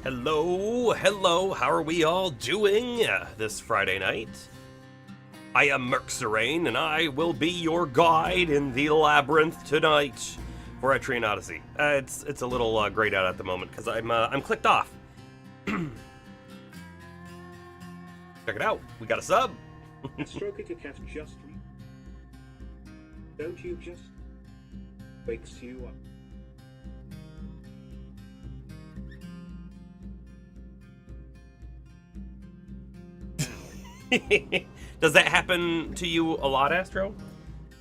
Hello, how are we all doing this Friday night? I am Merxerain, and I will be your guide in the Labyrinth tonight for Etrian Odyssey. It's a little grayed out at the moment, because I'm clicked off. Check it out, we got a sub! Stroke your cat just don't you just wakes you up. Does that happen to you a lot, Astro?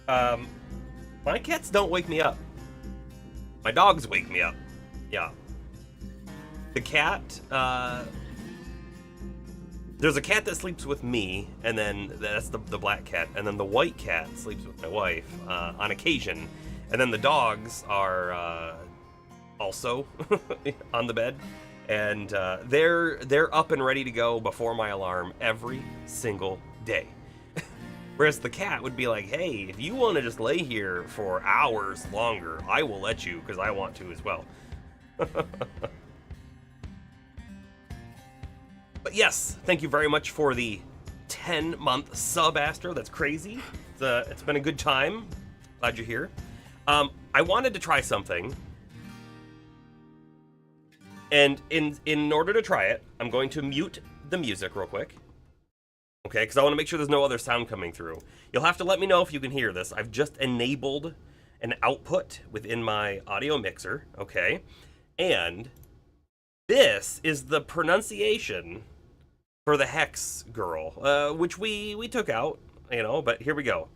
My cats don't wake me up. My dogs wake me up. Yeah. The cat, there's a cat that sleeps with me, and then that's the black cat, and then the white cat sleeps with my wife on occasion, and then the dogs are also on the bed. And they're up and ready to go before my alarm every single day. Whereas the cat would be like, hey, if you want to just lay here for hours longer, I will let you, because I want to as well. But yes, thank you very much for the 10-month sub, Astro. That's crazy. It's been a good time. Glad you're here. I wanted to try something. And in order to try it, I'm going to mute the music real quick. Okay, because I want to make sure there's no other sound coming through. You'll have to let me know if you can hear this. I've just enabled an output within my audio mixer, okay? And this is the pronunciation for the Hex girl, which we took out, you know, but here we go.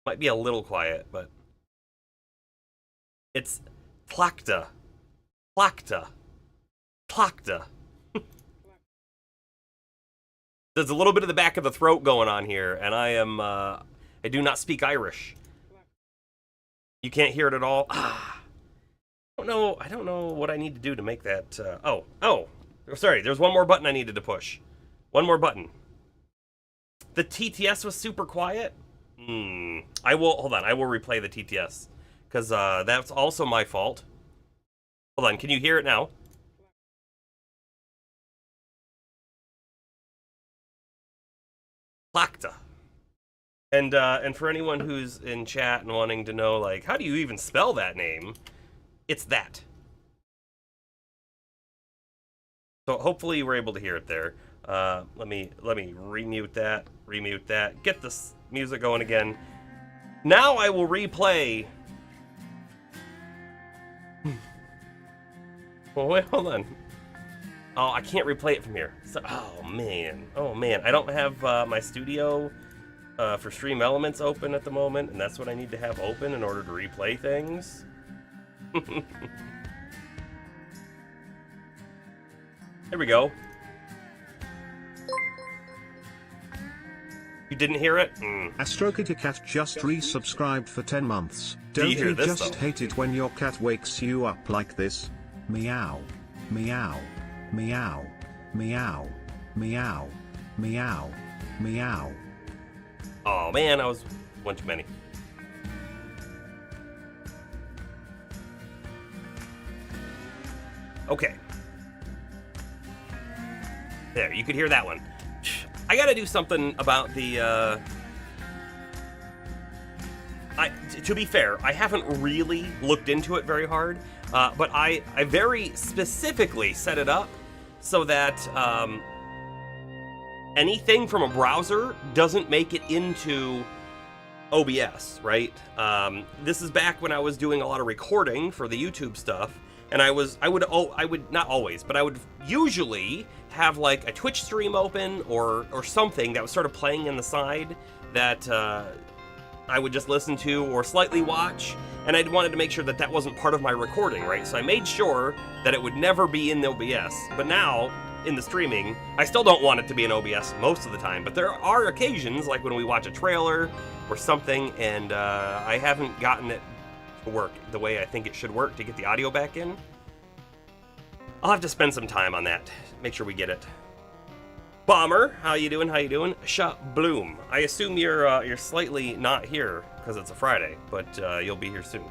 Might be a little quiet, but it's Plakta. Plakta. Plakta. There's a little bit of the back of the throat going on here, and I do not speak Irish. You can't hear it at all? I don't know what I need to do to make that, sorry, there's one more button I needed to push. One more button. The TTS was super quiet? I will replay the TTS. Because that's also my fault. Hold on, can you hear it now? Plakta. And for anyone who's in chat and wanting to know, like, how do you even spell that name? It's that. So hopefully you were able to hear it there. Let me remute that, get this music going again. Now I will replay. Well, wait, hold on. Oh, I can't replay it from here. So, oh man. I don't have my studio for Stream Elements open at the moment, and that's what I need to have open in order to replay things. There we go. You didn't hear it? AstroKittyCat just resubscribed for 10 months. Do Don't you hear you this, just though? hate it when your cat wakes you up like this? Meow. Meow. Meow. Meow. Meow. Meow. Meow. Oh man, I was one too many. Okay. There, you could hear that one. I gotta do something about the, to be fair, I haven't really looked into it very hard, but I very specifically set it up so that, anything from a browser doesn't make it into OBS, right? This is back when I was doing a lot of recording for the YouTube stuff, and I would not always, but I would usually have like a Twitch stream open or something that was sort of playing in the side that I would just listen to or slightly watch, and I wanted to make sure that that wasn't part of my recording, right? So I made sure that it would never be in the OBS, but now in the streaming, I still don't want it to be in OBS most of the time, but there are occasions, like when we watch a trailer or something, and I haven't gotten it to work the way I think it should work to get the audio back in. I'll have to spend some time on that, make sure we get it. Bomber, how you doing? How you doing? Shot Bloom. I assume you're slightly not here because it's a Friday, but you'll be here soon.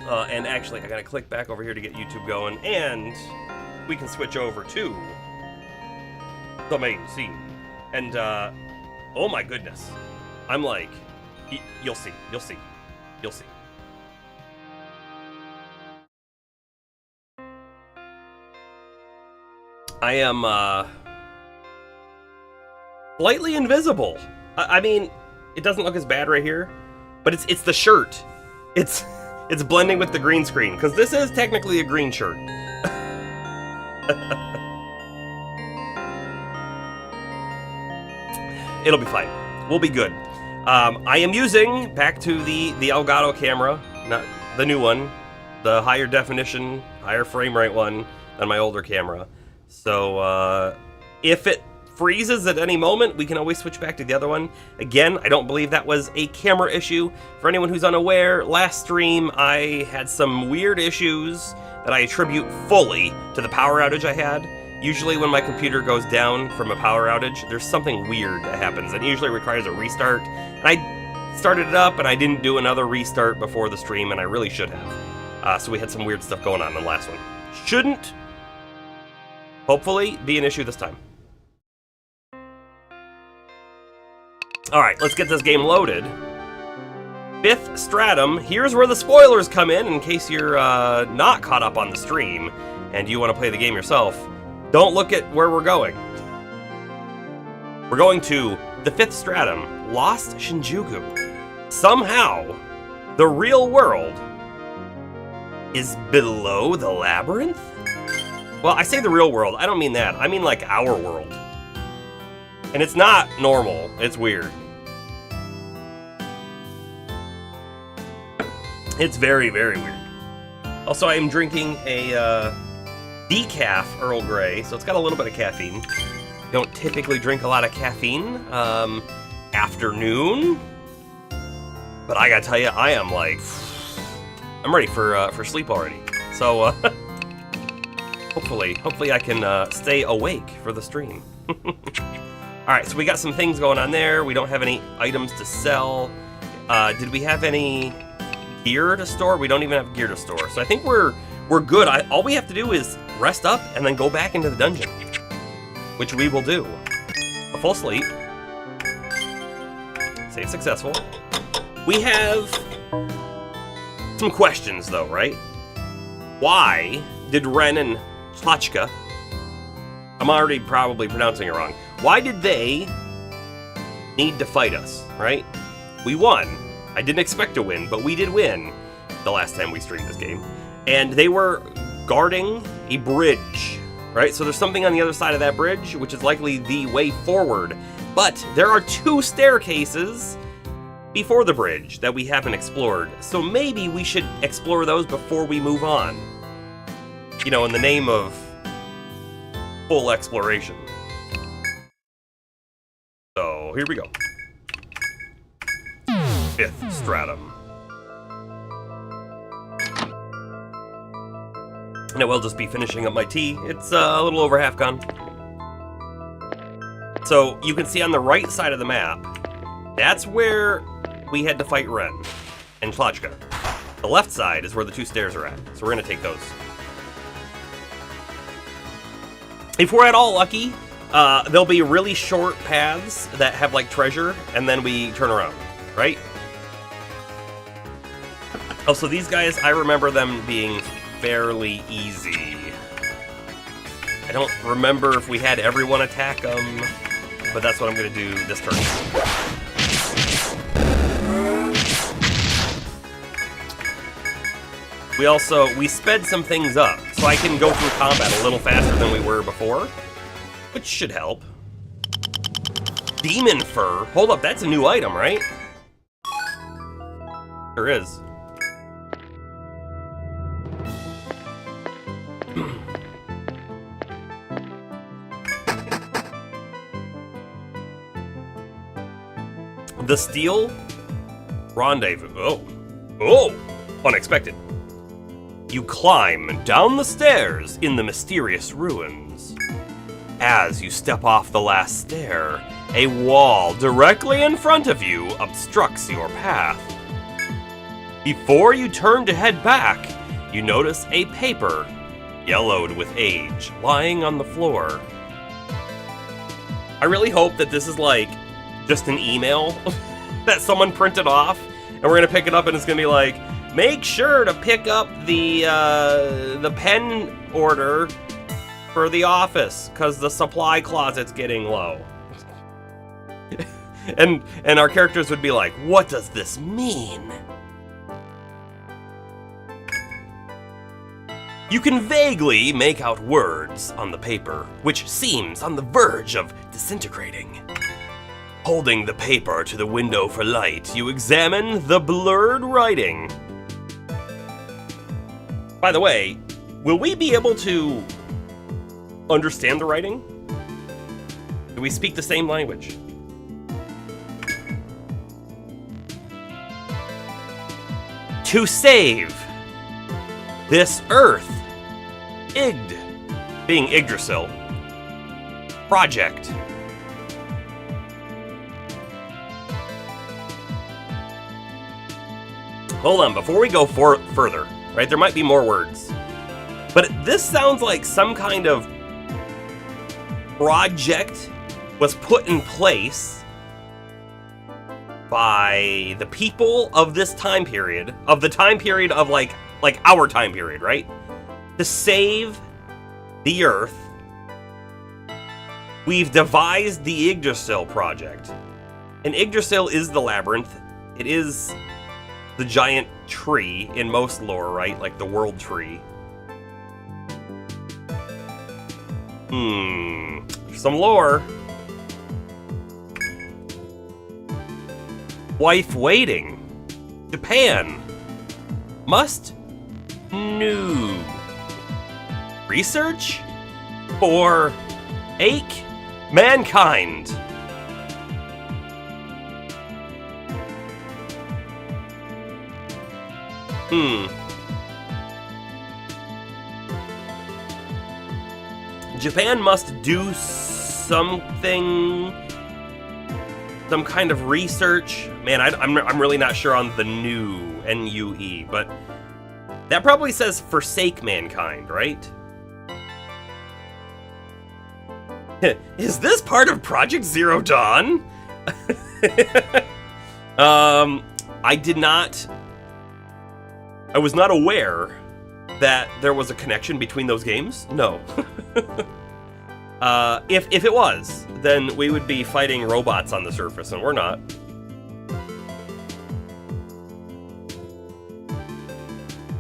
And actually, I gotta click back over here to get YouTube going, and we can switch over to the main scene. And, oh my goodness. I'm like, you'll see. I am, slightly invisible. I mean, it doesn't look as bad right here, but it's the shirt. It's blending with the green screen, because this is technically a green shirt. It'll be fine. We'll be good. I am using, back to the Elgato camera, not the new one, the higher definition, higher frame rate one than my older camera. So, if it freezes at any moment, we can always switch back to the other one. Again, I don't believe that was a camera issue. For anyone who's unaware, last stream I had some weird issues that I attribute fully to the power outage I had. Usually when my computer goes down from a power outage, there's something weird that happens, and it usually requires a restart. And I started it up, and I didn't do another restart before the stream, and I really should have. So we had some weird stuff going on in the last one. Shouldn't, hopefully, be an issue this time. Alright, let's get this game loaded. Fifth Stratum, here's where the spoilers come in case you're not caught up on the stream and you want to play the game yourself. Don't look at where we're going. We're going to the Fifth Stratum, Lost Shinjuku. Somehow, the real world is below the Labyrinth? Well, I say the real world, I don't mean that. I mean like our world. And it's not normal, it's weird. It's very, very weird. Also, I am drinking a decaf Earl Grey, so it's got a little bit of caffeine. Don't typically drink a lot of caffeine afternoon, but I gotta tell you, I am like, I'm ready for sleep already. So hopefully I can stay awake for the stream. All right, so we got some things going on there. We don't have any items to sell. Did we have any gear to store? We don't even have gear to store, so I think we're good. All we have to do is rest up and then go back into the dungeon, which we will do. A full sleep. Save successful. We have some questions though, right? Why did Ren and Tlachka, I'm already probably pronouncing it wrong, why did they need to fight us, right? We won. I didn't expect to win, but we did win the last time we streamed this game. And they were guarding a bridge, right? So there's something on the other side of that bridge, which is likely the way forward. But there are 2 staircases before the bridge that we haven't explored. So maybe we should explore those before we move on. You know, in the name of full exploration. So, here we go. Fifth Stratum. And I will just be finishing up my tea. It's a little over half gone. So, you can see on the right side of the map, that's where we had to fight Ren and Klotchka. The left side is where the 2 stairs are at, so we're gonna take those. If we're at all lucky, there'll be really short paths that have like treasure, and then we turn around, right? Also, these guys, I remember them being fairly easy. I don't remember if we had everyone attack them, but that's what I'm gonna do this turn. We sped some things up, so I can go through combat a little faster than we were before, which should help. Demon fur? Hold up, that's a new item, right? Sure is. The Steel Rendezvous. Oh! Unexpected. You climb down the stairs in the mysterious ruins. As you step off the last stair, a wall directly in front of you obstructs your path. Before you turn to head back, you notice a paper, yellowed with age, lying on the floor. I really hope that this is like just an email that someone printed off, and we're gonna pick it up and it's gonna be like, make sure to pick up the pen order for the office, because the supply closet's getting low. and our characters would be like, what does this mean? You can vaguely make out words on the paper, which seems on the verge of disintegrating. Holding the paper to the window for light, you examine the blurred writing. By the way, will we be able to understand the writing? Do we speak the same language? To save this Earth, being Yggdrasil, project. Hold on, before we go further, right, there might be more words. But this sounds like some kind of project was put in place by the people of this time period, of the time period of like our time period, right? To save the Earth. We've devised the Yggdrasil project. And Yggdrasil is the Labyrinth. It is the giant tree in most lore, right? Like the world tree. Some lore. Wife waiting. Japan. Must new. Research? For ache mankind. Japan must do something, some kind of research. Man, I'm really not sure on the new, N-U-E, but that probably says forsake mankind, right? Is this part of Project Zero Dawn? I was not aware that there was a connection between those games. No. If it was, then we would be fighting robots on the surface, and we're not.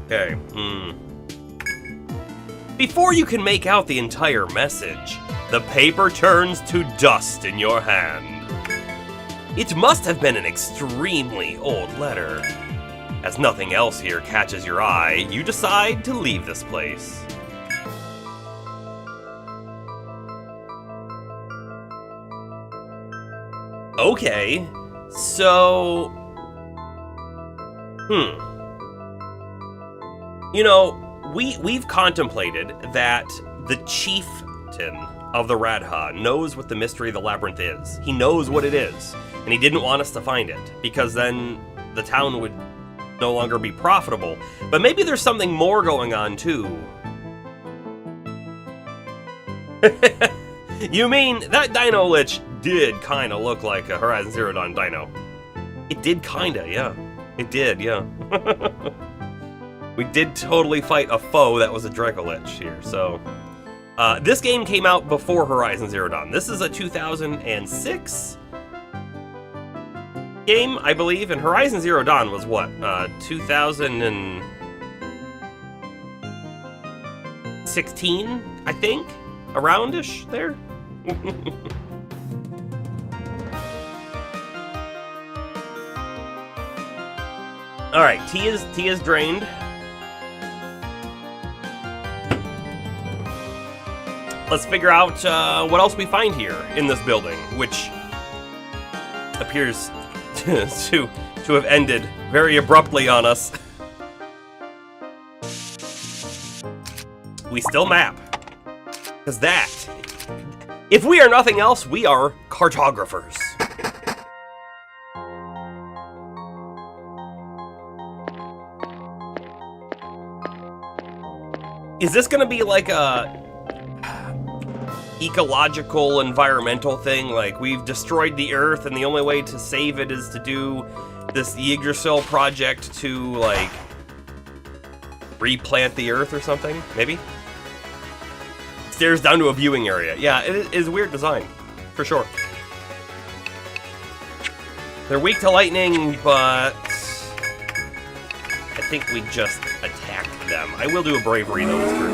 Okay. Before you can make out the entire message, the paper turns to dust in your hand. It must have been an extremely old letter. As nothing else here catches your eye, you decide to leave this place. Okay, so... You know, we've contemplated that the chieftain of the Radha knows what the mystery of the Labyrinth is. He knows what it is, and he didn't want us to find it, because then the town would no longer be profitable. But maybe there's something more going on, too. You mean, that Dino Lich did kind of look like a Horizon Zero Dawn dino. It did kind of, yeah. It did, yeah. We did totally fight a foe that was a Dracolich here, so... this game came out before Horizon Zero Dawn. This is a 2006 game, I believe, and Horizon Zero Dawn was what? 2016, I think? Aroundish there? Alright, tea is drained. Let's figure out what else we find here in this building, which appears to have ended very abruptly on us. We still map. Because that, if we are nothing else, we are cartographers. Is this gonna be like a ecological, environmental thing? Like, we've destroyed the Earth and the only way to save it is to do this Yggdrasil project to, like, replant the Earth or something? Maybe? Stairs down to a viewing area. Yeah, it is weird design, for sure. They're weak to lightning, but I think we just attacked them. I will do a bravery though this turn.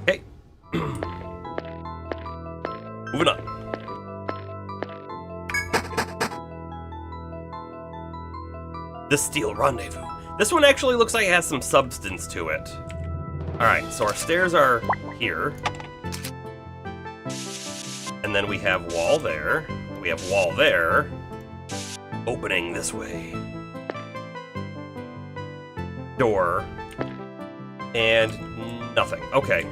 Okay. Moving on. The Steel Rendezvous. This one actually looks like it has some substance to it. Alright, so our stairs are here. And then we have wall there. We have wall there. Opening this way. Door. And nothing. Okay.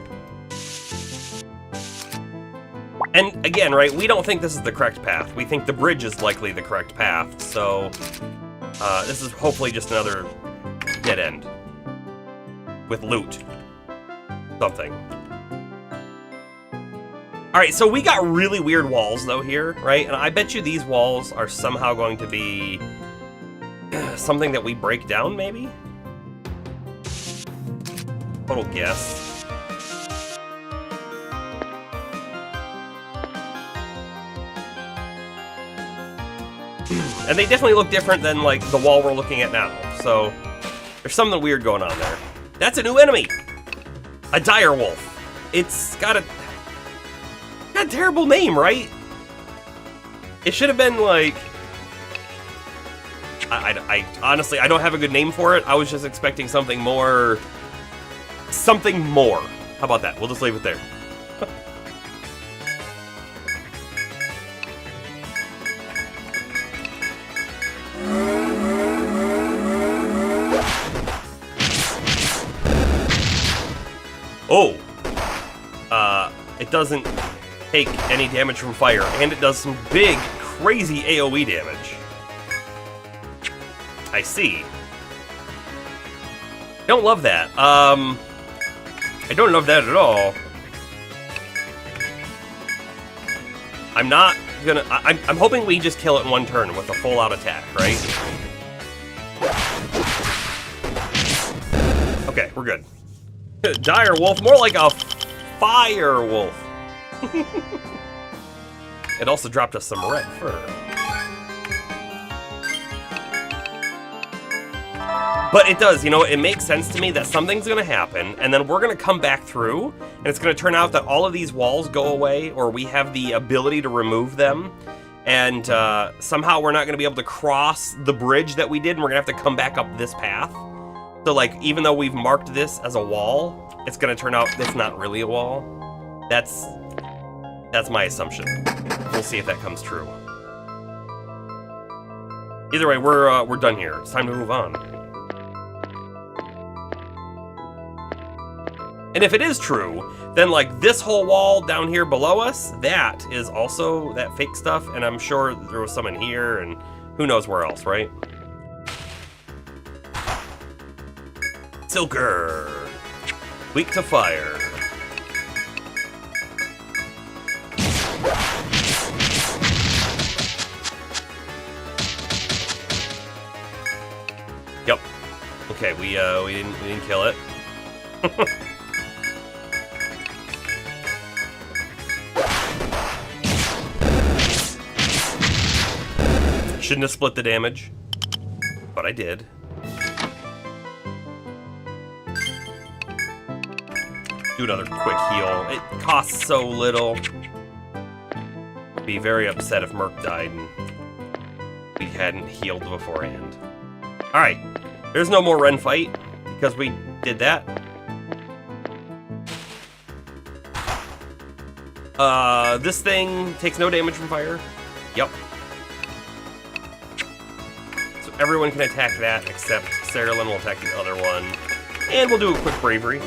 And again, right, we don't think this is the correct path. We think the bridge is likely the correct path, so... this is hopefully just another dead end. With loot. Something. Alright, so we got really weird walls, though, here, right? And I bet you these walls are somehow going to be... something that we break down, maybe? Total guess. And they definitely look different than, like, the wall we're looking at now. So, there's something weird going on there. That's a new enemy! A dire wolf. It's got a terrible name, right? It should have been, like... I honestly, I don't have a good name for it. I was just expecting something more... something more. How about that? We'll just leave it there. Oh! It doesn't take any damage from fire, and it does some big, crazy AoE damage. I see. I don't love that. I don't love that at all. I'm not gonna... I'm hoping we just kill it in one turn with a full-out attack, right? Okay, we're good. Dire wolf, more like a fire wolf. It also dropped us some red fur. But it does, you know, it makes sense to me that something's gonna happen, and then we're gonna come back through, and it's gonna turn out that all of these walls go away, or we have the ability to remove them, and somehow we're not gonna be able to cross the bridge that we did, and we're gonna have to come back up this path. So, like, even though we've marked this as a wall, it's gonna turn out it's not really a wall. That's my assumption. We'll see if that comes true. Either way, we're done here. It's time to move on. And if it is true, then like this whole wall down here below us, that is also that fake stuff, and I'm sure there was some in here, and who knows where else, right? Silker. Weak to fire. Yep. Okay, we didn't kill it. Shouldn't have split the damage, but I did. Do another quick heal. It costs so little. Be very upset if Merc died and we hadn't healed beforehand. Alright, there's no more Ren fight because we did that. This thing takes no damage from fire. Yep. Everyone can attack that, except Saralyn will attack the other one. And we'll do a quick bravery.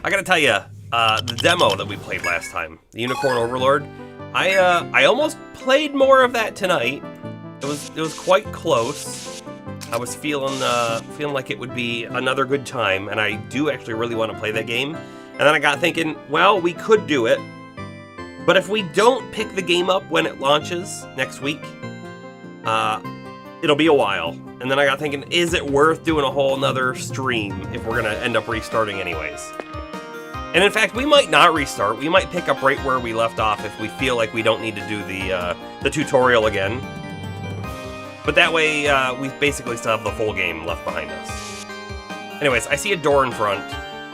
I gotta tell you, the demo that we played last time, the Unicorn Overlord, I almost played more of that tonight. It was quite close. I was feeling like it would be another good time, and I do actually really want to play that game. And then I got thinking, well, we could do it, but if we don't pick the game up when it launches next week, it'll be a while. And then I got thinking, is it worth doing a whole nother stream if we're gonna end up restarting anyways? And in fact, we might not restart. We might pick up right where we left off if we feel like we don't need to do the tutorial again. But that way, we basically still have the full game left behind us. Anyways, I see a door in front.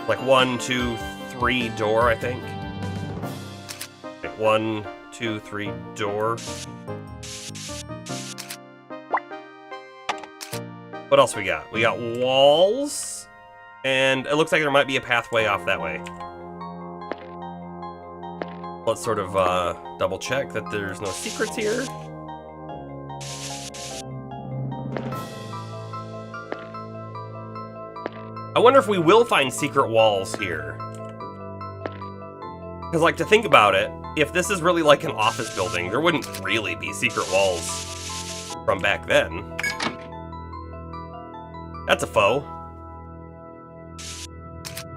Like 1, 2, 3 door, I think. Like 1, 2, 3 door. What else we got? We got walls. And it looks like there might be a pathway off that way. Let's sort of double check that there's no secrets here. I wonder if we will find secret walls here. Because, like, to think about it, if this is really like an office building, there wouldn't really be secret walls from back then. That's a foe.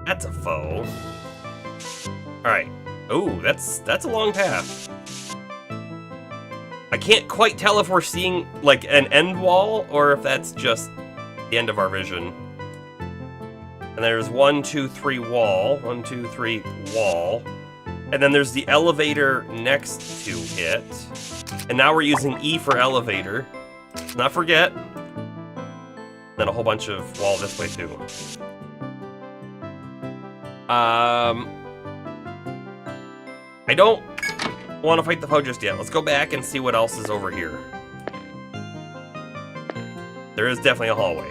That's a foe. Alright. Ooh, that's a long path. I can't quite tell if we're seeing, like, an end wall, or if that's just the end of our vision. And there's 1, 2, 3 wall. 1, 2, 3 wall. And then there's the elevator next to it. And now we're using E for elevator. Let's not forget. Then a whole bunch of wall this way too. I don't want to fight the foe just yet. Let's go back and see what else is over here. There is definitely a hallway.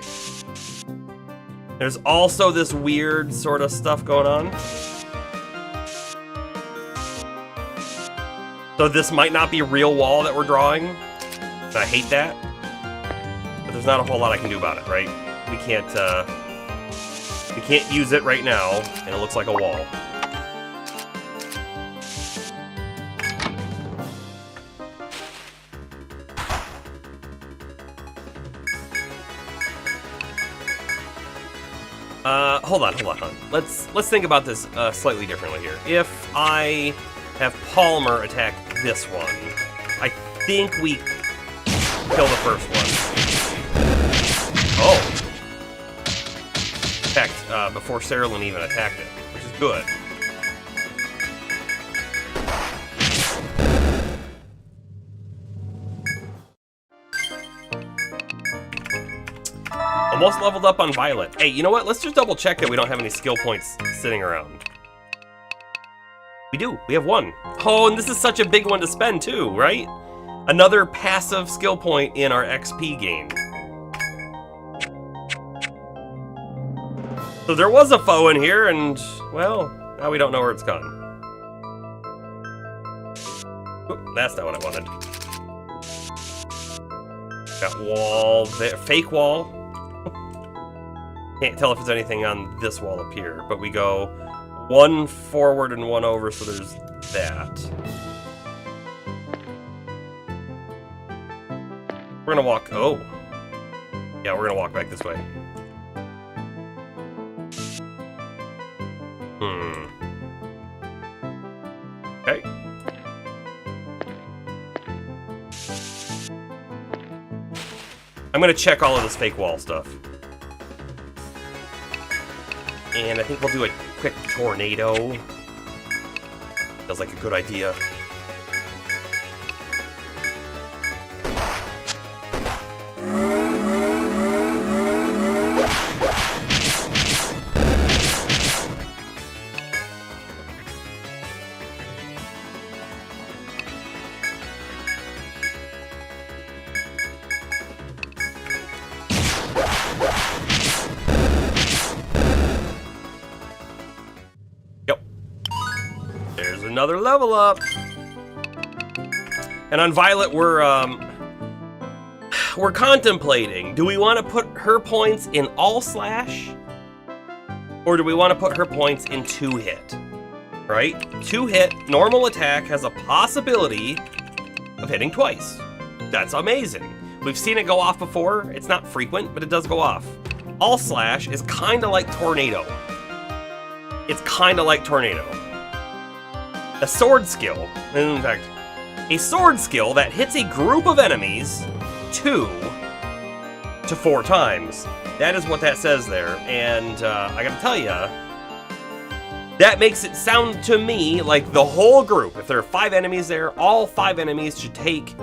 There's also this weird sort of stuff going on. So this might not be a real wall that we're drawing. And I hate that. But there's not a whole lot I can do about it, right? We can't use it right now, and it looks like a wall. Hold on. Let's think about this slightly differently here. If I have Palmer attack this one, I think we kill the first one. Oh! Attacked before Cerulean even attacked it, which is good. Almost leveled up on Violet. Hey, you know what? Let's just double check that we don't have any skill points sitting around. We do. We have one. Oh, and this is such a big one to spend too, right? Another passive skill point in our XP gain. So there was a F.O.E in here, and, well, now we don't know where it's gone. Oop, that's not what I wanted. Got wall there. Fake wall. Can't tell if there's anything on this wall up here, but we go one forward and one over, so there's that. We're gonna walk, oh. Yeah, we're gonna walk back this way. Okay. I'm gonna check all of this fake wall stuff. And I think we'll do a quick tornado. Feels like a good idea. Another level up. And on Violet, we're contemplating. Do we want to put her points in all slash? Or do we want to put her points in 2-hit? Right? 2-hit, normal attack has a possibility of hitting twice. That's amazing. We've seen it go off before. It's not frequent, but it does go off. All slash is kind of like tornado. It's kind of like tornado. A sword skill, in fact, a sword skill that hits a group of enemies 2 to 4 times. That is what that says there, and I gotta tell you, that makes it sound to me like the whole group, if there are 5 enemies there, all 5 enemies should take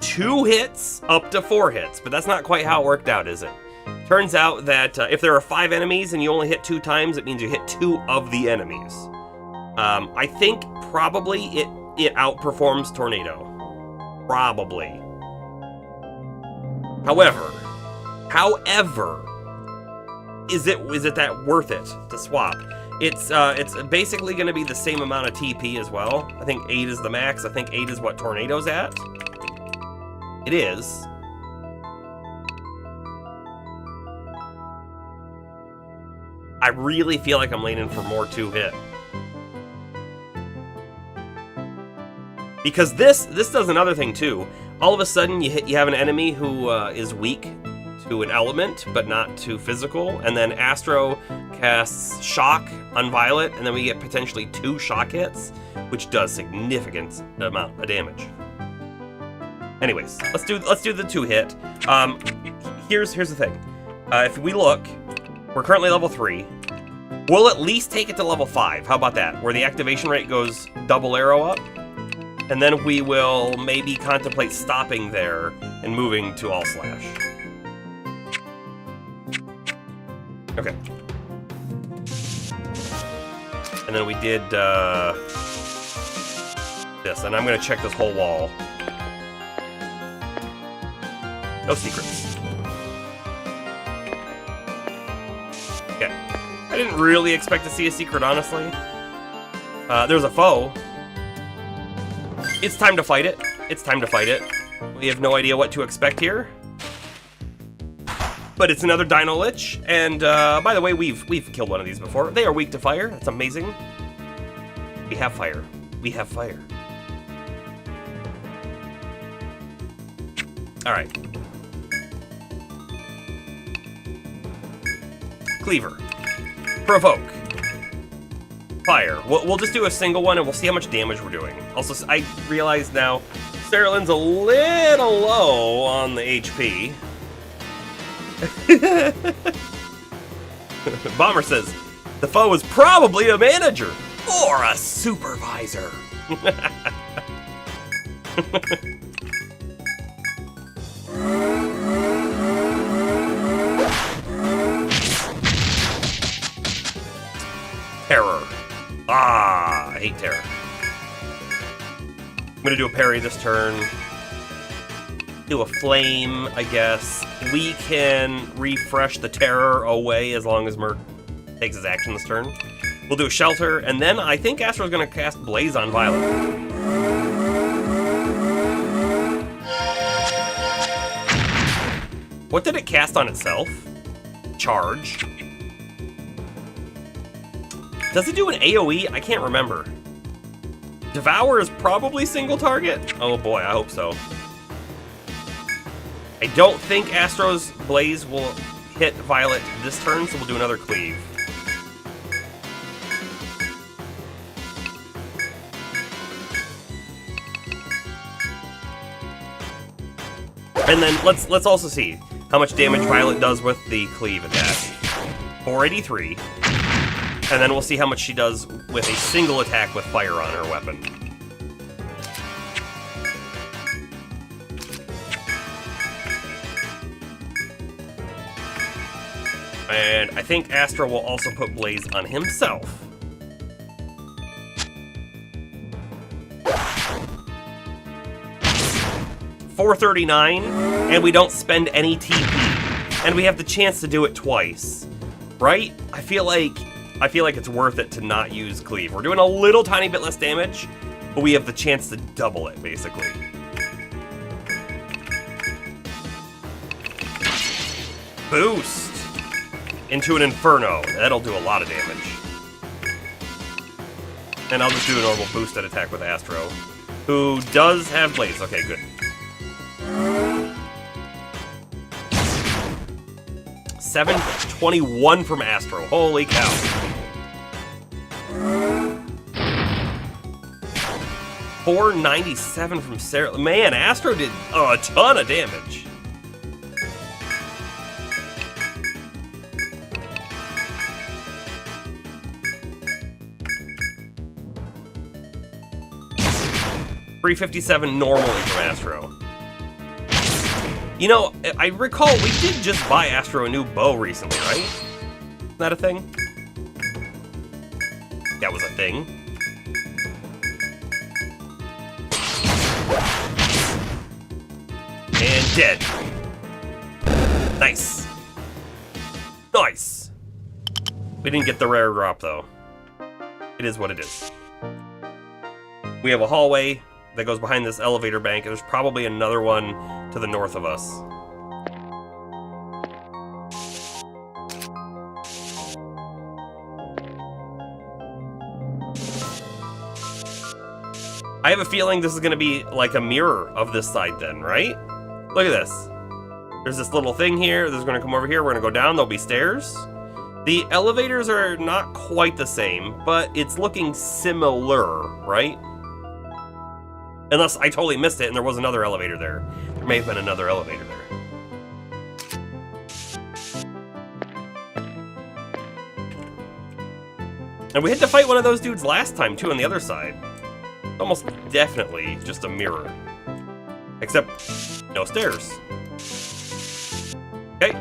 2 hits up to 4 hits, but that's not quite how it worked out, is it? Turns out that if there are 5 enemies and you only hit 2 times, it means you hit 2 of the enemies. I think probably it outperforms Tornado. Probably. However, is it that worth it to swap? It's basically going to be the same amount of TP as well. I think 8 is the max. I think 8 is what Tornado's at. It is. I really feel like I'm leaning for more 2-hit. Because this does another thing too. All of a sudden you have an enemy who is weak to an element, but not to physical, and then Astro casts Shock on Violet, and then we get potentially 2 shock hits, which does significant amount of damage. Anyways, let's do the 2-hit. Here's the thing. If we look, we're currently level 3. We'll at least take it to level 5. How about that? Where the activation rate goes double arrow up. And then we will maybe contemplate stopping there and moving to all slash. Okay. And then we did this, and I'm gonna check this whole wall. No secrets. Okay. I didn't really expect to see a secret, honestly. There's a F.O.E. It's time to fight it. It's time to fight it. We have no idea what to expect here. But it's another Dino Lich, and by the way, we've killed one of these before. They are weak to fire. That's amazing. We have fire. We have fire. Alright. Cleaver. Provoke. Fire. We'll just do a single one and we'll see how much damage we're doing. Also, I realize now Sterling's a little low on the HP. Bomber says, the foe is probably a manager or a supervisor. Terror. Ah, I hate terror. I'm gonna do a parry this turn. Do a flame, I guess. We can refresh the terror away as long as Merc takes his action this turn. We'll do a shelter, and then I think Astro's gonna cast Blaze on Violet. What did it cast on itself? Charge. Does it do an AoE? I can't remember. Devour is probably single target? Oh boy, I hope so. I don't think Astro's Blaze will hit Violet this turn, so we'll do another Cleave. And then let's also see how much damage Violet does with the Cleave attack. 483. And then we'll see how much she does with a single attack with fire on her weapon. And I think Astro will also put Blaze on himself. $439, and we don't spend any TP. And we have the chance to do it twice. Right? I feel like it's worth it to not use Cleave. We're doing a little tiny bit less damage, but we have the chance to double it, basically. Boost into an Inferno. That'll do a lot of damage. And I'll just do a normal boosted attack with Astro, who does have Blaze. Okay, good. 721 from Astro. Holy cow. $497 from Sarah. Man, Astro did a ton of damage. $357 normally from Astro. You know, I recall we did just buy Astro a new bow recently, right? Isn't that a thing? That was a thing. And dead. Nice. Nice. We didn't get the rare drop, though. It is what it is. We have a hallway that goes behind this elevator bank, and there's probably another one to the north of us. I have a feeling this is going to be like a mirror of this side then, right? Look at this. There's this little thing here. This is going to come over here. We're going to go down. There'll be stairs. The elevators are not quite the same, but it's looking similar, right? Unless I totally missed it and there was another elevator there. There may have been another elevator there. And we had to fight one of those dudes last time, too, on the other side. Almost definitely just a mirror. Except, no stairs. Okay.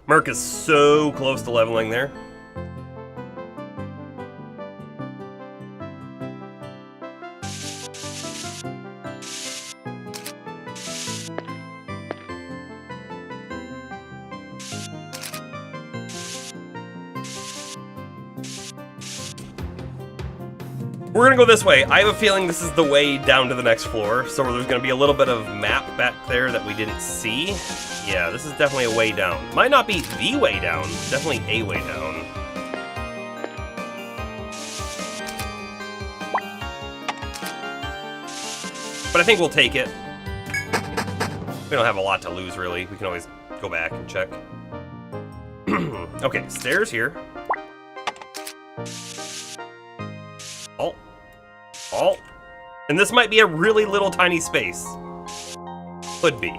Merc is so close to leveling there. We're gonna go this way. I have a feeling this is the way down to the next floor, so there's gonna be a little bit of map back there that we didn't see. Yeah, this is definitely a way down. Might not be the way down, definitely a way down. But I think we'll take it. We don't have a lot to lose, really. We can always go back and check. Okay, stairs here. Oh. Oh. And this might be a really little tiny space. Could be.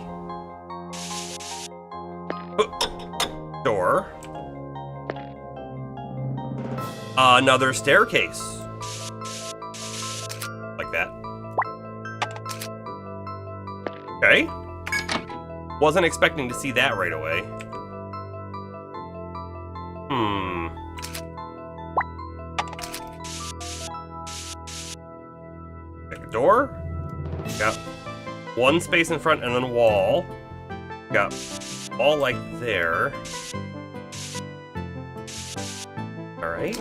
Door. Another staircase. Like that. Okay. Wasn't expecting to see that right away. Pick a door. Got one space in front and then wall. Got all like there. Alright.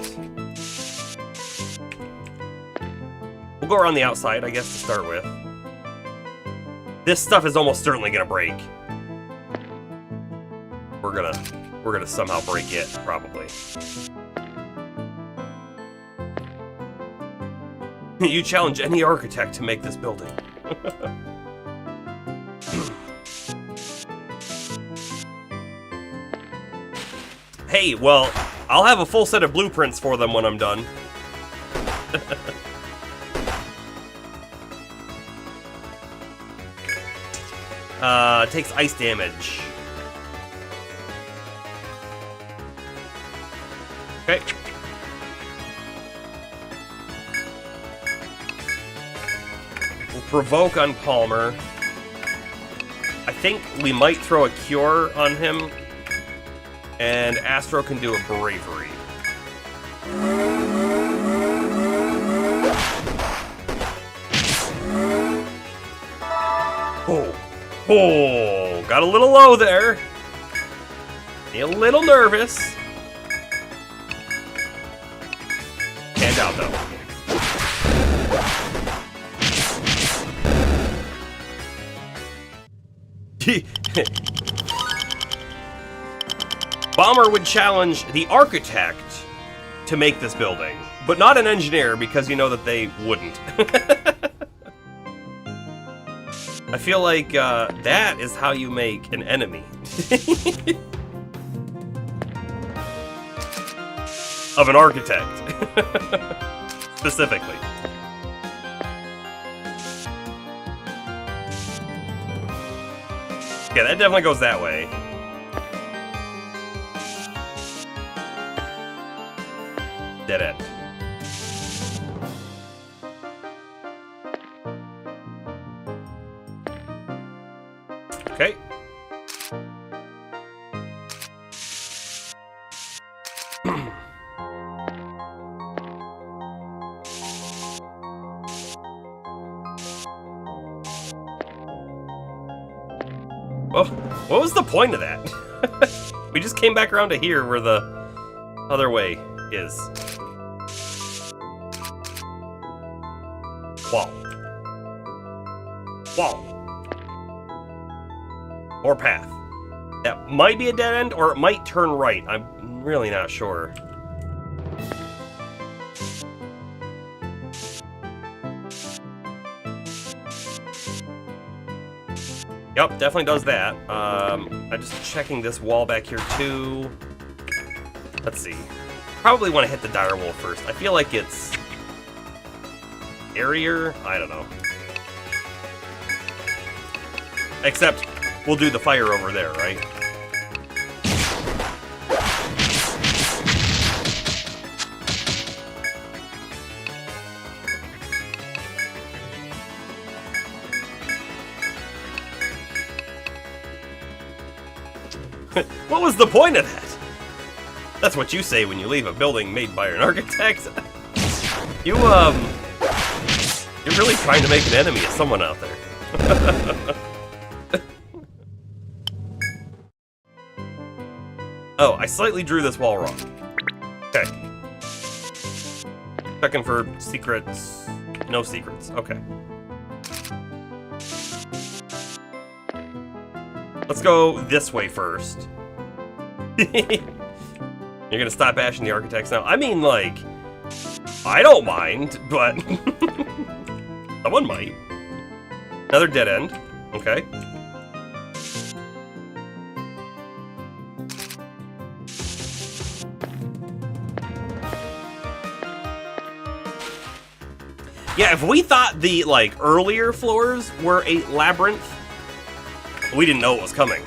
We'll go around the outside, I guess, to start with. This stuff is almost certainly gonna break. We're gonna somehow break it, probably. You challenge any architect to make this building. Hey, well, I'll have a full set of blueprints for them when I'm done. Takes ice damage. Okay. We'll provoke on Palmer. I think we might throw a cure on him. And Astro can do a bravery. Oh. Oh, got a little low there. A little nervous. Hand out, though. Bomber would challenge the architect to make this building, but not an engineer, because you know that they wouldn't. I feel like that is how you make an enemy. Of an architect. Specifically. Yeah, that definitely goes that way. Dead end. Okay. Oh, what was the point of that? We just came back around to here where the other way is. Wall. Wall. Or path. That might be a dead end, or it might turn right. I'm really not sure. Yep, definitely does that. I'm just checking this wall back here too. Let's see. Probably want to hit the dire wolf first. I feel like it's airier. I don't know. Except we'll do the fire over there, right? What was the point of that? That's what you say when you leave a building made by an architect. You're really trying to make an enemy of someone out there. Oh, I slightly drew this wall wrong. Okay. Checking for secrets. No secrets. Okay. Let's go this way first. You're gonna stop bashing the architects now? I mean, like, I don't mind, but someone might. Another dead end. Okay. Yeah, if we thought the, like, earlier floors were a labyrinth, we didn't know it was coming.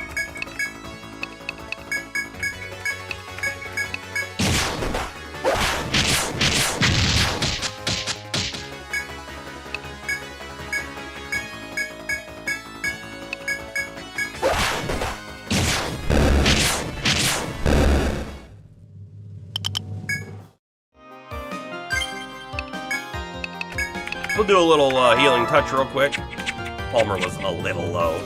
We'll do a little healing touch real quick. Palmer was a little low.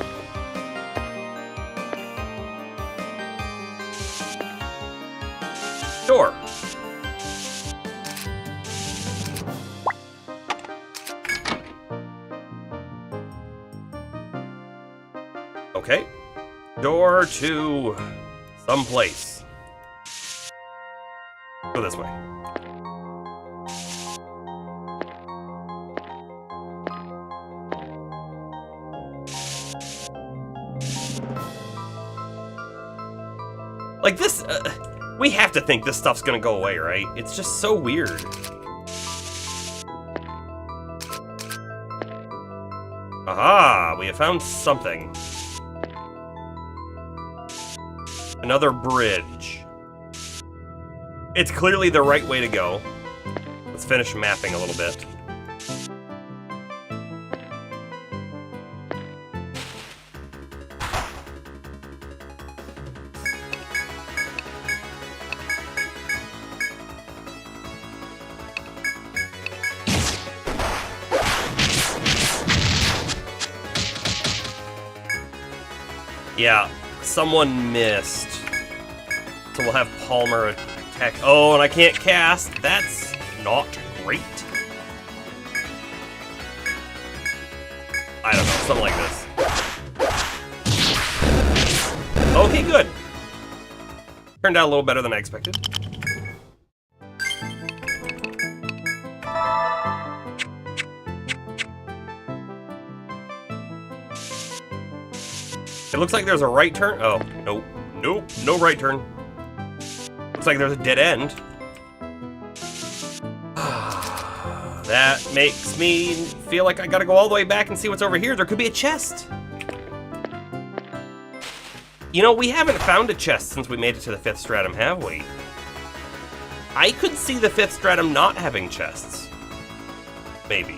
Sure. Okay. Door to someplace. Go this way. Like this, we have to think this stuff's gonna go away, right? It's just so weird. Aha, we have found something. Another bridge. It's clearly the right way to go. Let's finish mapping a little bit. Yeah, someone missed. So we'll have Palmer attack. Oh, and I can't cast. That's not great. I don't know, something like this. Okay, good. Turned out a little better than I expected. It looks like there's a right turn. Oh, nope. Nope, no right turn. Looks like there's a dead end. That makes me feel like I gotta go all the way back and see what's over here. There could be a chest. You know, we haven't found a chest since we made it to the Fifth Stratum, have we? I could see the Fifth Stratum not having chests. Maybe.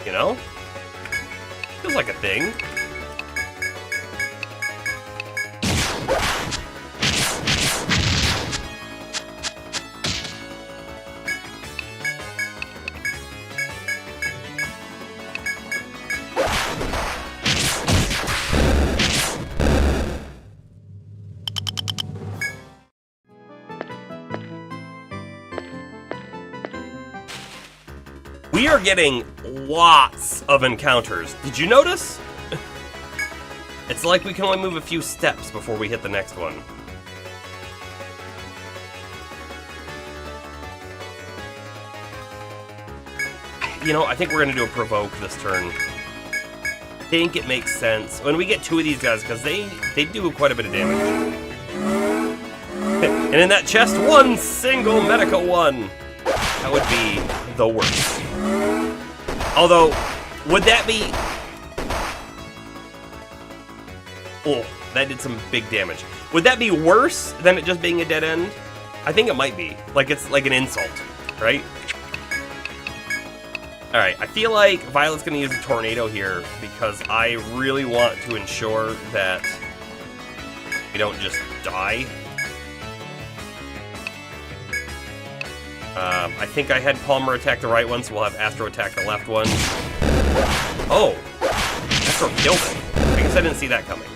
You know? Feels like a thing. We are getting lots of encounters. Did you notice? It's like we can only move a few steps before we hit the next one. You know, I think we're gonna do a provoke this turn. I think it makes sense when we get two of these guys because they do quite a bit of damage. And in that chest, one single Medica one. That would be the worst. Although, would that be... Oh, that did some big damage. Would that be worse than it just being a dead end? I think it might be. Like, it's like an insult, right? Alright, I feel like Violet's going to use a tornado here because I really want to ensure that we don't just die. I think I had Palmer attack the right one, so we'll have Astro attack the left one. Oh! Astro killed it. I guess I didn't see that coming.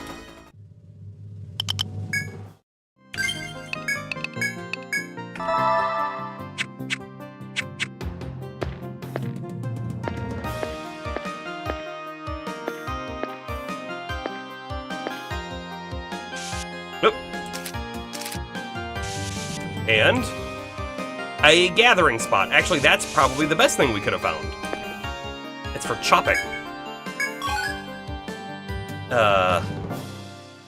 Nope. And a gathering spot. Actually, that's probably the best thing we could have found. It's for chopping.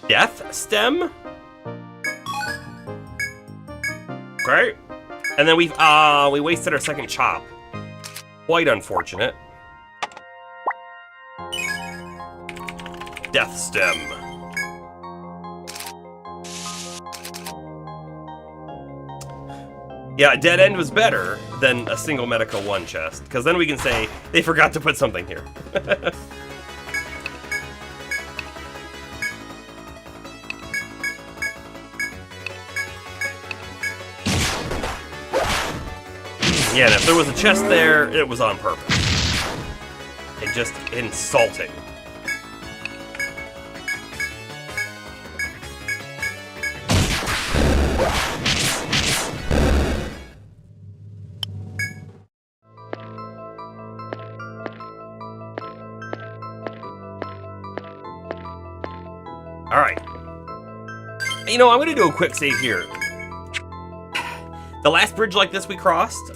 Death stem? Great. And then we wasted our second chop. Quite unfortunate. Death stem. Yeah, a dead end was better than a single Medica 1 chest, because then we can say they forgot to put something here. Yeah, and if there was a chest there, it was on purpose. And just insulting. Alright. You know, I'm going to do a quick save here. The last bridge like this we crossed,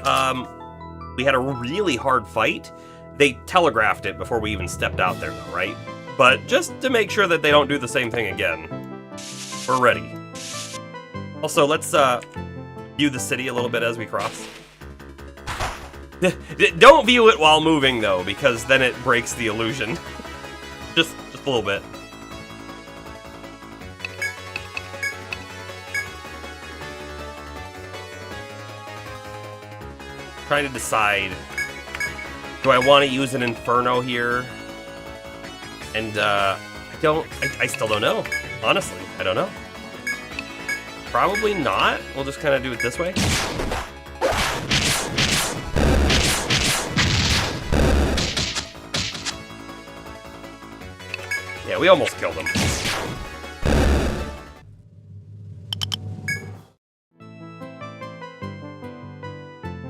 we had a really hard fight. They telegraphed it before we even stepped out there, though, right? But just to make sure that they don't do the same thing again, we're ready. Also, let's view the city a little bit as we cross. Don't view it while moving, though, because then it breaks the illusion. just a little bit. Trying to decide, do I want to use an Inferno here? And I still don't know. Honestly, I don't know. Probably not. We'll just kind of do it this way. Yeah, we almost killed him.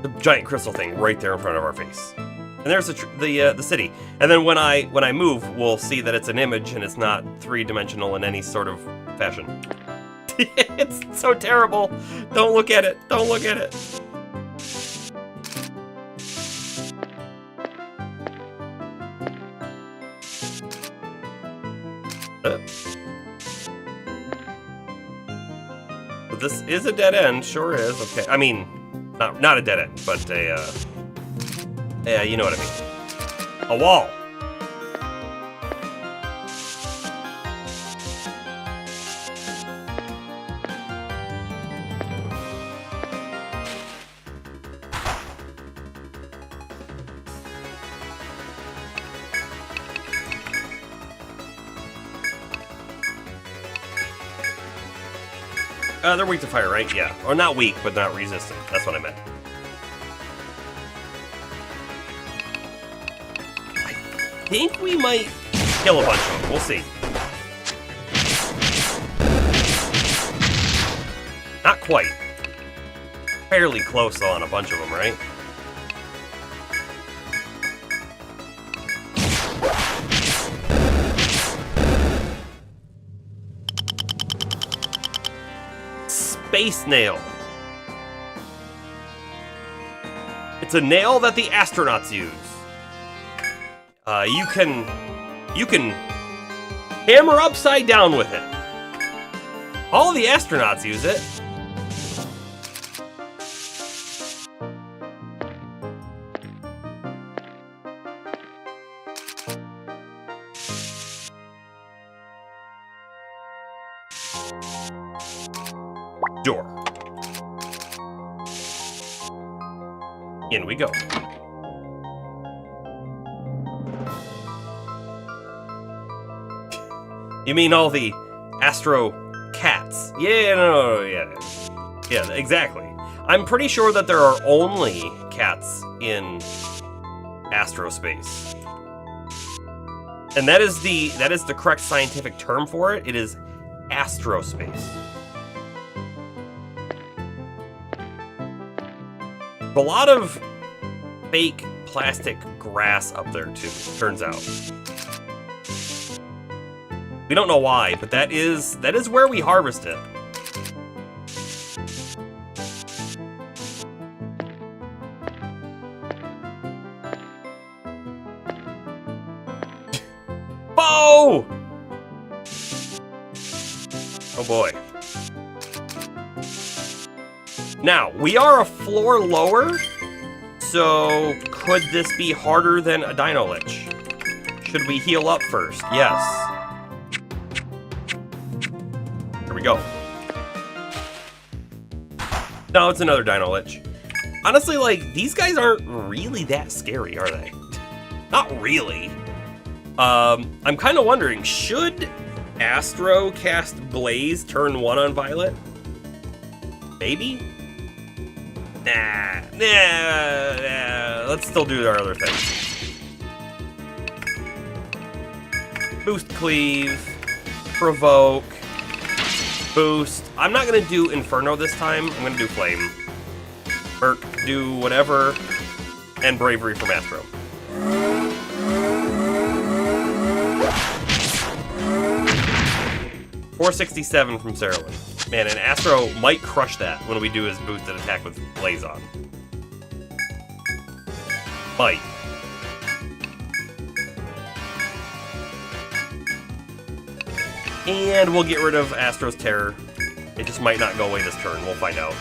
The giant crystal thing right there in front of our face. And there's the city. And then when I move, we'll see that it's an image and it's not three-dimensional in any sort of fashion. It's so terrible. Don't look at it. Don't look at it. But this is a dead end. Sure is. Okay. I mean, not a dead end, but a yeah, you know what I mean. A wall. They're weak to fire, right? Yeah. Or not weak, but not resistant. That's what I meant. I think we might kill a bunch of them. We'll see. Not quite. Fairly close on a bunch of them, right? Space nail. It's a nail that the astronauts use. You can hammer upside down with it. All the astronauts use it. Door. In we go. You mean all the Astro cats? Yeah, no, yeah. Yeah, exactly. I'm pretty sure that there are only cats in astrospace. And that is the correct scientific term for it. It is astrospace. A lot of fake plastic grass up there too, turns out. We don't know why, but that is where we harvest it. Oh! Oh boy. Now, we are a floor lower, so could this be harder than a Dino Lich? Should we heal up first? Yes. Here we go. No, it's another Dino Lich. Honestly, like, these guys aren't really that scary, are they? Not really. I'm kind of wondering, should Astro cast Blaze turn 1 on Violet? Maybe? Nah. Let's still do our other thing. Boost Cleave. Provoke. Boost. I'm not going to do Inferno this time. I'm going to do Flame. Merc, do whatever. And Bravery from Astro. .467 from Cerulean. Man, and Astro might crush that when we do his boosted attack with Blaze on. Might. And we'll get rid of Astro's Terror. It just might not go away this turn. We'll find out.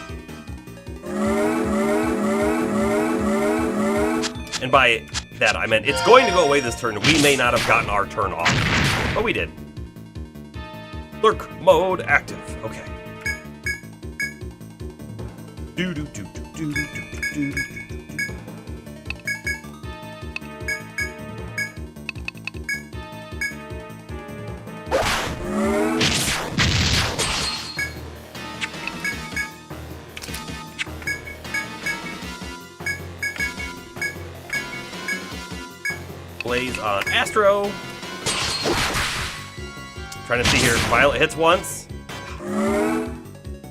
And by that, I meant it's going to go away this turn. We may not have gotten our turn off. But we did. Lurk mode active. Okay. Do do do do do do do do. Blaze on Astro. Trying to see here. Violet hits once.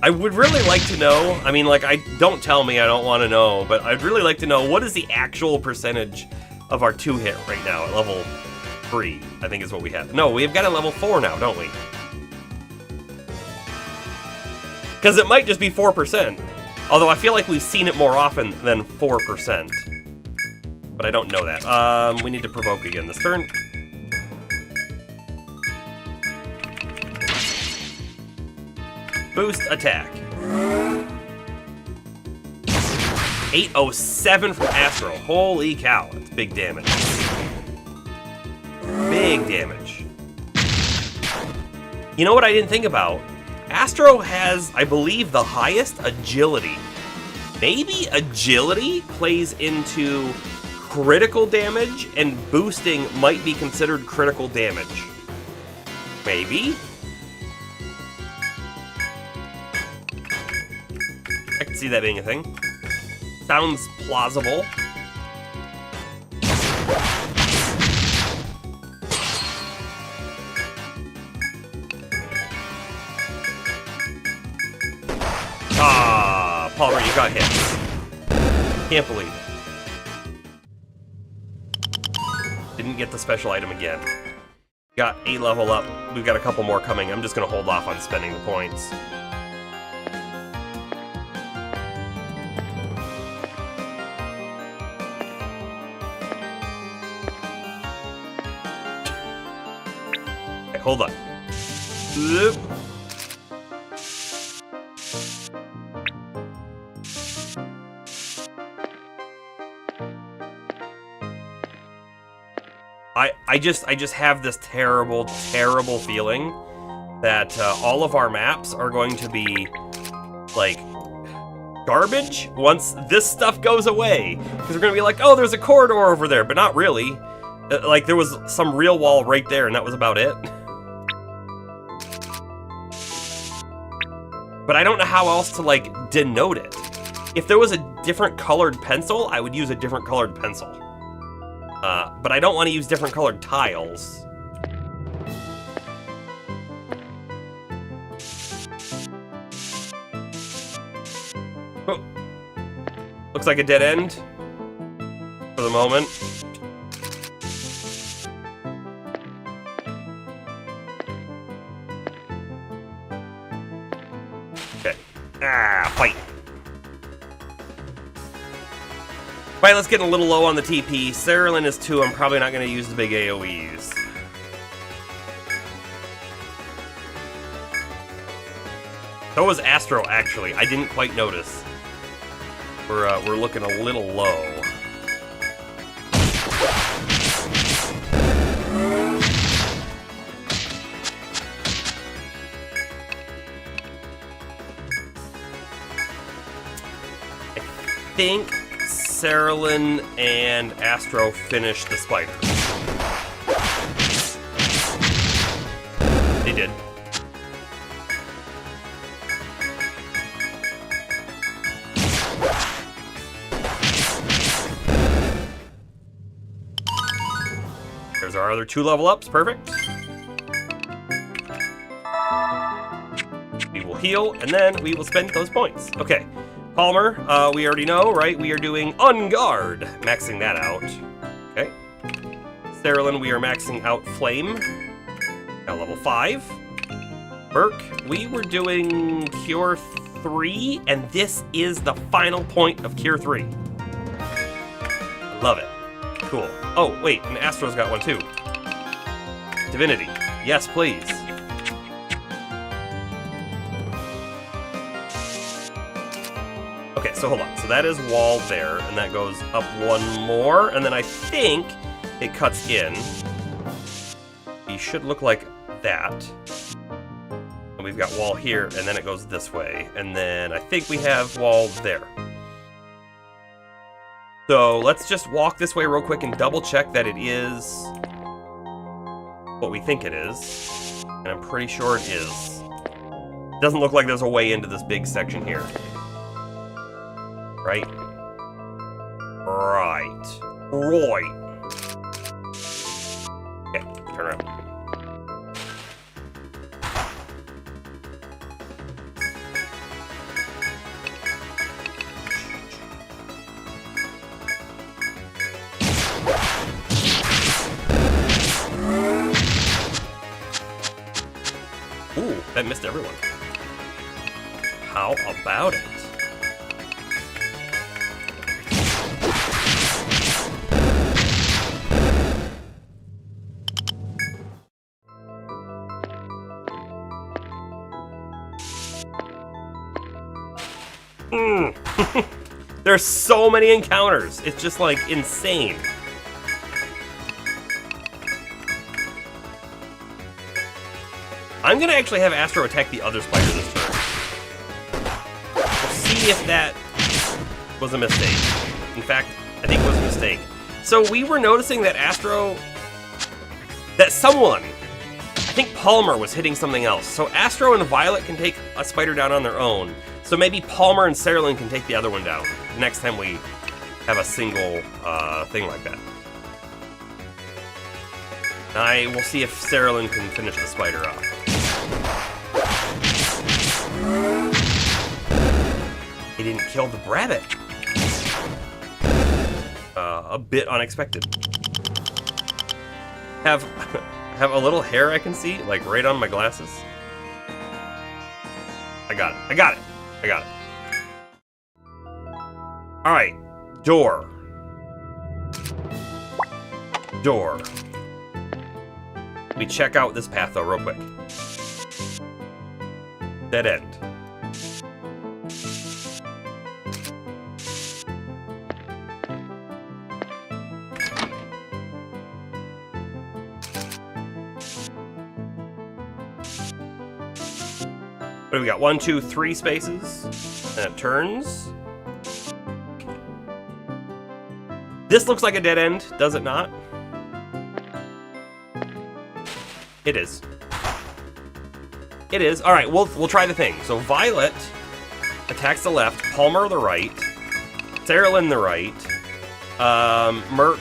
I would really like to know. I mean, like, don't tell me, I don't want to know, but I'd really like to know what is the actual percentage of our 2-hit right now at level 3, I think is what we have. No, we've got a level 4 now, don't we? Because it might just be 4%. Although I feel like we've seen it more often than 4%. But I don't know that. We need to provoke again this turn. Boost attack. 807 from Astro. Holy cow, that's big damage. Big damage. You know what I didn't think about? Astro has, I believe, the highest agility. Maybe agility plays into critical damage, and boosting might be considered critical damage. Maybe? I can see that being a thing. Sounds plausible. Ah, Palmer, you got hits. Can't believe it. Didn't get the special item again. Got 8 level up. We've got a couple more coming. I'm just gonna hold off on spending the points. Okay, hold on. Oop. I just have this terrible, terrible feeling that all of our maps are going to be, like, garbage once this stuff goes away. Because we're going to be like, oh, there's a corridor over there, but not really. Like, there was some real wall right there, and that was about it. But I don't know how else to, like, denote it. If there was a different colored pencil, I would use a different colored pencil. But I don't want to use different colored tiles. Oh. Looks like a dead end for the moment. Okay. Fight. Violet's getting a little low on the TP. Cerulean is 2. I'm probably not going to use the big AoEs. So was Astro, actually. I didn't quite notice. We're looking a little low. I think Cerulean and Astro finished the spider. They did. There's our other 2 level ups. Perfect. We will heal, and then we will spend those points. Okay. Palmer, we already know, right? We are doing On Guard. Maxing that out. Okay. Cerulean, we are maxing out Flame. Now level 5. Burke, we were doing Cure 3, and this is the final point of Cure 3. Love it. Cool. Oh, wait, and Astro's got one too. Divinity. Yes, please. Okay, so hold on. So that is wall there, and that goes up 1 more, and then I think it cuts in. It should look like that. And we've got wall here, and then it goes this way. And then I think we have wall there. So let's just walk this way real quick and double check that it is what we think it is. And I'm pretty sure it is. It doesn't look like there's a way into this big section here. Right? Right. Right. Okay, turn around. Ooh, that missed everyone. How about it? There's so many encounters. It's just like insane. I'm gonna actually have Astro attack the other spider this turn. We'll see if that was a mistake. In fact, I think it was a mistake. So we were noticing that someone, I think Palmer was hitting something else. So Astro and Violet can take a spider down on their own. So maybe Palmer and Cerulean can take the other one down next time we have a single thing like that. I will see if Cerulean can finish the spider off. He didn't kill the rabbit. A bit unexpected. Have a little hair I can see, like right on my glasses. I got it. I got it. I got it. All right, door. Door. Let me check out this path though, real quick. Dead end. What do we got? 1, 2, 3 spaces. And it turns. This looks like a dead end, does it not? It is. It is. All right, we'll try the thing. So Violet attacks the left, Palmer the right, Cerulean the right, Merc.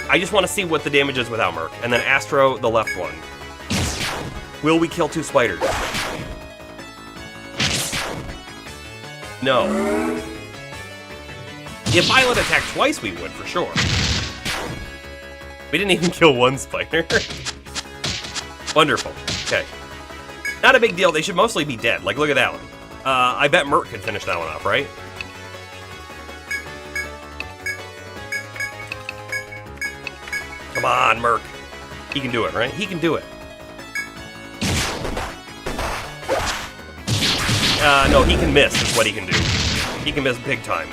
I just want to see what the damage is without Merc, and then Astro the left one. Will we kill 2 spiders? No. If Violet attacked twice, we would, for sure. We didn't even kill 1 spider. Wonderful. Okay. Not a big deal. They should mostly be dead. Like, look at that one. I bet Mert could finish that one off, right? Come on, Merc. He can do it, right? He can do it. No, he can miss is what he can do. He can miss big time.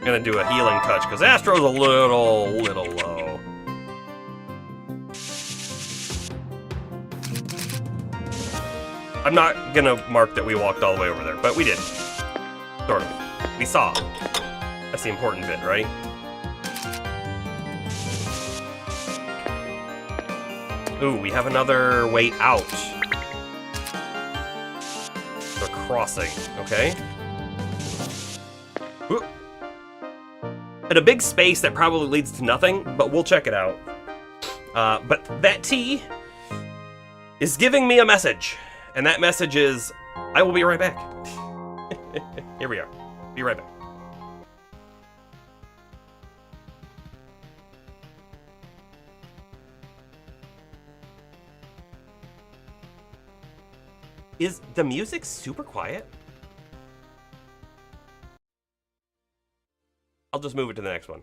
Gonna do a healing touch, because Astro's a little low. I'm not gonna mark that we walked all the way over there, but we did. Sort of. We saw. That's the important bit, right? Ooh, we have another way out. The crossing, okay? Ooh. And a big space that probably leads to nothing, but we'll check it out. But that T is giving me a message. And that message is, I will be right back. Here we are. Be right back. Is the music super quiet? I'll just move it to the next one.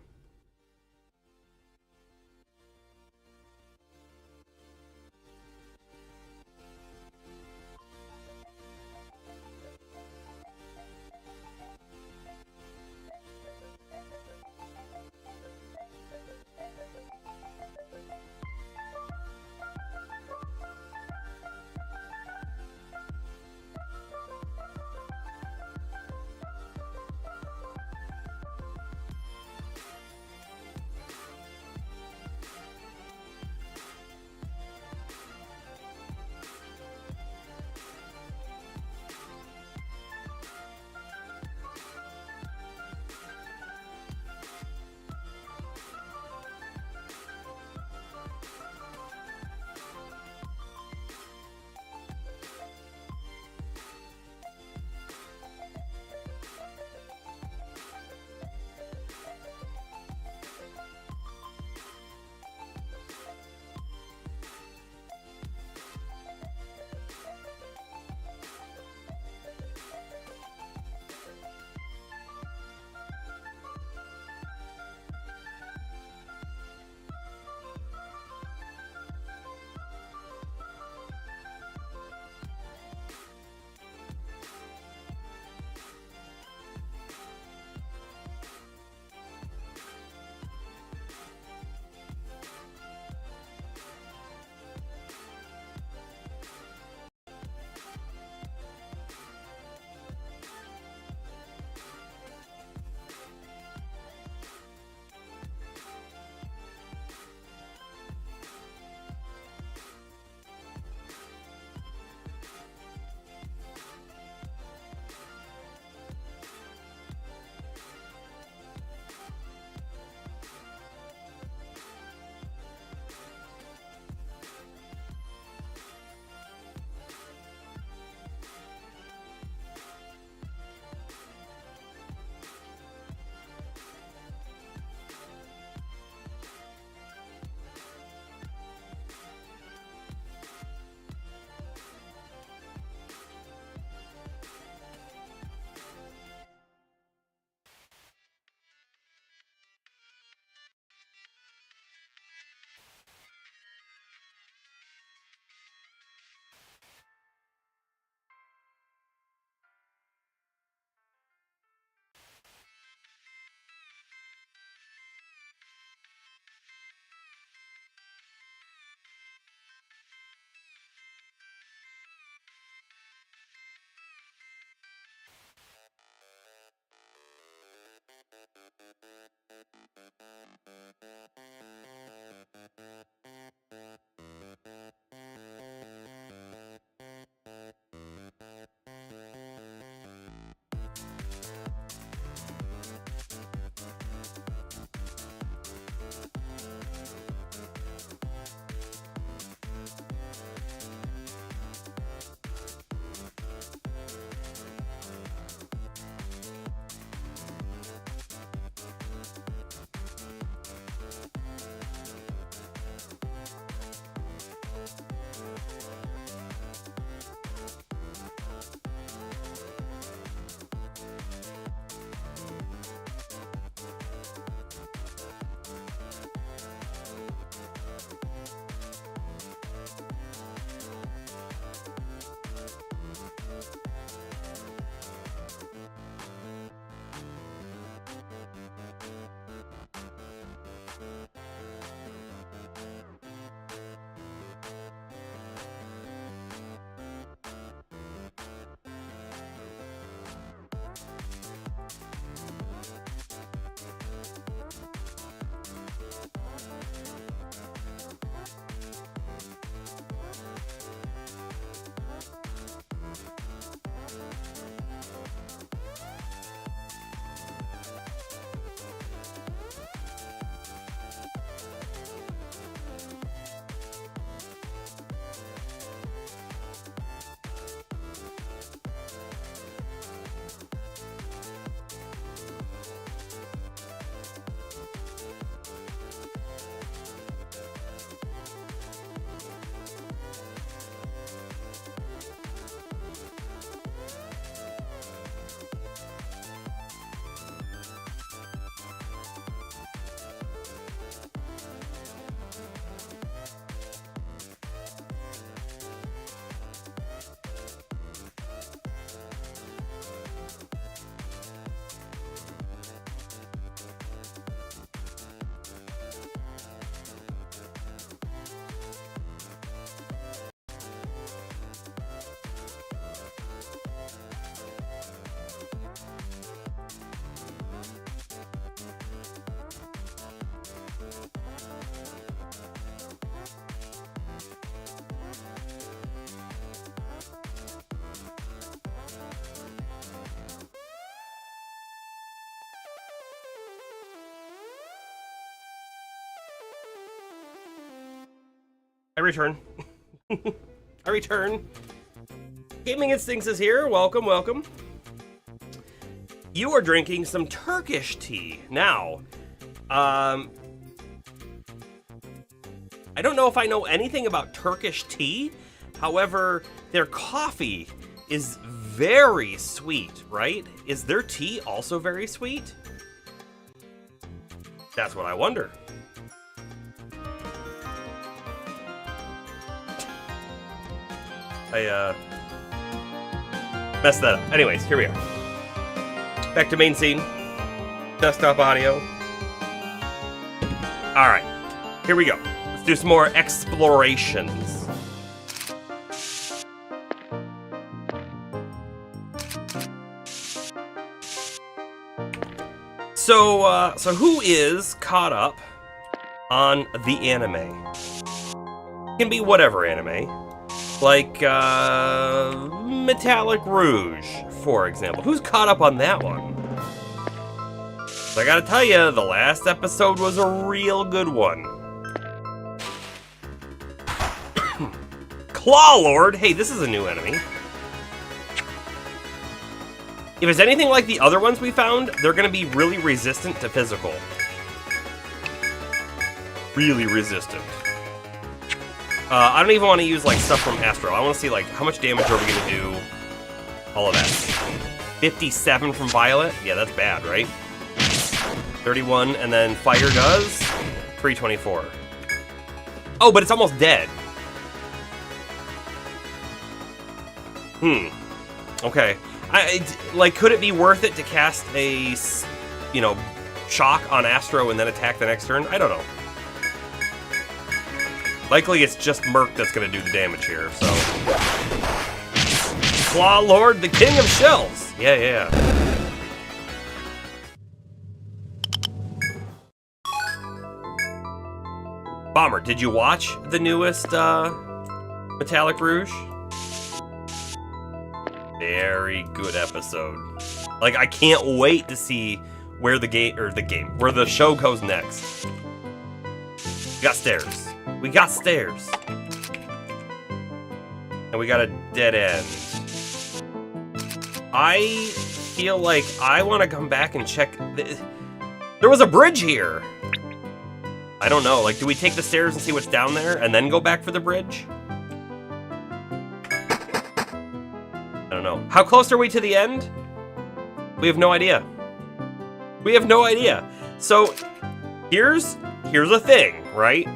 I return. I return. Gaming Instincts is here. Welcome, welcome. You are drinking some Turkish tea. Now, I don't know if I know anything about Turkish tea. However, their coffee is very sweet, right? Is their tea also very sweet? That's what I wonder. I messed that up. Anyways, here we are. Back to main scene. Desktop audio. Alright, here we go. Let's do some more explorations. So who is caught up on the anime? It can be whatever anime. Like, Metallic Rouge, for example. Who's caught up on that one? So I gotta tell you, the last episode was a real good one. Claw Lord! Hey, this is a new enemy. If it's anything like the other ones we found, they're gonna be really resistant to physical. Really resistant. I don't even want to use like stuff from Astro. I want to see like how much damage are we gonna do? All of that. 57 from Violet. Yeah, that's bad, right? 31, and then Fire does 324. Oh, but it's almost dead. Okay. Like, could it be worth it to cast a, you know, shock on Astro and then attack the next turn? I don't know. Likely it's just Merc that's going to do the damage here, so... Claw Lord, the King of Shells! Yeah. Bomber, did you watch the newest, Metallic Rouge? Very good episode. Like, I can't wait to see where where the show goes next. We got stairs. We got stairs. And we got a dead end. I feel like I want to come back and check. There was a bridge here. I don't know. Like, do we take the stairs and see what's down there and then go back for the bridge? I don't know. How close are we to the end? We have no idea. We have no idea. So, here's a thing, right?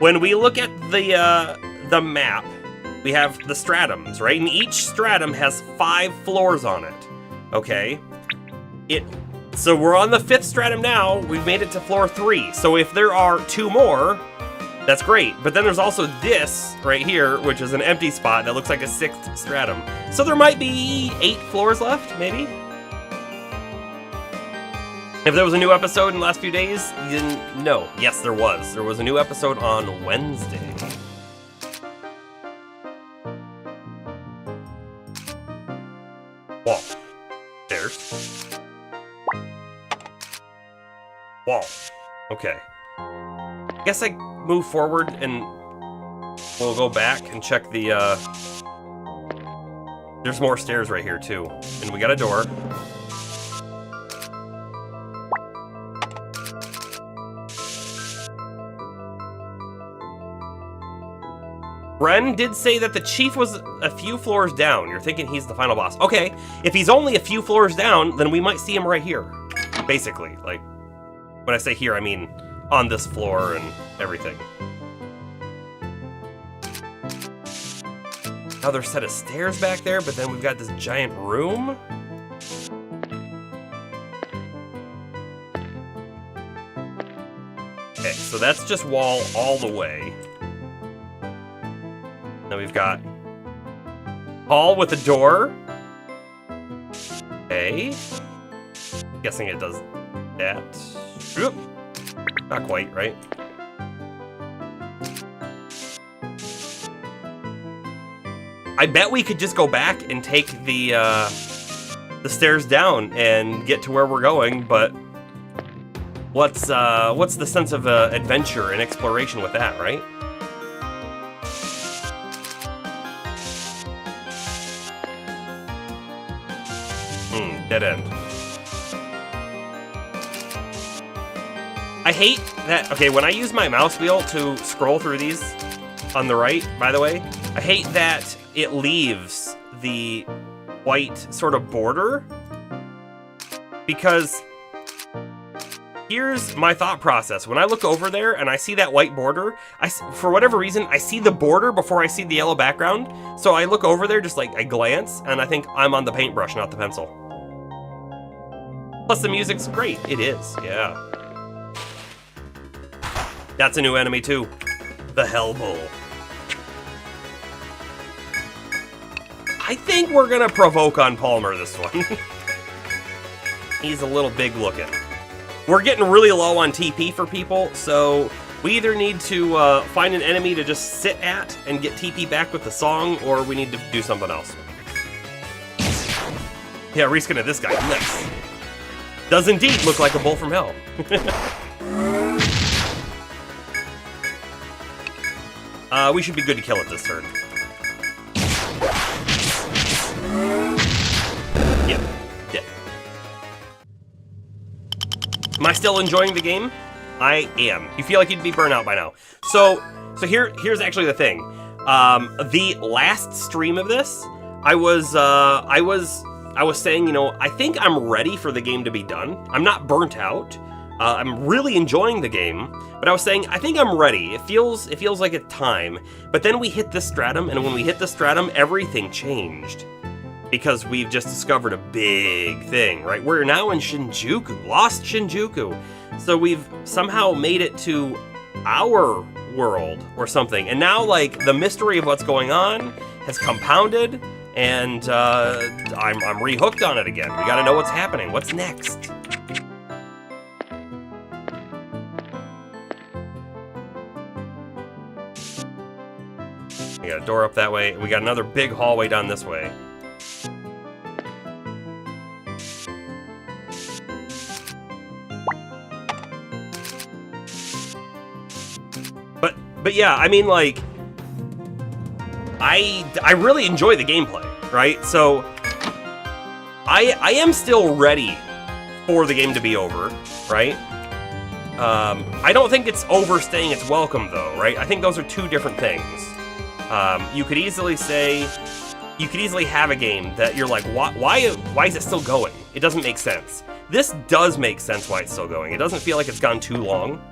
When we look at the map, we have the stratums, right? And each stratum has 5 floors on it. Okay? So we're on the 5th stratum now. We've made it to floor 3. So if there are 2 more, that's great. But then there's also this right here, which is an empty spot that looks like a 6th stratum. So there might be 8 floors left, maybe? If there was a new episode in the last few days, you didn't know. Yes, there was. There was a new episode on Wednesday. Wall. Stairs. Wall. Okay. I guess I move forward and we'll go back and check the, There's more stairs right here, too. And we got a door. Bren did say that the chief was a few floors down. You're thinking he's the final boss. Okay, if he's only a few floors down, then we might see him right here. Basically, like, when I say here, I mean on this floor and everything. Another set of stairs back there, but then we've got this giant room. Okay, so that's just wall all the way. Now we've got hall with a door. Okay. Guessing it does that. Oop. Not quite, right? I bet we could just go back and take the stairs down and get to where we're going, but what's the sense of adventure and exploration with that, right? I hate that, okay, when I use my mouse wheel to scroll through these on the right, by the way, I hate that it leaves the white sort of border, because here's my thought process. When I look over there and I see that white border, for whatever reason, I see the border before I see the yellow background. So I look over there, just like I glance, and I think I'm on the paintbrush, not the pencil. Plus the music's great. It is, yeah. That's a new enemy too. The Hellbull. I think we're gonna provoke on Palmer this one. He's a little big looking. We're getting really low on TP for people, so we either need to find an enemy to just sit at and get TP back with the song, or we need to do something else. Yeah, reskin of this guy, nice. Does indeed look like a bull from hell. We should be good to kill it this turn. Yep, dead. Am I still enjoying the game? I am. You feel like you'd be burnt out by now. So here's actually the thing. The last stream of this, I was saying, you know, I think I'm ready for the game to be done. I'm not burnt out. I'm really enjoying the game, but I was saying I think I'm ready. It feels like it's time. But then we hit the stratum, and when we hit the stratum, everything changed. Because we've just discovered a big thing, right? We're now in Shinjuku, lost Shinjuku. So we've somehow made it to our world or something. And now, like, the mystery of what's going on has compounded, and I'm re-hooked on it again. We gotta know what's happening. What's next? We got a door up that way. We got another big hallway down this way. But yeah, I mean, like, I really enjoy the gameplay, right? So I am still ready for the game to be over, right? I don't think it's overstaying its welcome, though, right? I think those are two different things. You could easily have a game that you're like, why is it still going? It doesn't make sense. This does make sense why it's still going. It doesn't feel like it's gone too long.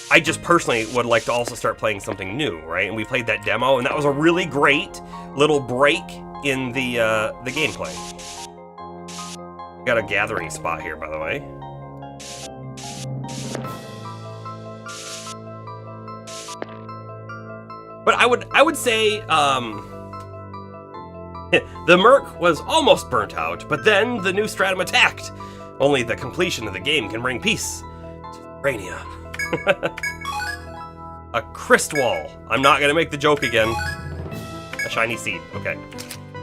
I just personally would like to also start playing something new, right? And we played that demo, and that was a really great little break in the gameplay. Got a gathering spot here, by the way. But I would say the Merc was almost burnt out, but then the new stratum attacked. Only the completion of the game can bring peace to Rania. A Crystwall. I'm not gonna make the joke again. A shiny seed. Okay.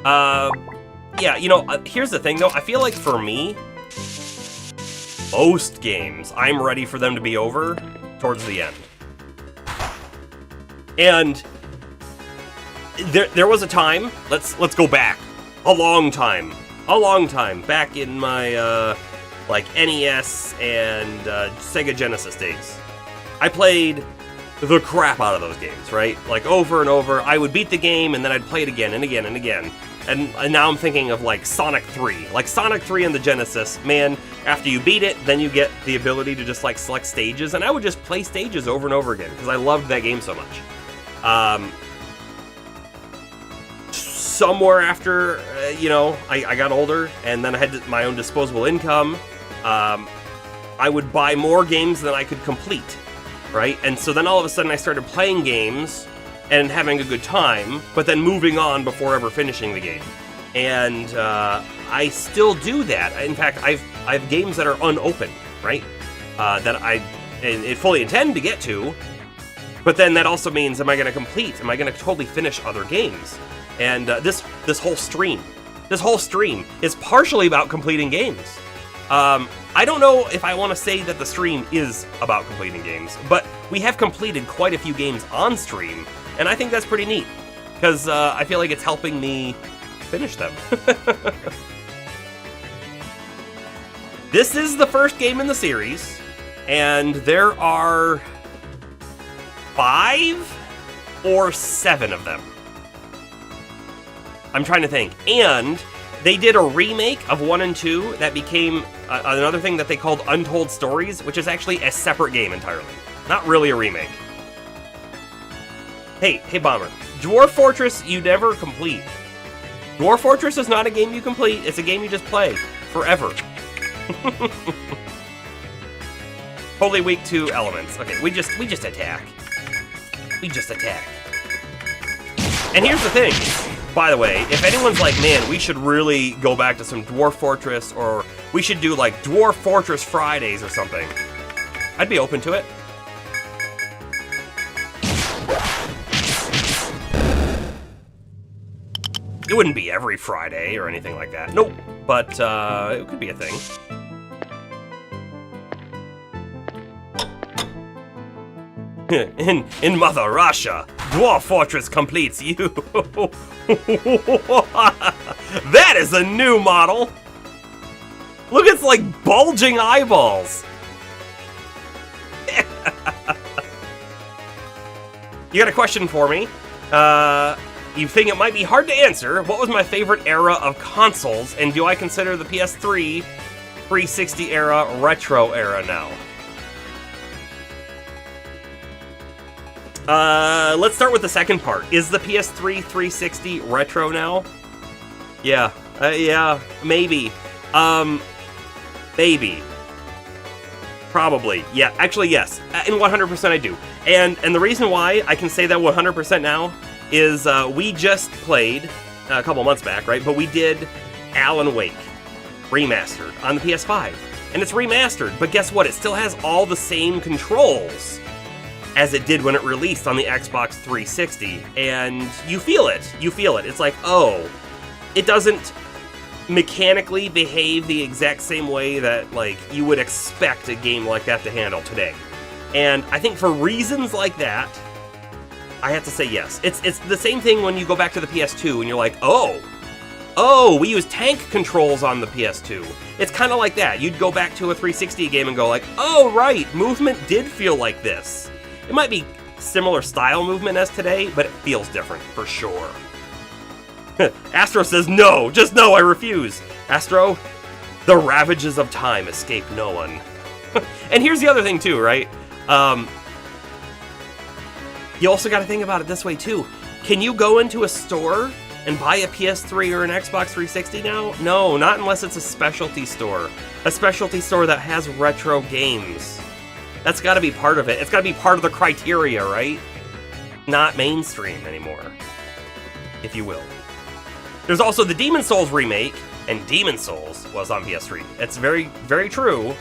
Yeah, you know, here's the thing though. I feel like for me, most games, I'm ready for them to be over towards the end. And there was a time, let's go back a long time back in my like NES and Sega Genesis days. I played the crap out of those games, right? Like over and over. I would beat the game and then I'd play it again and again and again. And now I'm thinking of like Sonic 3. Like Sonic 3 in the Genesis, man, after you beat it, then you get the ability to just like select stages. And I would just play stages over and over again because I loved that game so much. Somewhere after, you know, I got older and then I had my own disposable income, I would buy more games than I could complete, right? And so then all of a sudden I started playing games and having a good time, but then moving on before ever finishing the game. And I still do that. In fact, I have games that are unopened, right? That I fully intend to get to, but then that also means, am I going to complete? Am I going to totally finish other games? And this whole stream is partially about completing games. I don't know if I want to say that the stream is about completing games, but we have completed quite a few games on stream, and I think that's pretty neat, because I feel like it's helping me finish them. This is the first game in the series, and there are 5 or 7 of them. I'm trying to think. And they did a remake of 1 and 2 that became another thing that they called Untold Stories, which is actually a separate game entirely. Not really a remake. Hey, Bomber. Dwarf Fortress you never complete. Dwarf Fortress is not a game you complete, it's a game you just play. Forever. Holy Week 2 elements. Okay, we just attack. We just attack. And here's the thing. By the way, if anyone's like, man, we should really go back to some Dwarf Fortress, or we should do like Dwarf Fortress Fridays or something, I'd be open to it. It wouldn't be every Friday or anything like that. Nope. But it could be a thing. In Mother Russia, Dwarf Fortress completes you. That is a new model. Look, it's like bulging eyeballs. You got a question for me? You think it might be hard to answer. What was my favorite era of consoles, and do I consider the PS3 360 era retro era now? Let's start with the second part. Is the PS3 360 retro now? Yeah. Yeah, maybe. Maybe. Probably. Yeah, actually, yes. And 100% I do. And the reason why I can say that 100% now is we just played a couple months back, right? But we did Alan Wake remastered on the PS5. And it's remastered, but guess what? It still has all the same controls as it did when it released on the Xbox 360. And you feel it. You feel it. It's like, oh, it doesn't mechanically behave the exact same way that, like, you would expect a game like that to handle today. And I think for reasons like that, I have to say yes. It's the same thing when you go back to the PS2 and you're like, oh, we use tank controls on the PS2. It's kind of like that. You'd go back to a 360 game and go like, oh, right, movement did feel like this. It might be similar style movement as today, but it feels different, for sure. Astro says, no, just no, I refuse. Astro, the ravages of time escape no one. And here's the other thing, too, right? You also got to think about it this way, too. Can you go into a store and buy a PS3 or an Xbox 360 now? No, not unless it's a specialty store. A specialty store that has retro games. That's got to be part of it. It's got to be part of the criteria, right? Not mainstream anymore, if you will. There's also the Demon's Souls remake, and Demon's Souls was on PS3. It's very, very true,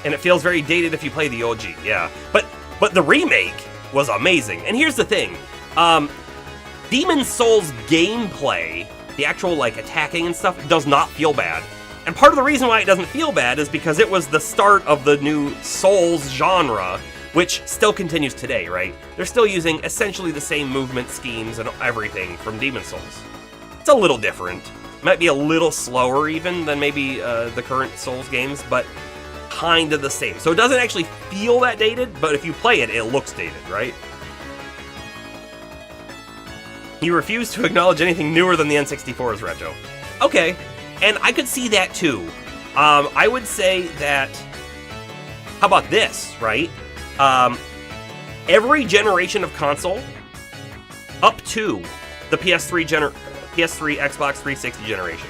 and it feels very dated if you play the OG, yeah. But the remake was amazing. And here's the thing. Demon's Souls gameplay, the actual, like, attacking and stuff, does not feel bad. And part of the reason why it doesn't feel bad is because it was the start of the new Souls genre, which still continues today, right? They're still using essentially the same movement schemes and everything from Demon's Souls. It's a little different. Might be a little slower even than maybe the current Souls games, but kind of the same. So it doesn't actually feel that dated, but if you play it, it looks dated, right? He refused to acknowledge anything newer than the N64 as retro. Okay. And I could see that too. I would say that, how about this, right? Every generation of console, up to the PS3, Xbox 360 generation,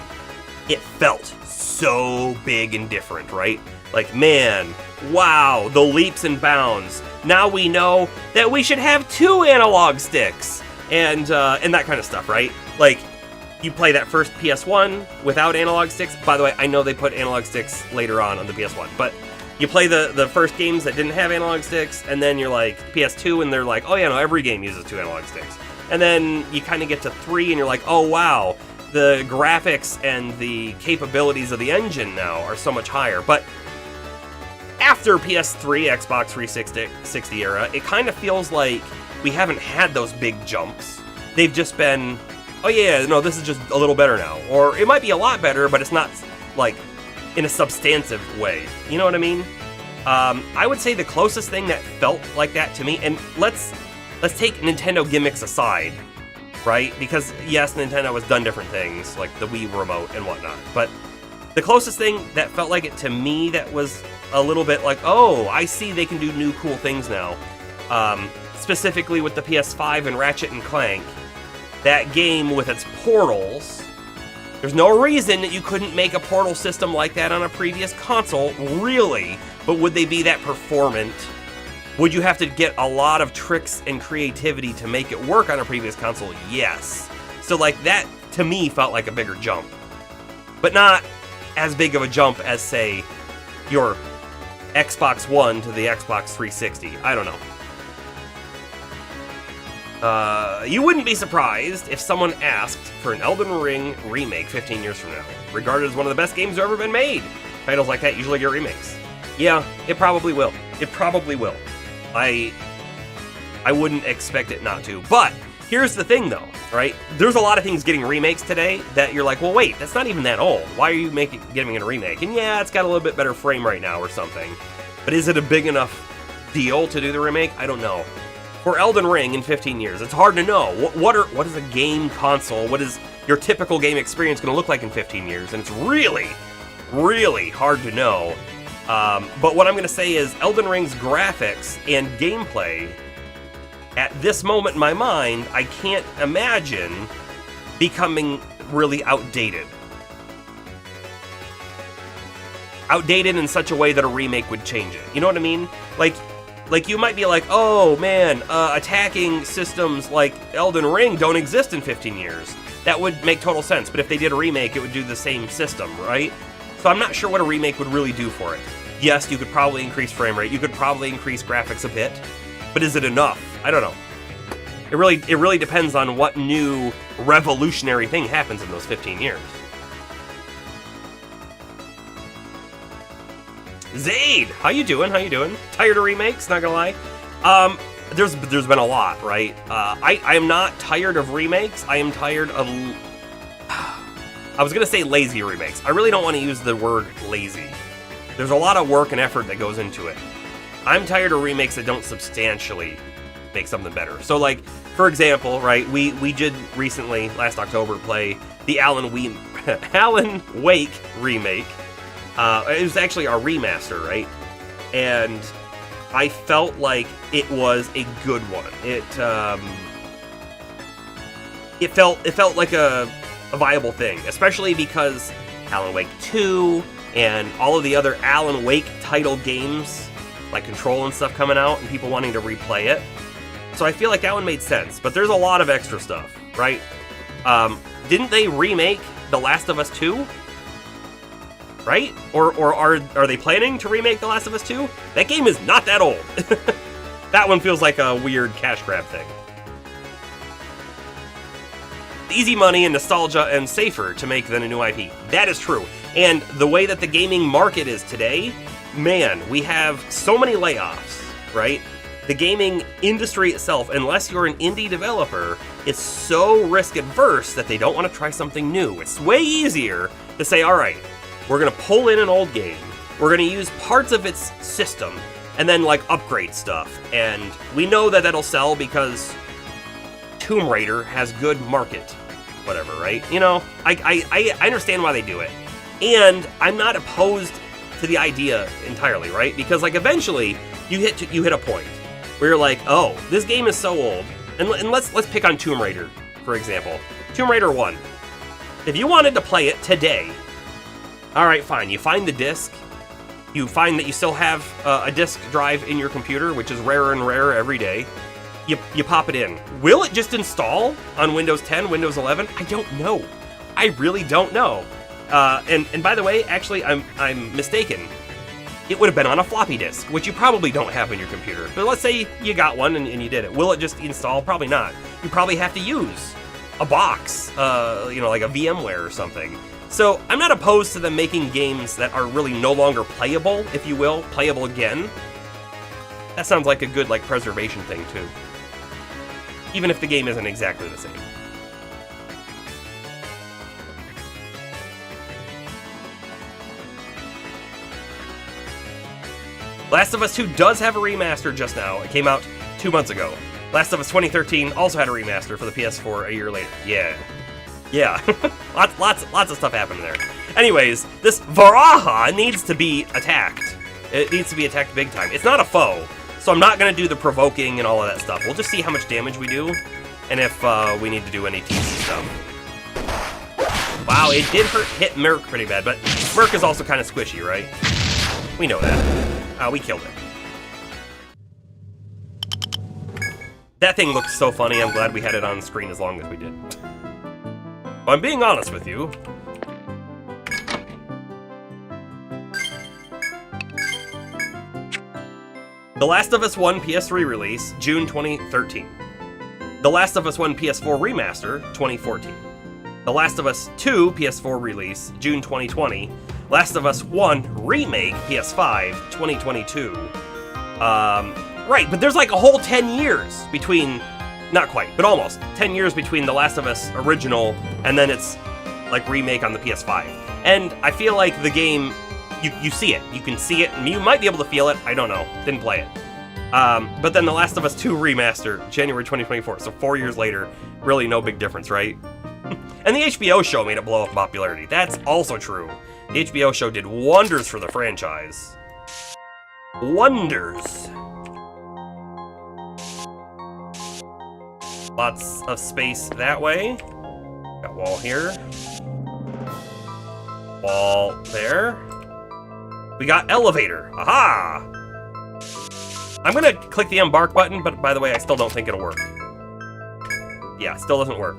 it felt so big and different, right? Like, man, wow, the leaps and bounds. Now we know that we should have 2 analog sticks, and that kind of stuff, right? Like, you play that first PS1 without analog sticks. By the way, I know they put analog sticks later on the PS1, but you play the first games that didn't have analog sticks, and then you're like, PS2, and they're like, oh yeah, no, every game uses 2 analog sticks. And then you kind of get to 3, and you're like, oh wow, the graphics and the capabilities of the engine now are so much higher. But after PS3, Xbox 360 era, it kind of feels like we haven't had those big jumps. They've just been, oh yeah, no, this is just a little better now. Or it might be a lot better, but it's not, like, in a substantive way. You know what I mean? I would say the closest thing that felt like that to me, and let's take Nintendo gimmicks aside, right? Because yes, Nintendo has done different things, like the Wii remote and whatnot, but the closest thing that felt like it to me that was a little bit like, oh, I see they can do new cool things now, specifically with the PS5 and Ratchet and Clank, that game with its portals. There's no reason that you couldn't make a portal system like that on a previous console, really, but would they be that performant? Would you have to get a lot of tricks and creativity to make it work on a previous console? Yes. So like that, to me, felt like a bigger jump. But not as big of a jump as, say, your Xbox One to the Xbox 360. I don't know. You wouldn't be surprised if someone asked for an Elden Ring remake 15 years from now, regarded as one of the best games that have ever been made. Titles like that usually get remakes. Yeah, it probably will. It probably will. I wouldn't expect it not to. But here's the thing, though, right? There's a lot of things getting remakes today that you're like, well, wait, that's not even that old. Why are you getting it a remake? And yeah, it's got a little bit better frame right now or something. But is it a big enough deal to do the remake? I don't know. For Elden Ring in 15 years, it's hard to know. What is a game console? What is your typical game experience going to look like in 15 years? And it's really, really hard to know. But what I'm going to say is Elden Ring's graphics and gameplay, at this moment in my mind, I can't imagine becoming really outdated. Outdated in such a way that a remake would change it. You know what I mean? Like you might be like, oh man, attacking systems like Elden Ring don't exist in 15 years. That would make total sense, but if they did a remake, it would do the same system, right? So I'm not sure what a remake would really do for it. Yes, you could probably increase frame rate, you could probably increase graphics a bit, but is it enough? I don't know. It really depends on what new revolutionary thing happens in those 15 years. Zaid, how you doing? Tired of remakes? Not gonna lie. There's been a lot, right? I am not tired of remakes. I am tired of. I was gonna say lazy remakes. I really don't want to use the word lazy. There's a lot of work and effort that goes into it. I'm tired of remakes that don't substantially make something better. So, like, for example, right? We did recently, last October, play the Alan Wake remake. It was actually our remaster, right? And I felt like it was a good one. It felt like a viable thing, especially because Alan Wake 2 and all of the other Alan Wake title games, like Control and stuff coming out, and people wanting to replay it. So I feel like that one made sense. But there's a lot of extra stuff, right? Didn't they remake The Last of Us 2? Right? Or are they planning to remake The Last of Us 2? That game is not that old. That one feels like a weird cash grab thing. Easy money and nostalgia and safer to make than a new IP. That is true. And the way that the gaming market is today, man, we have so many layoffs, right? The gaming industry itself, unless you're an indie developer, is so risk adverse that they don't want to try something new. It's way easier to say, all right, we're going to pull in an old game, we're going to use parts of its system, and then, like, upgrade stuff. And we know that that'll sell because Tomb Raider has good market, whatever, right? You know, I understand why they do it. And I'm not opposed to the idea entirely, right? Because, like, eventually, you hit a point where you're like, oh, this game is so old. And let's pick on Tomb Raider, for example. Tomb Raider 1. If you wanted to play it today, all right, fine. You find the disc. You find that you still have a disc drive in your computer, which is rarer and rarer every day. You pop it in. Will it just install on Windows 10, Windows 11? I don't know. I really don't know. And by the way, actually, I'm mistaken. It would have been on a floppy disk, which you probably don't have in your computer. But let's say you got one and you did it. Will it just install? Probably not. You probably have to use a box, like a VMware or something. So I'm not opposed to them making games that are really no longer playable, if you will, playable again. That sounds like a good, like, preservation thing too. Even if the game isn't exactly the same. Last of Us 2 does have a remaster just now. It came out 2 months ago. Last of Us 2013 also had a remaster for the PS4 a year later. Yeah. Yeah. lots of stuff happened there. Anyways, this Varaha needs to be attacked. It needs to be attacked big time. It's not a foe, so I'm not going to do the provoking and all of that stuff. We'll just see how much damage we do, and if we need to do any TC stuff. Wow, it did hit Merc pretty bad, but Merc is also kind of squishy, right? We know that. We killed it. That thing looked so funny, I'm glad we had it on screen as long as we did. But I'm being honest with you. The Last of Us 1 PS3 release, June 2013. The Last of Us 1 PS4 remaster, 2014. The Last of Us 2 PS4 release, June 2020. Last of Us 1 remake, PS5, 2022. Right, but there's like a whole 10 years between, not quite, but almost 10 years between The Last of Us original and then it's like remake on the PS5. And I feel like the game, you see it, you can see it, and you might be able to feel it, I don't know, didn't play it. But then The Last of Us 2 remaster, January 2024, so 4 years later, really no big difference, right? And the HBO show made it blow up in popularity, that's also true. The HBO show did wonders for the franchise. Wonders. Lots of space that way. Got wall here. Wall there. We got elevator. Aha! I'm gonna click the embark button, but by the way, I still don't think it'll work. Yeah, still doesn't work.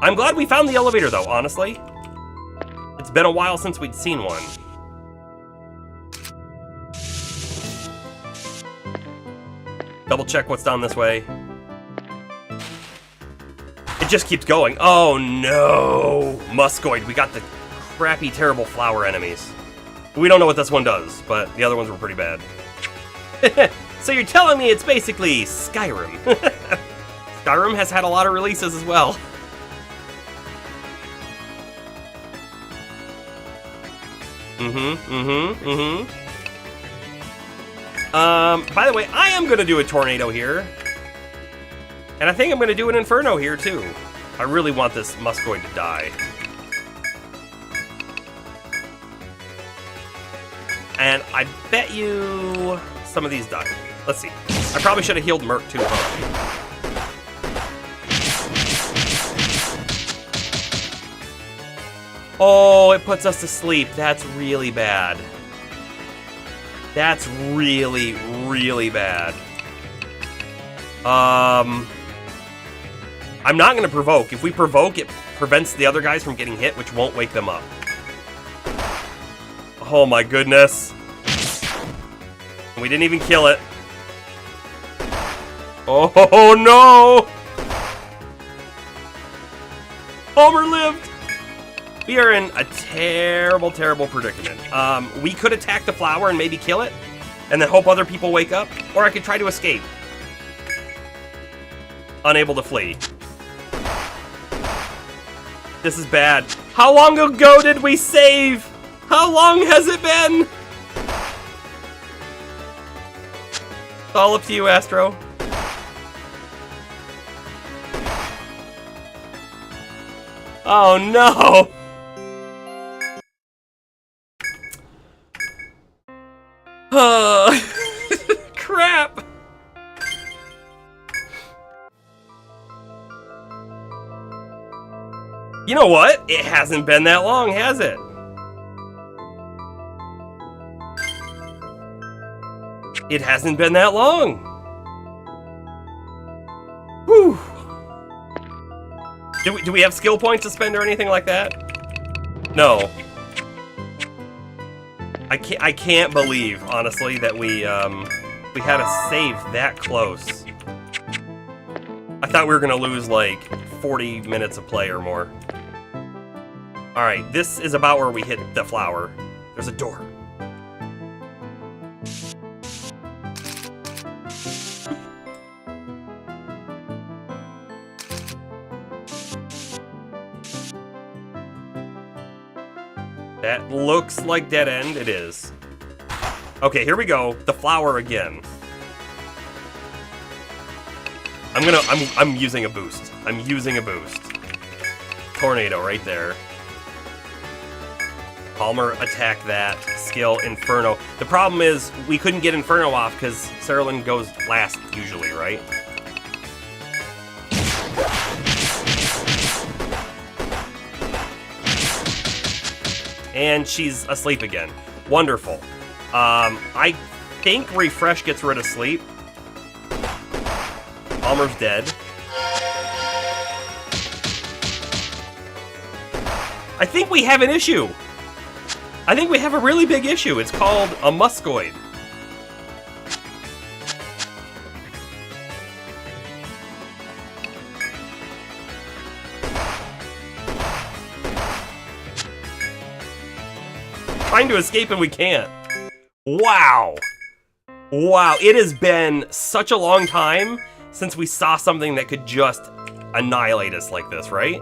I'm glad we found the elevator though, honestly. It's been a while since we'd seen one. Double check what's down this way. It just keeps going. Oh no! Muscoid, we got the crappy, terrible flower enemies. We don't know what this one does, but the other ones were pretty bad. So you're telling me it's basically Skyrim. Skyrim has had a lot of releases as well. By the way, I am gonna do a tornado here. And I think I'm gonna do an inferno here too. I really want this Muscoid to die. And I bet you some of these die. Let's see. I probably should have healed Merc too, huh? Oh, it puts us to sleep. That's really bad. That's really, really bad. I'm not going to provoke. If we provoke, it prevents the other guys from getting hit, which won't wake them up. Oh my goodness. We didn't even kill it. Oh no! Homer lived! We are in a terrible, terrible predicament. We could attack the flower and maybe kill it, and then hope other people wake up, or I could try to escape. Unable to flee. This is bad. How long ago did we save? How long has it been? It's all up to you, Astro. Oh no! Crap! You know what? It hasn't been that long, has it? It hasn't been that long. Whew. Do we have skill points to spend or anything like that? No. I can't believe, honestly, that we had a save that close. I thought we were gonna lose like 40 minutes of play or more. Alright, this is about where we hit the flower. There's a door. That looks like dead end. It is. Okay, here we go. The flower again. I'm using a boost. I'm using a boost. Tornado right there. Palmer, attack that. Skill, Inferno. The problem is, we couldn't get Inferno off because Cerulean goes last, usually, right? And she's asleep again. Wonderful. I think Refresh gets rid of sleep. Palmer's dead. I think we have an issue. I think we have a really big issue. It's called a muscoid. Trying to escape and we can't. Wow. Wow, it has been such a long time since we saw something that could just annihilate us like this, right?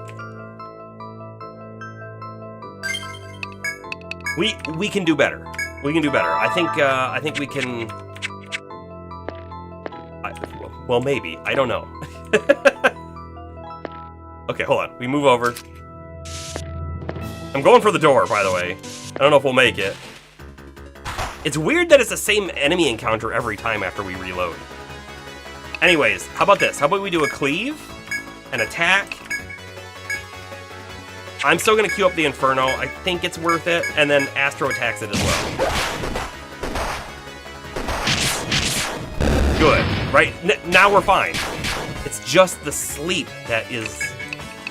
We can do better. We can do better. I think we can. Well, maybe. I don't know. Okay, hold on. We move over. I'm going for the door, by the way. I don't know if we'll make it. It's weird that it's the same enemy encounter every time after we reload. Anyways, how about this? How about we do a cleave, an attack. I'm still going to queue up the Inferno. I think it's worth it. And then Astro attacks it as well. Good. Right? Now we're fine. It's just the sleep that is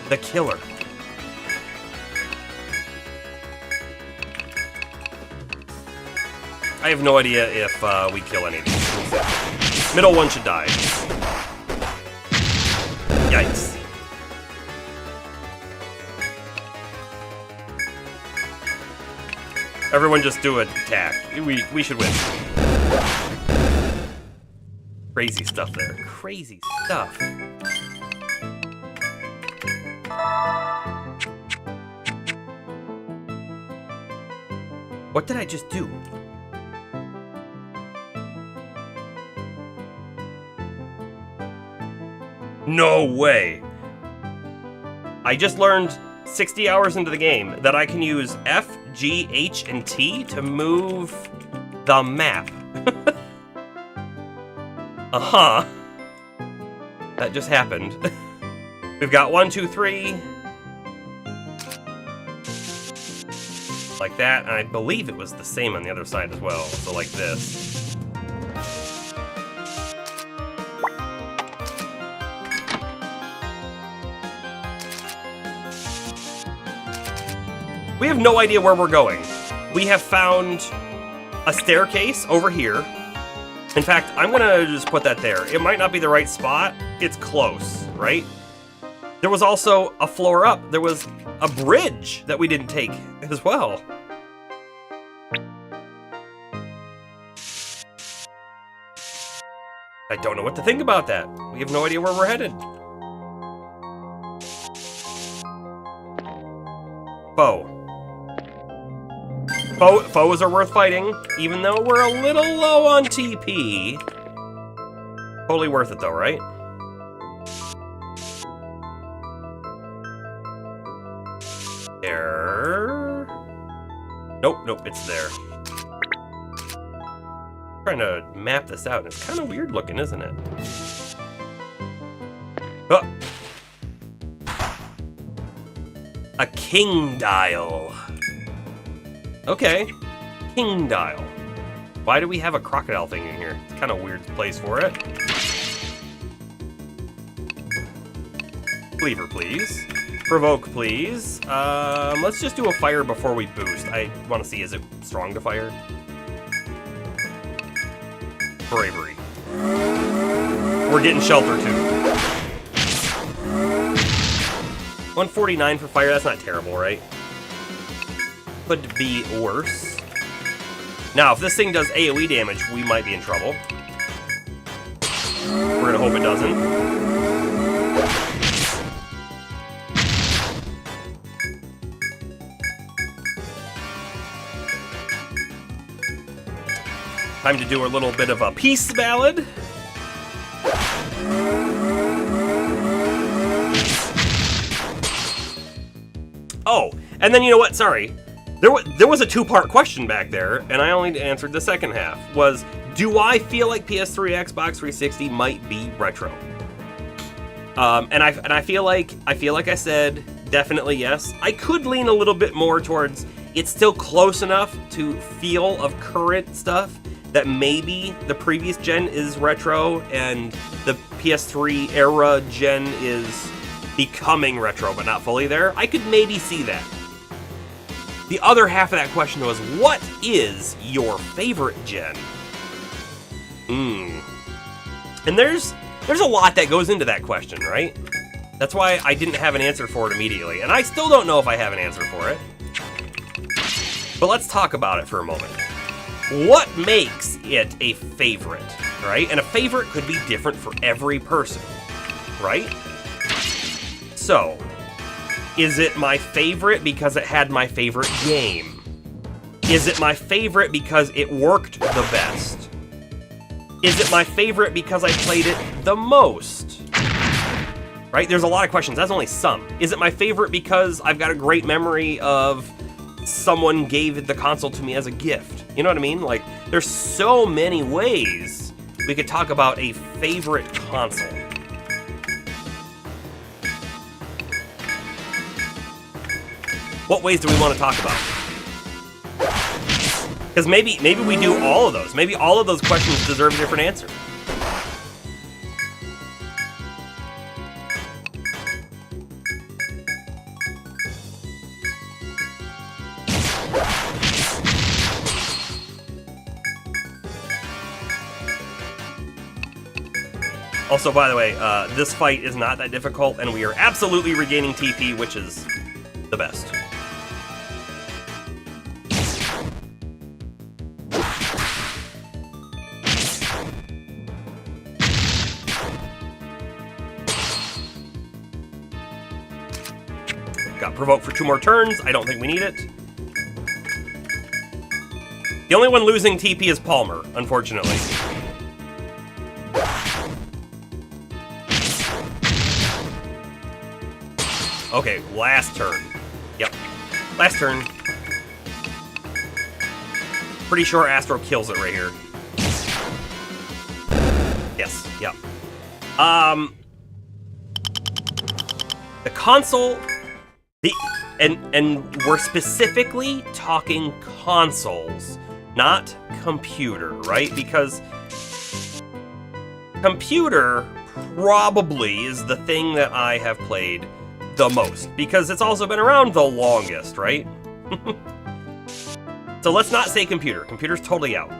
the killer. I have no idea if we kill any of these. Middle one should die. Yikes. Everyone just do an attack. We should win. Crazy stuff there. Crazy stuff. What did I just do? No way! I just learned 60 hours into the game that I can use F, G, H, and T to move the map. Uh-huh. That just happened. We've got 1, 2, 3. Like that, and I believe it was the same on the other side as well. So like this. We have no idea where we're going. We have found a staircase over here. In fact, I'm gonna just put that there. It might not be the right spot. It's close, right? There was also a floor up. There was a bridge that we didn't take as well. I don't know what to think about that. We have no idea where we're headed. F.O.E. F.O.Es are worth fighting, even though we're a little low on TP. Totally worth it though, right? There. Nope, it's there. I'm trying to map this out, and it's kind of weird looking, isn't it? Oh. A king dial. Okay, king dial. Why do we have a crocodile thing in here? It's kind of a weird place for it. Cleaver, please. Provoke, please. Let's just do a fire before we boost. I want to see, is it strong to fire? Bravery. We're getting shelter too. 149 for fire, that's not terrible, right? Could be worse. Now, if this thing does AoE damage, we might be in trouble. We're gonna hope it doesn't. Time to do a little bit of a peace ballad. Oh, and then you know what? Sorry. There was a two-part question back there, and I only answered the second half. Was, do I feel like PS3, Xbox 360 might be retro? And I feel like I said definitely yes. I could lean a little bit more towards it's still close enough to feel of current stuff that maybe the previous gen is retro and the PS3 era gen is becoming retro, but not fully there. I could maybe see that. The other half of that question was, what is your favorite gen? And there's a lot that goes into that question, right? That's why I didn't have an answer for it immediately, and I still don't know if I have an answer for it. But let's talk about it for a moment. What makes it a favorite, right? And a favorite could be different for every person, right? So, is it my favorite because it had my favorite game? Is it my favorite because it worked the best? Is it my favorite because I played it the most? Right? There's a lot of questions. That's only some. Is it my favorite because I've got a great memory of someone gave the console to me as a gift? You know what I mean? Like, there's so many ways we could talk about a favorite console. What ways do we want to talk about? Because maybe we do all of those. Maybe all of those questions deserve a different answer. Also, by the way, this fight is not that difficult, and we are absolutely regaining TP, which is the best. Got provoked for 2 more turns. I don't think we need it. The only one losing TP is Palmer, unfortunately. Okay, last turn. Yep. Last turn. Pretty sure Astro kills it right here. Yes, yep. The console... And we're specifically talking consoles, not computer, right? Because computer probably is the thing that I have played the most, because it's also been around the longest, right? So let's not say computer. Computer's totally out.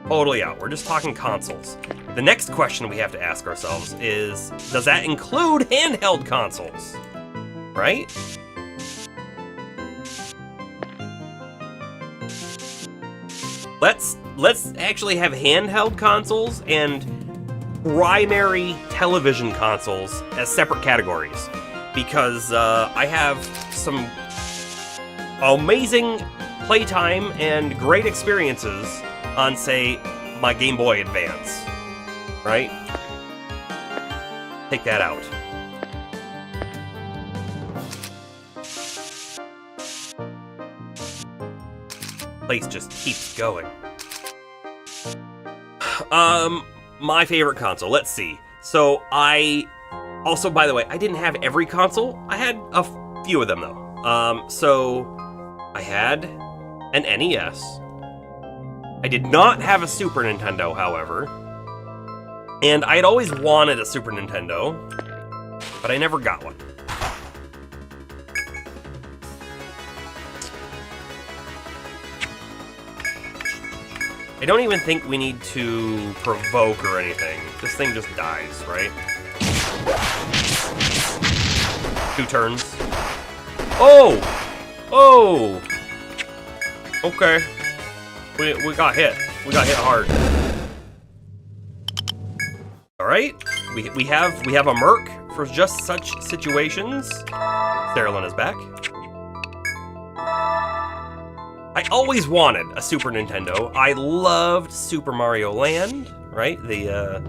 Totally out. We're just talking consoles. The next question we have to ask ourselves is, does that include handheld consoles? Right? Let's actually have handheld consoles and primary television consoles as separate categories, because I have some amazing playtime and great experiences on, say, my Game Boy Advance, right? Take that out. Place just keeps going. My favorite console, let's see. So also, by the way, I didn't have every console. I had a few of them, though. So I had an NES. I did not have a Super Nintendo, however. And I had always wanted a Super Nintendo, but I never got one. I don't even think we need to provoke or anything. This thing just dies, right? 2 turns. Oh! Oh! Okay. We got hit. We got hit hard. Alright. We have a Merc for just such situations. Sterilin is back. I always wanted a Super Nintendo. I loved Super Mario Land, right? The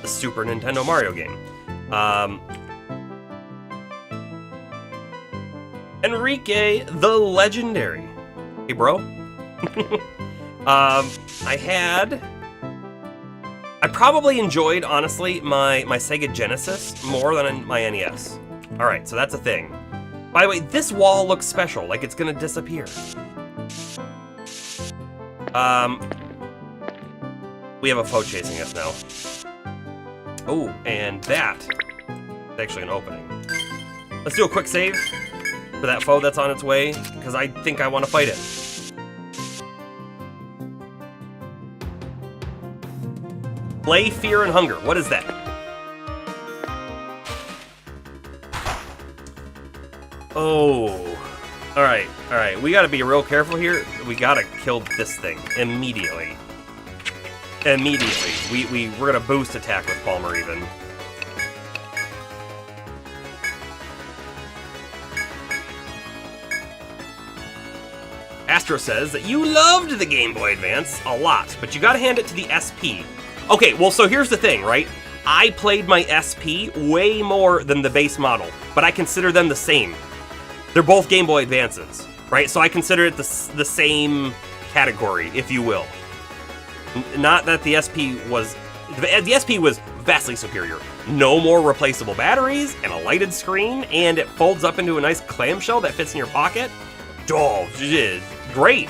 Super Nintendo Mario game. Enrique the Legendary. Hey, bro. I probably enjoyed, honestly, my Sega Genesis more than my NES. Alright, so that's a thing. By the way, this wall looks special, like it's gonna disappear. We have a F.O.E chasing us now. Oh, and that is actually an opening. Let's do a quick save for that F.O.E that's on its way, because I think I want to fight it. Play Fear and Hunger. What is that? Oh. Alright, alright. We gotta be real careful here. We gotta kill this thing immediately. Immediately. We're gonna boost attack with Palmer even. Astro says that you loved the Game Boy Advance a lot, but you gotta hand it to the SP. Okay, well, so here's the thing, right? I played my SP way more than the base model, but I consider them the same. They're both Game Boy Advances, right? So I consider it the same category, if you will. Not that the SP was... The SP was vastly superior. No more replaceable batteries, and a lighted screen, and it folds up into a nice clamshell that fits in your pocket. Oh, great.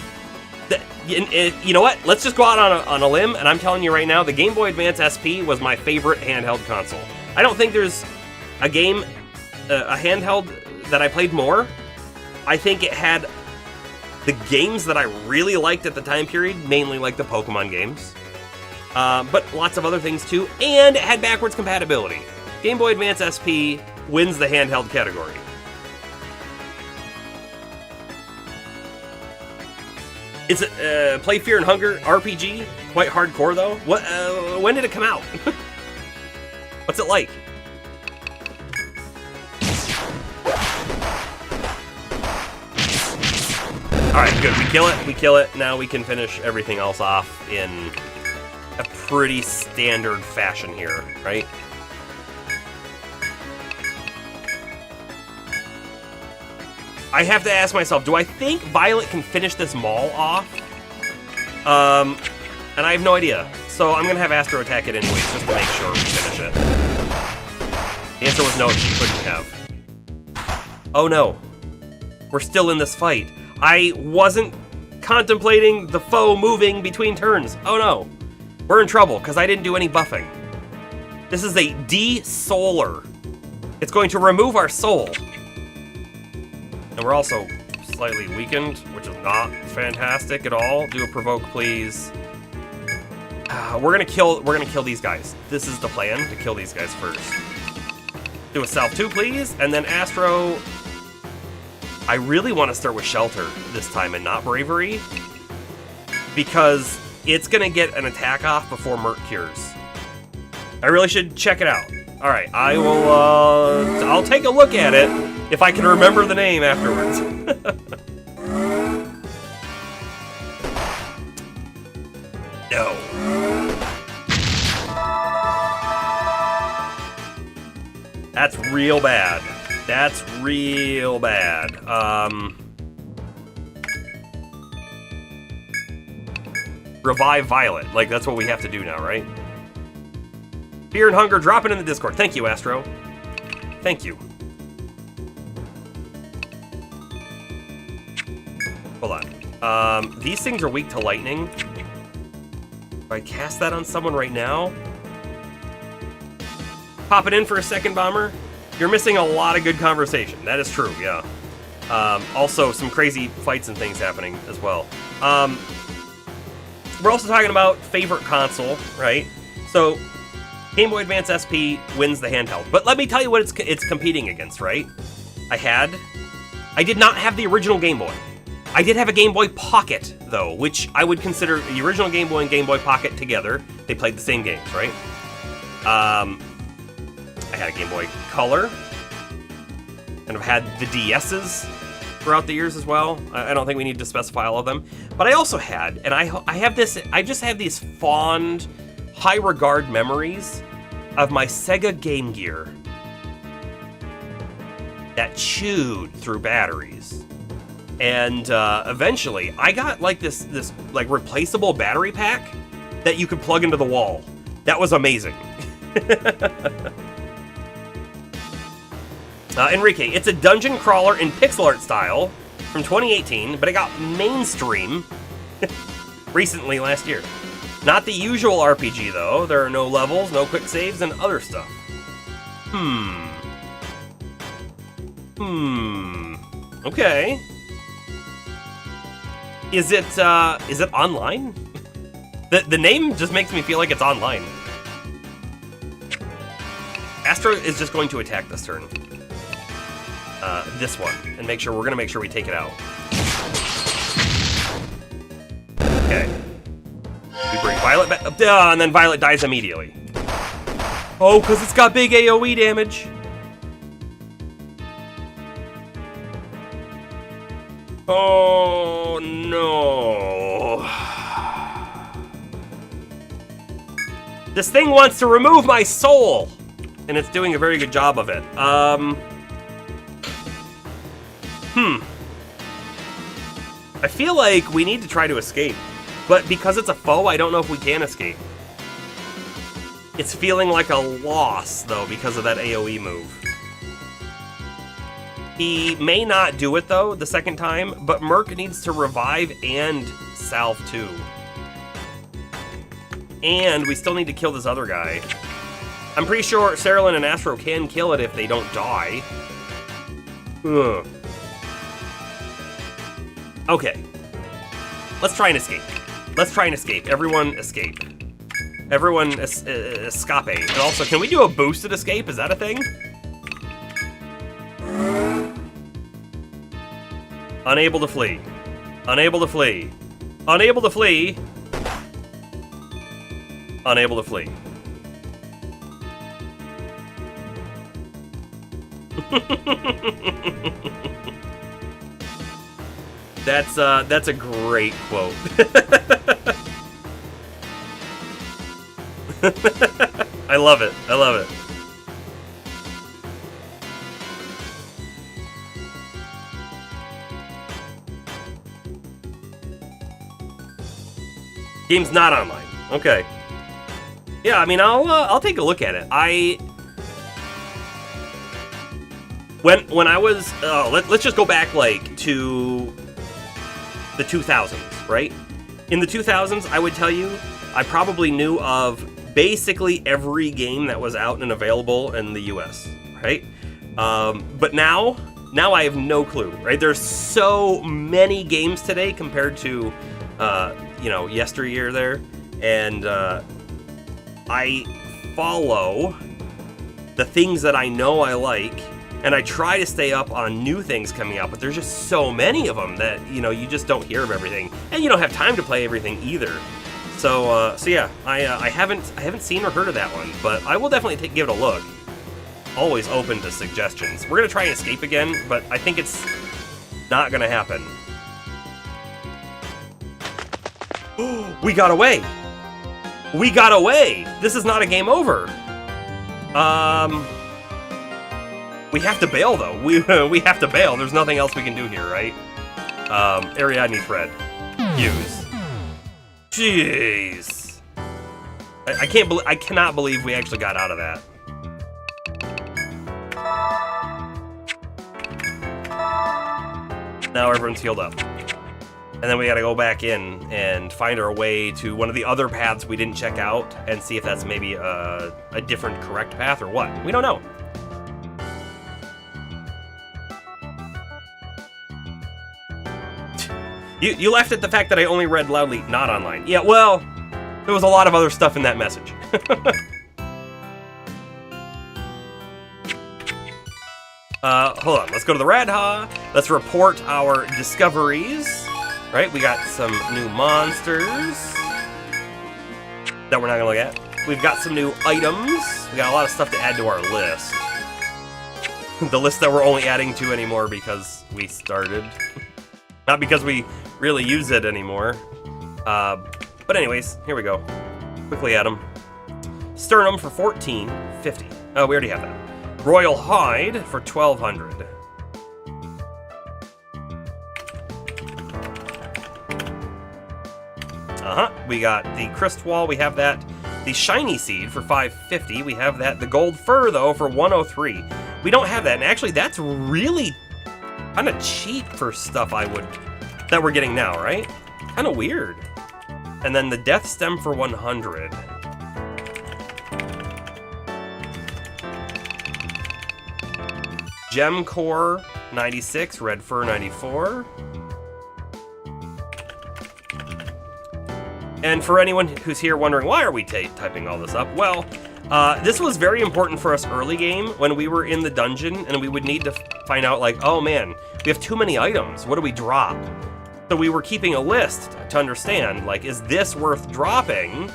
You know what? Let's just go out on a limb, and I'm telling you right now, the Game Boy Advance SP was my favorite handheld console. I don't think there's a game, a handheld that I played more. I think it had the games that I really liked at the time period, mainly like the Pokemon games, but lots of other things too, and it had backwards compatibility. Game Boy Advance SP wins the handheld category. It's a Play Fear and Hunger RPG, quite hardcore though. What? When did it come out? What's it like? All right, good. We kill it. We kill it. Now we can finish everything else off in a pretty standard fashion here, right? I have to ask myself, do I think Violet can finish this mall off? And I have no idea. So I'm gonna have Astro attack it anyways, just to make sure we finish it. The answer was no, she couldn't have. Oh no. We're still in this fight. I wasn't contemplating the F.O.E moving between turns. Oh no. We're in trouble, because I didn't do any buffing. This is a D-Solar. It's going to remove our soul. And we're also slightly weakened, which is not fantastic at all. Do a provoke, please. We're gonna kill these guys. This is the plan, to kill these guys first. Do a Salve 2, please, and then Astro. I really want to start with Shelter this time and not Bravery, because it's gonna get an attack off before Mert cures. I really should check it out. All right, I will. I'll take a look at it if I can remember the name afterwards. No. That's real bad. That's real bad. Revive Violet. Like, that's what we have to do now, right? Fear and Hunger, drop it in the Discord. Thank you, Astro. Thank you. Hold on. These things are weak to lightning. If I cast that on someone right now... Pop it in for a second, Bomber. You're missing a lot of good conversation. That is true, yeah. Also, some crazy fights and things happening as well. We're also talking about favorite console, right? So, Game Boy Advance SP wins the handheld. But let me tell you what it's competing against, right? I did not have the original Game Boy. I did have a Game Boy Pocket, though, which I would consider the original Game Boy and Game Boy Pocket together. They played the same games, right? I had a Game Boy Color, and I've had the DS's, throughout the years as well. I don't think we need to specify all of them. But I also had, and I have this, I just have these fond, high regard memories of my Sega Game Gear that chewed through batteries. And eventually, I got like this like replaceable battery pack that you could plug into the wall. That was amazing. Enrique, it's a dungeon crawler in pixel art style from 2018, but it got mainstream recently last year. Not the usual RPG though. There are no levels, no quick saves, and other stuff. Okay. Is it online? The name just makes me feel like it's online. Astro is just going to attack this turn. This one, and we're gonna make sure we take it out. Okay. We bring Violet back, and then Violet dies immediately. Oh, because it's got big AoE damage. Oh no. This thing wants to remove my soul, and it's doing a very good job of it. I feel like we need to try to escape, but because it's a foe, I don't know if we can escape. It's feeling like a loss, though, because of that AoE move. He may not do it, though, the second time, but Merc needs to revive and salve, too. And we still need to kill this other guy. I'm pretty sure Cerulean and Astro can kill it if they don't die. Ugh. Okay. Let's try and escape. Everyone escape. Everyone escape. And also, can we do a boosted escape? Is that a thing? Unable to flee. Unable to flee. Unable to flee. Unable to flee. That's a great quote. I love it. I love it. Game's not online. Okay. Yeah, I mean, I'll take a look at it. When I was let's just go back like to the 2000s, right? In the 2000s, I would tell you I probably knew of basically every game that was out and available in the US, right? But now I have no clue, right? There's so many games today compared to yesteryear there, and I follow the things that I know I like, and I try to stay up on new things coming out, but there's just so many of them that, you just don't hear of everything, and you don't have time to play everything either. So yeah, I haven't seen or heard of that one, but I will definitely give it a look. Always open to suggestions. We're gonna try and escape again, but I think it's not gonna happen. We got away! We got away! This is not a game over. We have to bail, though. We have to bail. There's nothing else we can do here, right? Ariadne thread. Use. Jeez. I cannot believe we actually got out of that. Now everyone's healed up. And then we gotta go back in and find our way to one of the other paths we didn't check out and see if that's maybe a different correct path or what. We don't know. You laughed at the fact that I only read loudly, not online. Yeah, well, there was a lot of other stuff in that message. Hold on, let's go to the Radha. Let's report our discoveries. Right, we got some new monsters that we're not gonna look at. We've got some new items. We got a lot of stuff to add to our list. The list that we're only adding to anymore because we started. Not because we really use it anymore. But anyways, here we go. Quickly add them. Sternum for $14.50. Oh, we already have that. Royal Hide for $1,200. We got the Crystwall, we have that. The Shiny Seed for $5.50, we have that. The Gold Fur, though, for $103. We don't have that, and actually, that's really kind of cheap for stuff that we're getting now, right? Kind of weird. And then the Death Stem for $100. Gem Core 96, Red Fur 94. And for anyone who's here wondering why are we typing all this up, well, this was very important for us early game when we were in the dungeon and we would need to find out like, oh man, we have too many items. What do we drop? So we were keeping a list to understand, like, is this worth dropping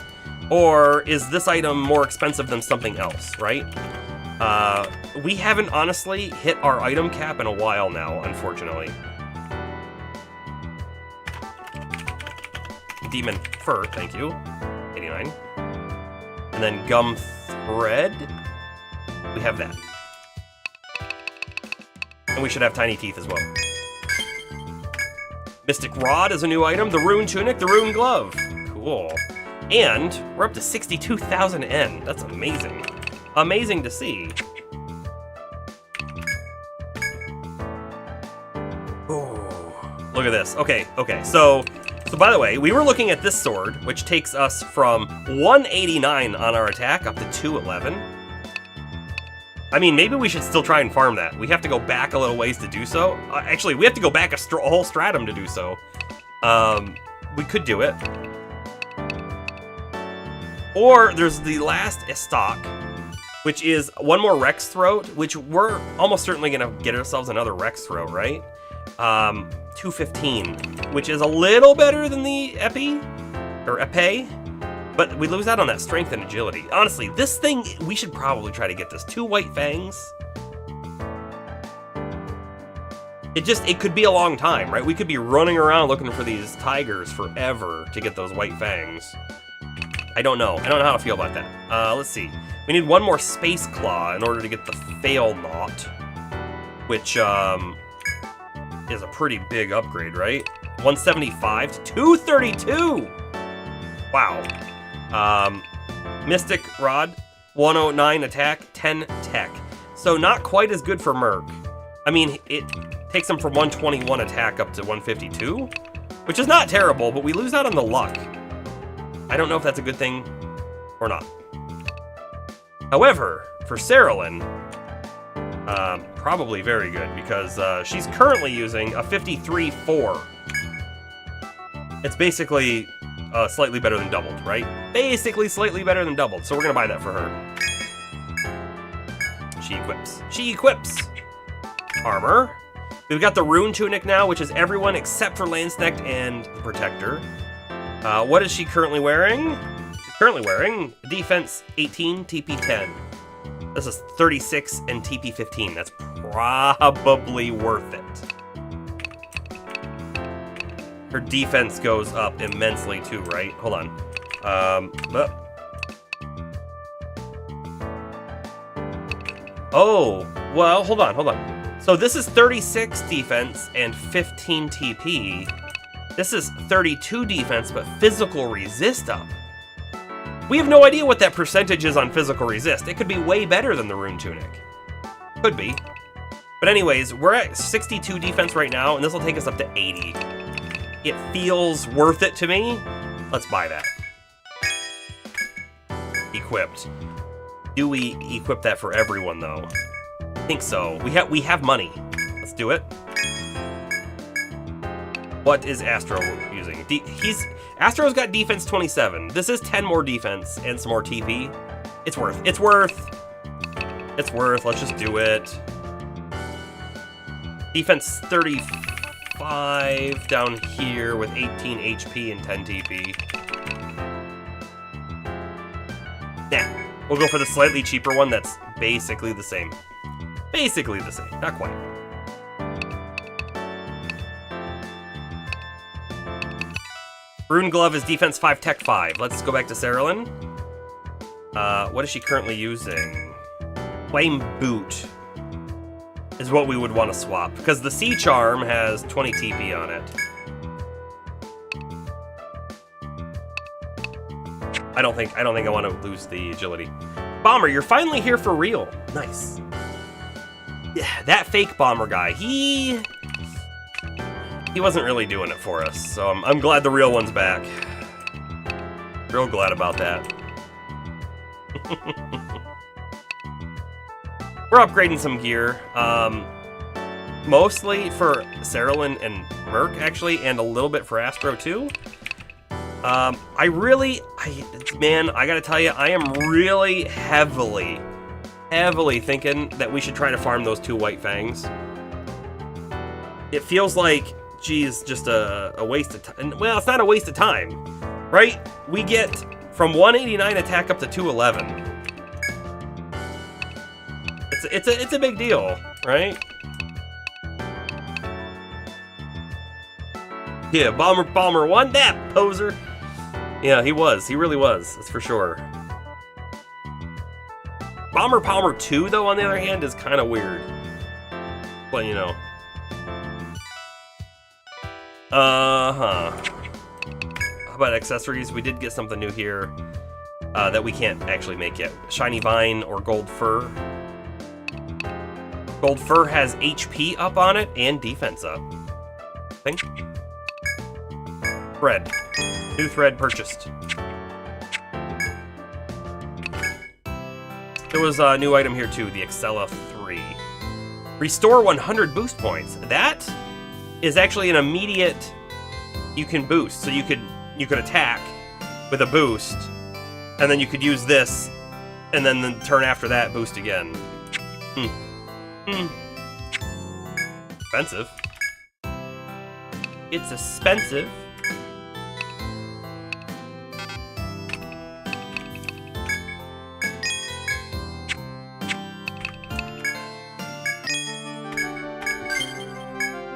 or is this item more expensive than something else, right? We haven't honestly hit our item cap in a while now, unfortunately. Demon Fur, thank you. 89. And then Gum Thread. We have that. And we should have Tiny Teeth as well. Mystic Rod is a new item. The Rune Tunic, the Rune Glove. Cool. And we're up to 62,000 N. That's amazing. Amazing to see. Oh, look at this. Okay. So by the way, we were looking at this sword, which takes us from 189 on our attack up to 211. I mean, maybe we should still try and farm that. We have to go back a little ways to do so. Actually, we have to go back a whole stratum to do so. We could do it. Or there's the last stock, which is one more Rex Throat, which we're almost certainly going to get ourselves another Rex Throat, right? 215, which is a little better than the Epi, or Epee, but we lose out on that strength and agility. Honestly, this thing, we should probably try to get this. 2 White Fangs. It could be a long time, right? We could be running around looking for these tigers forever to get those White Fangs. I don't know. I don't know how to feel about that. Let's see. We need one more Space Claw in order to get the Fail Knot, which, is a pretty big upgrade, right? 175 to 232! Wow. Mystic Rod, 109 attack, 10 tech. So not quite as good for Merc. I mean, it takes him from 121 attack up to 152, which is not terrible, but we lose out on the luck. I don't know if that's a good thing or not. However, for Cerulean, probably very good, because she's currently using a 53-4. It's basically slightly better than doubled, right? Basically slightly better than doubled, so we're gonna buy that for her. She equips. She equips! Armor. We've got the Rune Tunic now, which is everyone except for Landsneck and the Protector. What is she currently wearing? She's currently wearing Defense 18, TP 10. This is 36 and TP 15. That's probably worth it. Her defense goes up immensely too, right? Hold on. Oh, well, hold on. So this is 36 defense and 15 TP. This is 32 defense, but physical resist up. We have no idea what that percentage is on physical resist. It could be way better than the Rune Tunic. Could be. But anyways, we're at 62 defense right now, and this will take us up to 80. It feels worth it to me. Let's buy that. Equipped. Do we equip that for everyone, though? I think so. We have money. Let's do it. What is Astro using? Astro's got defense 27. This is 10 more defense and some more TP. It's worth. It's worth. It's worth. Let's just do it. Defense 35 down here with 18 HP and 10 TP. Nah, we'll go for the slightly cheaper one that's basically the same. Basically the same, not quite. Rune Glove is defense 5, tech 5. Let's go back to Cerulean. What is she currently using? Flame Boot is what we would want to swap, because the Sea Charm has 20 TP on it. I don't think I want to lose the agility. Bomber, you're finally here for real. Nice. Yeah, that fake Bomber guy, he wasn't really doing it for us, so I'm glad the real one's back. Real glad about that. We're upgrading some gear, mostly for Cerulean and Merc, actually, and a little bit for Astro, too. Man, I gotta tell you, I am really heavily thinking that we should try to farm those 2 White Fangs. It feels like, geez, just a waste of time. Well, it's not a waste of time, right? We get from 189 attack up to 211. It's a big deal, right? Yeah, Bomber won that, poser. Yeah, he was. He really was. That's for sure. Bomber Palmer 2, though, on the other hand, is kind of weird. But, you know. How about accessories? We did get something new here that we can't actually make yet. Shiny Vine or Gold Fur. Gold Fur has HP up on it and defense up. I think. Thread. New thread purchased. There was a new item here too, the Excella 3. Restore 100 boost points. That is actually an immediate, you can boost. So you could attack with a boost, and then you could use this, and then the turn after that boost again. Expensive. It's expensive.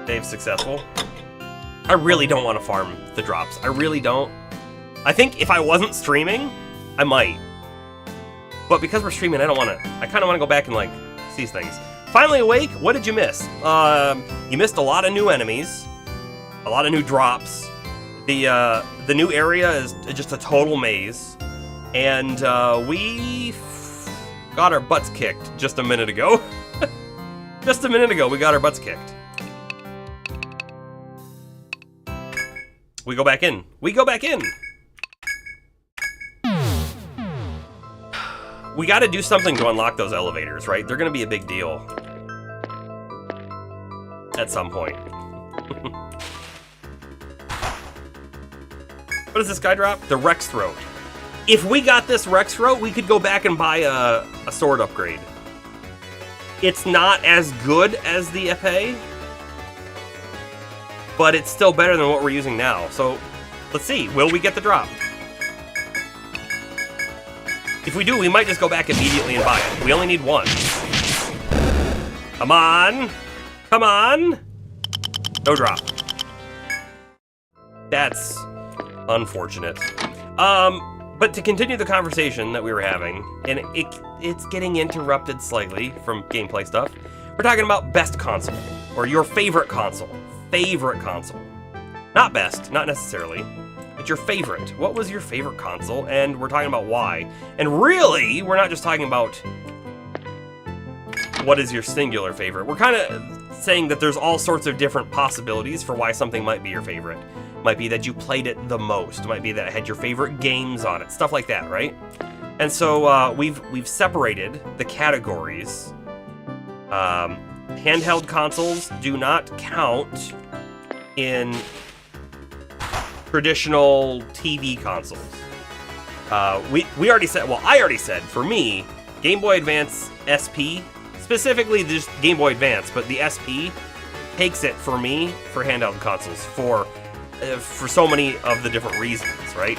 Dave's successful. I really don't want to farm the drops. I really don't. I think if I wasn't streaming, I might. But because we're streaming, I don't want to. I kind of want to go back and, like, see things. Finally awake, what did you miss? You missed a lot of new enemies. A lot of new drops. The new area is just a total maze. And we got our butts kicked just a minute ago. Just a minute ago, we got our butts kicked. We go back in. We go back in. We got to do something to unlock those elevators, right? They're going to be a big deal. At some point. What does this guy drop? The Rex Throat. If we got this Rex Throat, we could go back and buy a sword upgrade. It's not as good as the F.O.E, but it's still better than what we're using now. So, let's see. Will we get the drop? If we do, we might just go back immediately and buy it. We only need one. Come on. Come on. No drop. That's unfortunate. But to continue the conversation that we were having, and it's getting interrupted slightly from gameplay stuff, we're talking about best console, or your favorite console. Favorite console. Not best, not necessarily, but your favorite. What was your favorite console? And we're talking about why. And really, we're not just talking about what is your singular favorite. We're kind of saying that there's all sorts of different possibilities for why something might be your favorite. Might be that you played it the most. Might be that it had your favorite games on it. Stuff like that, right? And so we've separated the categories. Handheld consoles do not count in traditional TV consoles. We already said, well, I already said, for me, Game Boy Advance SP, specifically just Game Boy Advance, but the SP takes it for me for handheld consoles for so many of the different reasons, right?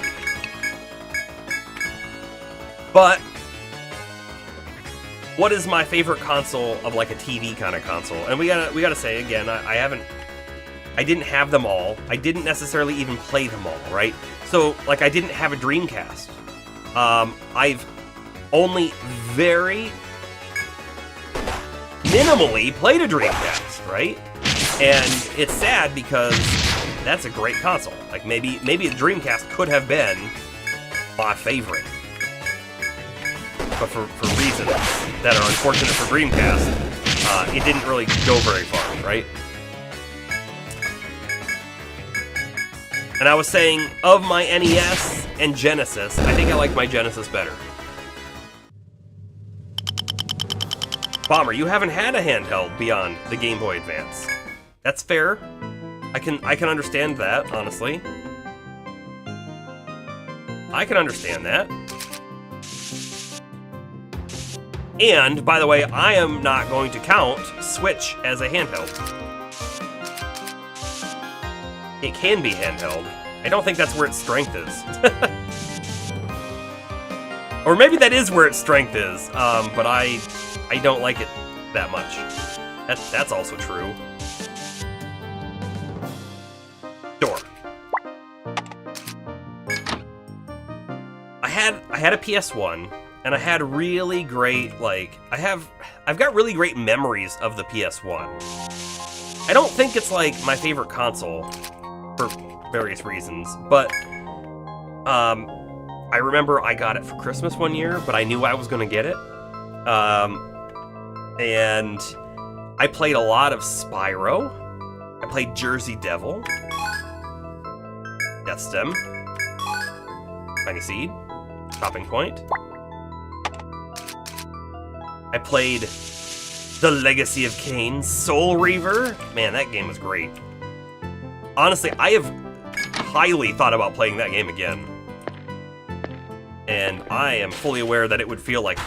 what is my favorite console of like a TV kind of console? And we gotta say again, I didn't have them all. I didn't necessarily even play them all, right? So like I didn't have a Dreamcast. I've only very minimally played a Dreamcast, right? And it's sad because that's a great console. Like maybe a Dreamcast could have been my favorite. But for reasons that are unfortunate for Dreamcast, it didn't really go very far, right? And I was saying, of my NES and Genesis, I think I like my Genesis better. Bomber, you haven't had a handheld beyond the Game Boy Advance. That's fair. I can understand that, honestly. I can understand that. And, by the way, I am not going to count Switch as a handheld. It can be handheld. I don't think that's where its strength is. Or maybe that is where its strength is, but I don't like it that much. That's also true. Door. I had a PS1, and I had really great, like, I've got really great memories of the PS1. I don't think it's like my favorite console for various reasons, but I remember I got it for Christmas one year, but I knew I was going to get it. And I played a lot of Spyro. I played Jersey Devil, Death Stem, Tiny Seed, Stopping Point. I played The Legacy of Kain, Soul Reaver. Man, that game was great. Honestly, I have highly thought about playing that game again. And I am fully aware that it would feel like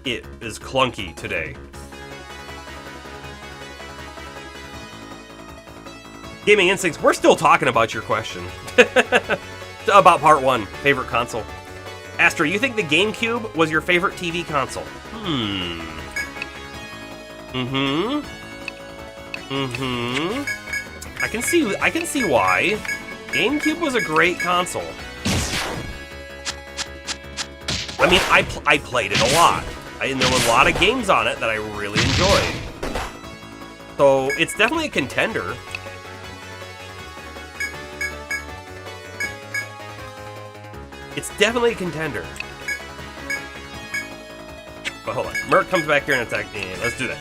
it is clunky today. Gaming Instincts, we're still talking about your question. About part 1, favorite console. Astra, you think the GameCube was your favorite TV console? I can see why. GameCube was a great console. I mean, I played it a lot. And there were a lot of games on it that I really enjoyed. So, it's definitely a contender. It's definitely a contender. But hold on. Merc comes back here and attacks me. Let's do that.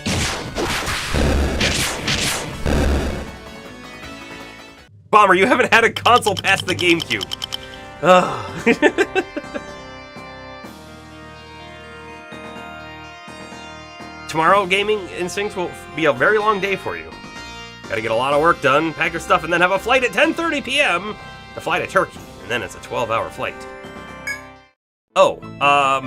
Yes. Bomber, you haven't had a console past the GameCube. Ugh. Tomorrow, Gaming Instincts will be a very long day for you. Gotta get a lot of work done, pack your stuff, and then have a flight at 10:30 p.m. to fly to Turkey, and then it's a 12-hour flight. Oh, I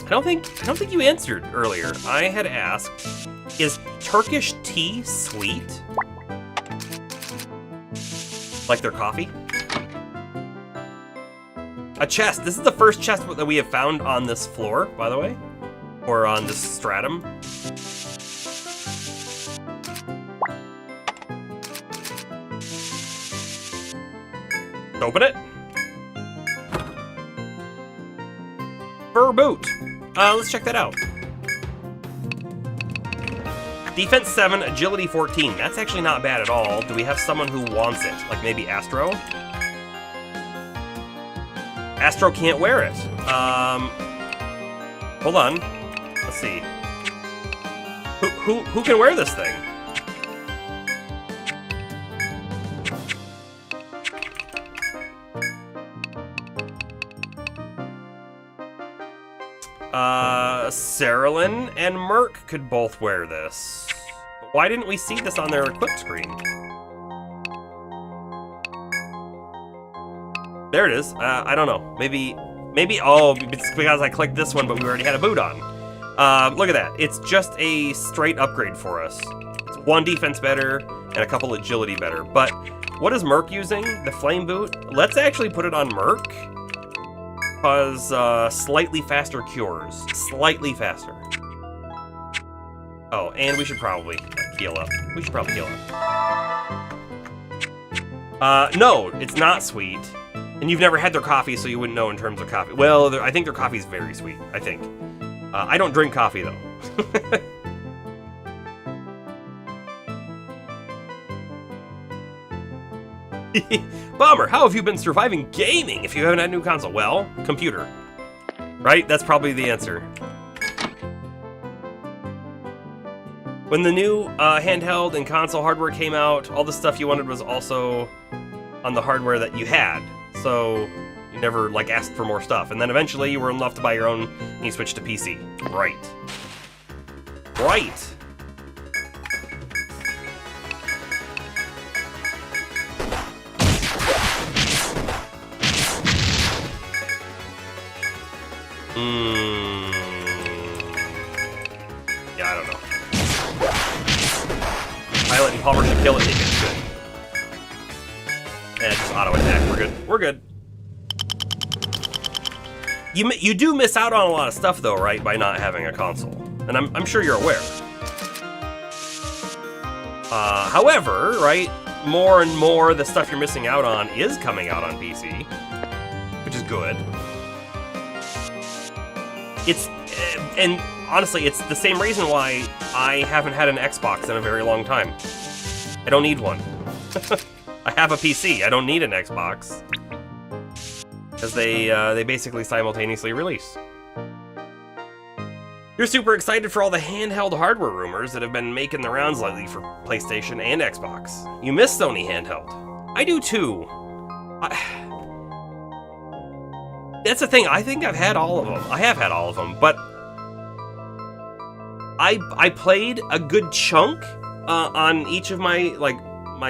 don't think you answered earlier. I had asked, is Turkish tea sweet? Like their coffee? A chest. This is the first chest that we have found on this floor, by the way. Or on this stratum. Open it. Fur boot. Let's check that out. Defense 7, agility 14. That's actually not bad at all. Do we have someone who wants it? Like maybe Astro? Astro can't wear it. Hold on. Let's see. Who can wear this thing? Saralyn and Merc could both wear this. But why didn't we see this on their equip screen? There it is. I don't know. Maybe, oh, it's because I clicked this one, but we already had a boot on. Look at that. It's just a straight upgrade for us. It's 1 defense better and a couple agility better. But what is Merc using? The flame boot? Let's actually put it on Merc. Because slightly faster cures. Slightly faster. Oh, and we should probably heal up. We should probably heal up. No, it's not sweet. And you've never had their coffee, so you wouldn't know in terms of coffee. Well, I think their coffee is very sweet, I think. I don't drink coffee, though. Bomber, how have you been surviving gaming if you haven't had a new console? Well, computer. Right? That's probably the answer. When the new handheld and console hardware came out, all the stuff you wanted was also on the hardware that you had. So you never like asked for more stuff. And then eventually you were enough to buy your own and you switched to PC. Right. Right. Yeah, I don't know. Pilot and Palmer should kill it. It's good. Yeah, just auto attack. We're good. We're good. You do miss out on a lot of stuff though, right? By not having a console, and I'm sure you're aware. However, right, more and more the stuff you're missing out on is coming out on PC, which is good. It's and honestly, it's the same reason why I haven't had an Xbox in a very long time. I don't need one. I have a PC. I don't need an Xbox because they basically simultaneously release. You're super excited for all the handheld hardware rumors that have been making the rounds lately for PlayStation and Xbox. You miss Sony handheld. I do too. That's the thing. I think I've had all of them. I have had all of them, but I played a good chunk on each of my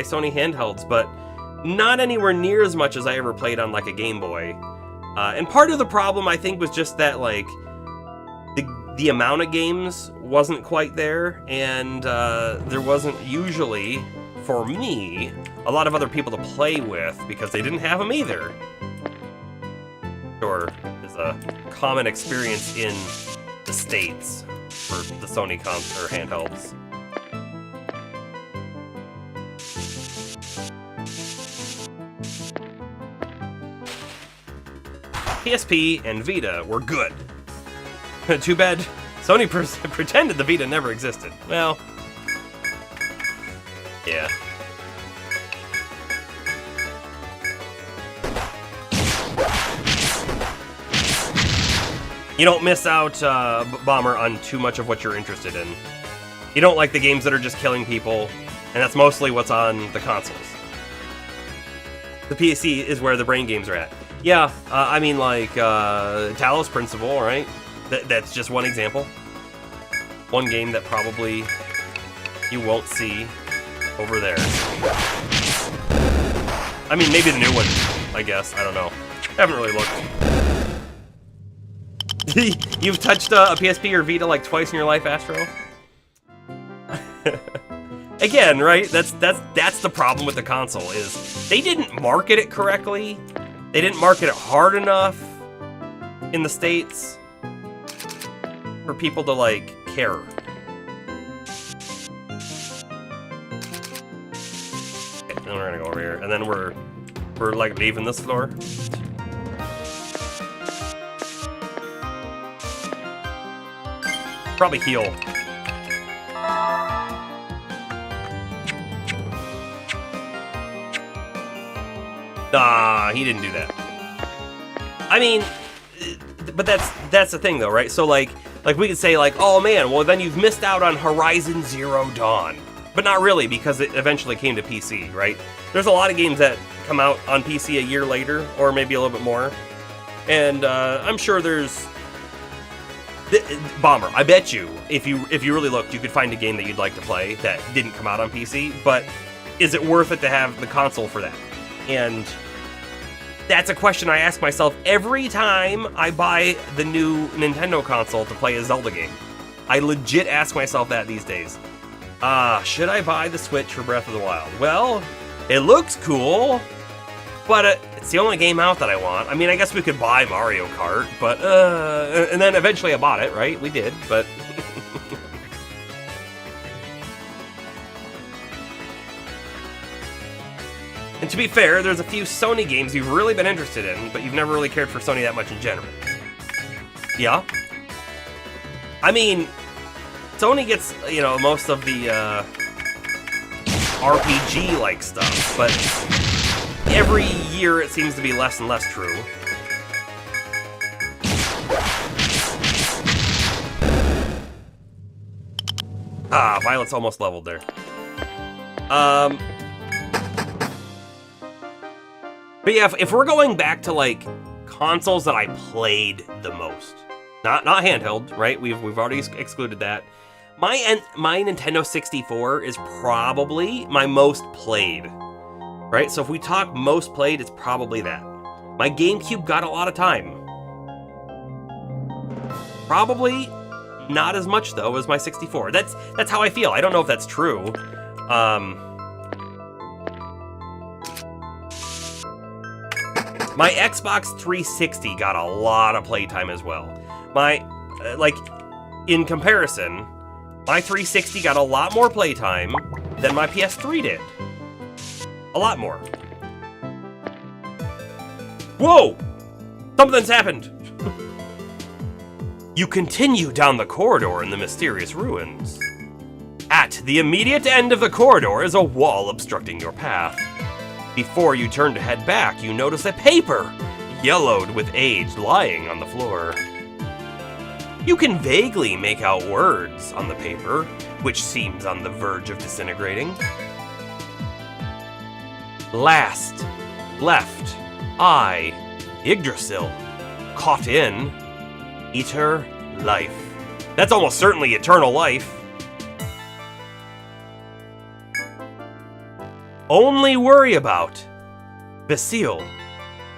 Sony handhelds, but not anywhere near as much as I ever played on like a Game Boy. And part of the problem I think was just that like the amount of games wasn't quite there, and there wasn't usually, for me, a lot of other people to play with because they didn't have them either. Sure, is a common experience in the States for the Sony or handhelds. PSP and Vita were good. Too bad Sony pretended the Vita never existed. Well, yeah. You don't miss out, Bomber, on too much of what you're interested in. You don't like the games that are just killing people, and that's mostly what's on the consoles. The PC is where the brain games are at. Yeah, I mean, like, Talos Principle, right? That's just one example. One game that probably you won't see over there. I mean, maybe the new one, I guess. I don't know. I haven't really looked. You've touched a PSP or Vita like twice in your life, Astro? Again, right? That's the problem with the console, is they didn't market it correctly. They didn't market it hard enough in the States for people to like care. Okay, then we're gonna go over here, and then we're like leaving this floor. Probably heal. Nah, he didn't do that. I mean, but that's the thing though, right? So like we could say like, oh man, well then you've missed out on Horizon Zero Dawn. But not really, because it eventually came to PC, right? There's a lot of games that come out on PC a year later, or maybe a little bit more. And I'm sure there's... Bomber, I bet you, if you really looked, you could find a game that you'd like to play that didn't come out on PC, but is it worth it to have the console for that? And that's a question I ask myself every time I buy the new Nintendo console to play a Zelda game. I legit ask myself that these days. Should I buy the Switch for Breath of the Wild? Well, it looks cool, but it's the only game out that I want. I mean, I guess we could buy Mario Kart, but, and then eventually I bought it, right? We did, but... to be fair, there's a few Sony games you've really been interested in, but you've never really cared for Sony that much in general. Yeah? I mean, Sony gets, you know, most of the RPG-like stuff, but every year it seems to be less and less true. Ah, Violet's almost leveled there. But yeah, if we're going back to, like, consoles that I played the most, not handheld, right? We've already excluded that. My Nintendo 64 is probably my most played, right? So if we talk most played, it's probably that. My GameCube got a lot of time. Probably not as much, though, as my 64. That's how I feel. I don't know if that's true. My Xbox 360 got a lot of playtime as well. In comparison, my 360 got a lot more playtime than my PS3 did. A lot more. Whoa! Something's happened! You continue down the corridor in the mysterious ruins. At the immediate end of the corridor is a wall obstructing your path. Before you turn to head back, you notice a paper, yellowed with age, lying on the floor. You can vaguely make out words on the paper, which seems on the verge of disintegrating. Last, left, eye, Yggdrasil, caught in, Eter life. That's almost certainly eternal life. Only worry about Basile,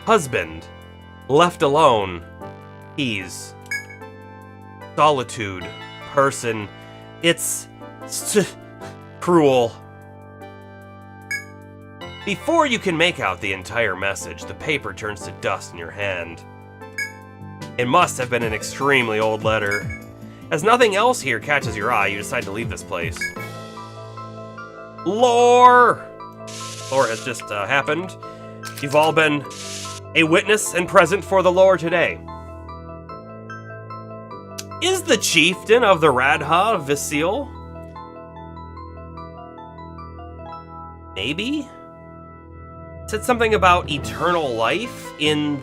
husband, left alone, he's solitude, person, it's cruel. Before you can make out the entire message, the paper turns to dust in your hand. It must have been an extremely old letter. As nothing else here catches your eye, you decide to leave this place. Lore! Lore has just happened. You've all been a witness and present for the lore today. Is the chieftain of the Radha Vasile? Maybe? It said something about eternal life in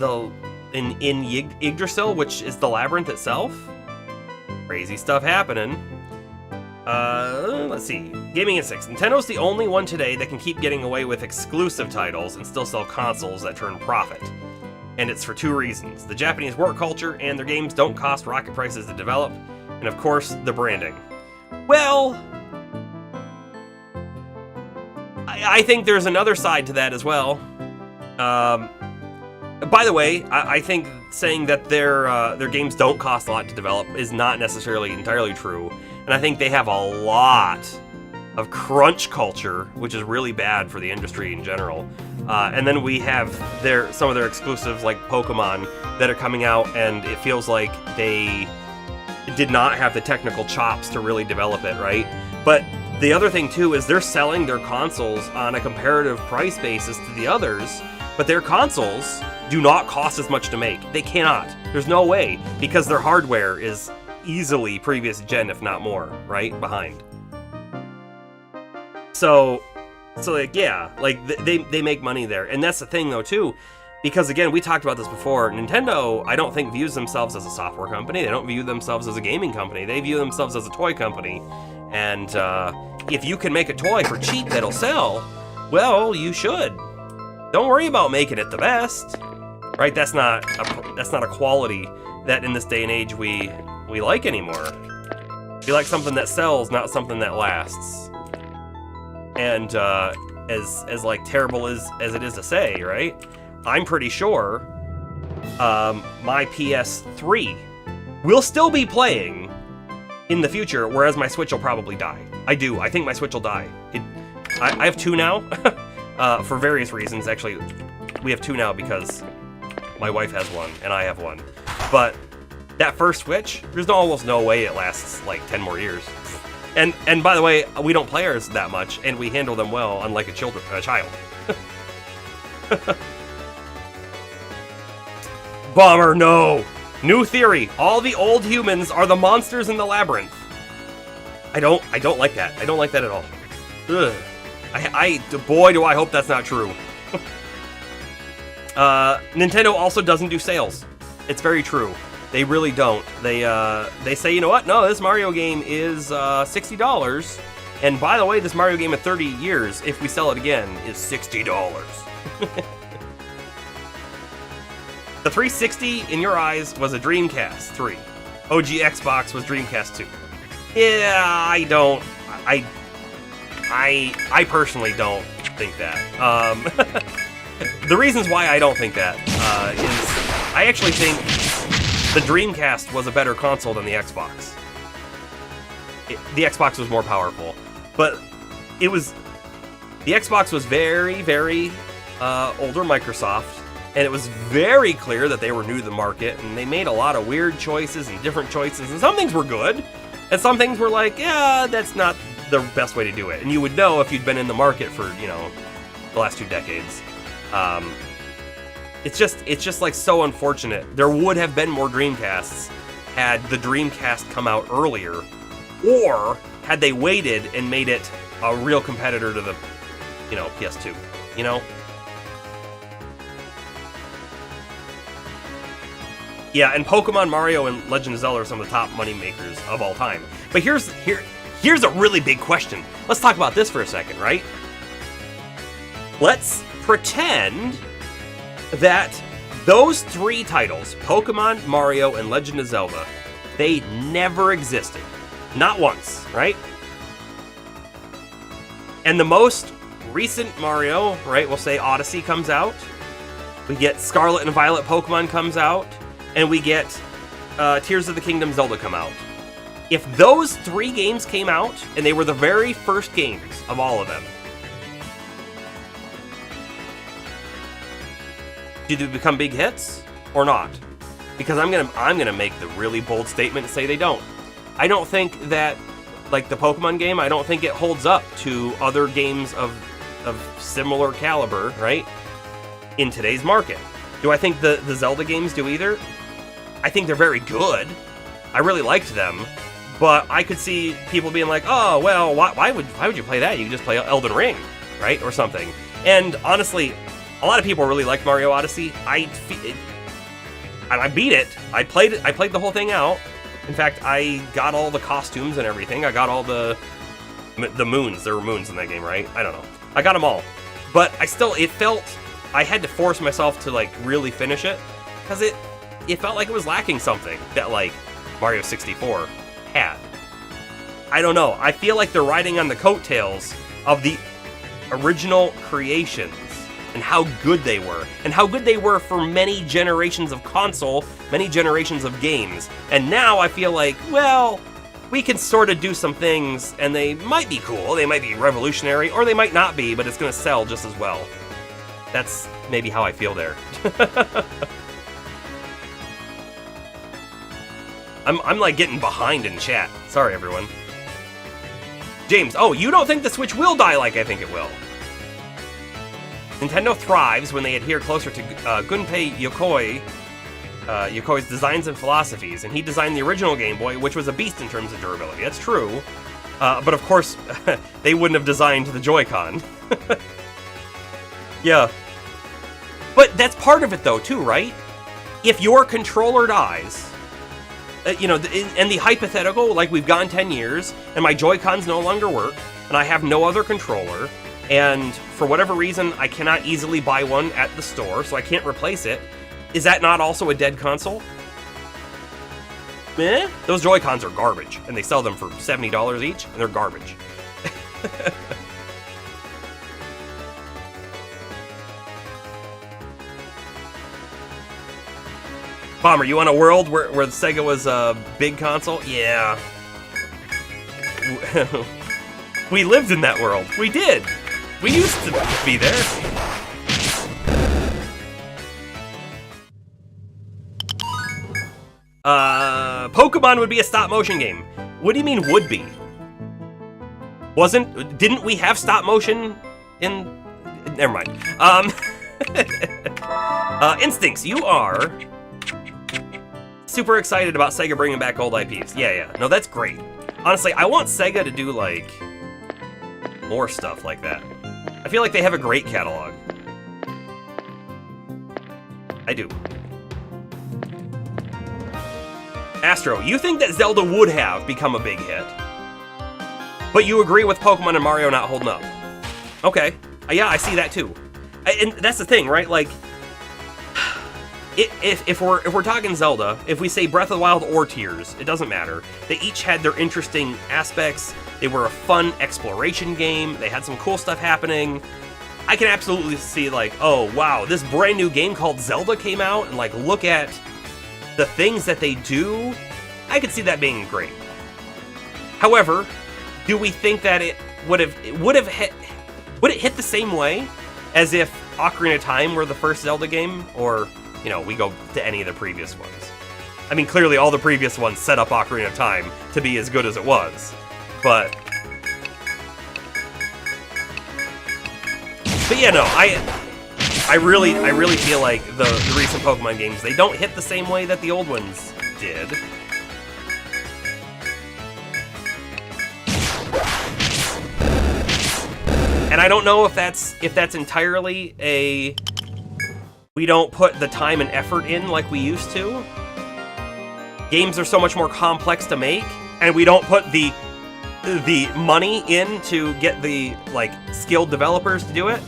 Yggdrasil, which is the Labyrinth itself. Crazy stuff happening. Let's see. Gaming at 6. Nintendo's the only one today that can keep getting away with exclusive titles and still sell consoles that turn profit. And it's for two reasons. The Japanese work culture and their games don't cost rocket prices to develop. And of course, the branding. Well, I think there's another side to that as well. By the way, I think saying that their games don't cost a lot to develop is not necessarily entirely true. And I think they have a lot of crunch culture, which is really bad for the industry in general. And then we have some of their exclusives like Pokemon that are coming out, and it feels like they did not have the technical chops to really develop it, right? But the other thing too is they're selling their consoles on a comparative price basis to the others, but their consoles do not cost as much to make. They cannot. There's no way, because their hardware is easily previous gen, if not more, right? Behind. So like, yeah, like they make money there. And that's the thing though too, because again, we talked about this before, Nintendo, I don't think views themselves as a software company. They don't view themselves as a gaming company. They view themselves as a toy company. And if you can make a toy for cheap that'll sell, well, you should. Don't worry about making it the best, right? That's not a quality that in this day and age we like anymore. We like something that sells, not something that lasts. And as like terrible as it is to say, right? I'm pretty sure my PS3 will still be playing in the future, whereas my Switch will probably die. I think my Switch will die. I have two now, for various reasons. Actually, we have two now because my wife has one and I have one. But that first Switch, there's almost no way it lasts like 10 more years. And by the way, we don't play ours that much, and we handle them well, unlike a child. Bomber, no! New theory. All the old humans are the monsters in the labyrinth. I don't like that. I don't like that at all. Ugh. Boy, do I hope that's not true. Nintendo also doesn't do sales. It's very true. They really don't. They say, you know what? No, this Mario game is $60. And by the way, this Mario game at 30 years, if we sell it again, is $60. The 360, in your eyes, was a Dreamcast 3. OG Xbox was Dreamcast 2. Yeah, I personally don't think that. The reasons why I don't think that is I actually think the Dreamcast was a better console than the Xbox. The Xbox was more powerful, but the Xbox was very, very older Microsoft, and it was very clear that they were new to the market, and they made a lot of weird choices and different choices, and some things were good, and some things were like, yeah, that's not the best way to do it. And you would know if you'd been in the market for, the last 2 decades. It's just like so unfortunate. There would have been more Dreamcasts had the Dreamcast come out earlier, or had they waited and made it a real competitor to the, PS2, Yeah, and Pokemon, Mario, and Legend of Zelda are some of the top money makers of all time. But here's a really big question. Let's talk about this for a second, right? Let's pretend that those 3 titles, Pokemon, Mario, and Legend of Zelda, they never existed. Not once, right? And the most recent Mario, right, we'll say Odyssey comes out. We get Scarlet and Violet Pokemon comes out. And we get Tears of the Kingdom Zelda come out. If those 3 games came out, and they were the very first games of all of them, did they become big hits or not? Because I'm gonna make the really bold statement and say they don't. I don't think that, like the Pokemon game, I don't think it holds up to other games of similar caliber, right? In today's market. Do I think the Zelda games do either? I think they're very good. I really liked them, but I could see people being like, "Oh, well, why would you play that? You can just play Elden Ring, right, or something." And honestly, a lot of people really liked Mario Odyssey. I beat it. I played the whole thing out. In fact, I got all the costumes and everything. I got all the moons. There were moons in that game, right? I don't know. I got them all, but it felt I had to force myself to really finish it because it felt like it was lacking something that Mario 64 had. I don't know. I feel like they're riding on the coattails of the original creations and how good they were. And how good they were for many generations of console, many generations of games. And now I feel like, well, we can sort of do some things and they might be cool, they might be revolutionary, or they might not be, but it's going to sell just as well. That's maybe how I feel there. I'm getting behind in chat. Sorry, everyone. James, oh, you don't think the Switch will die like I think it will? Nintendo thrives when they adhere closer to Gunpei Yokoi's designs and philosophies, and he designed the original Game Boy, which was a beast in terms of durability. That's true. But of course, they wouldn't have designed the Joy-Con. Yeah. But that's part of it, though, too, right? If your controller dies... and the hypothetical, we've gone 10 years, and my Joy-Cons no longer work, and I have no other controller, and for whatever reason, I cannot easily buy one at the store, so I can't replace it. Is that not also a dead console? Those Joy-Cons are garbage, and they sell them for $70 each, and they're garbage. Bomber, you want a world where the Sega was a big console? Yeah. We lived in that world. We did. We used to be there. Pokemon would be a stop-motion game. What do you mean would be? Didn't we have stop-motion in... Never mind. Instincts, you are super excited about Sega bringing back old IPs. Yeah. No, that's great. Honestly, I want Sega to do, like, more stuff like that. I feel like they have a great catalog. I do. Astro, you think that Zelda would have become a big hit, but you agree with Pokemon and Mario not holding up. Okay. Yeah, I see that too. And that's the thing, right? Like, if we're talking Zelda, if we say Breath of the Wild or Tears, it doesn't matter. They each had their interesting aspects. They were a fun exploration game. They had some cool stuff happening. I can absolutely see, like, oh wow, this brand new game called Zelda came out, and like, look at the things that they do. I could see that being great. However, do we think that it would it hit the same way as if Ocarina of Time were the first Zelda game, or, you know, we go to any of the previous ones? I mean, clearly all the previous ones set up Ocarina of Time to be as good as it was, but yeah, no, I really feel like the recent Pokemon games, they don't hit the same way that the old ones did. And I don't know if that's entirely a, we don't put the time and effort in like we used to. Games are so much more complex to make, and we don't put the money in to get the, like, skilled developers to do it.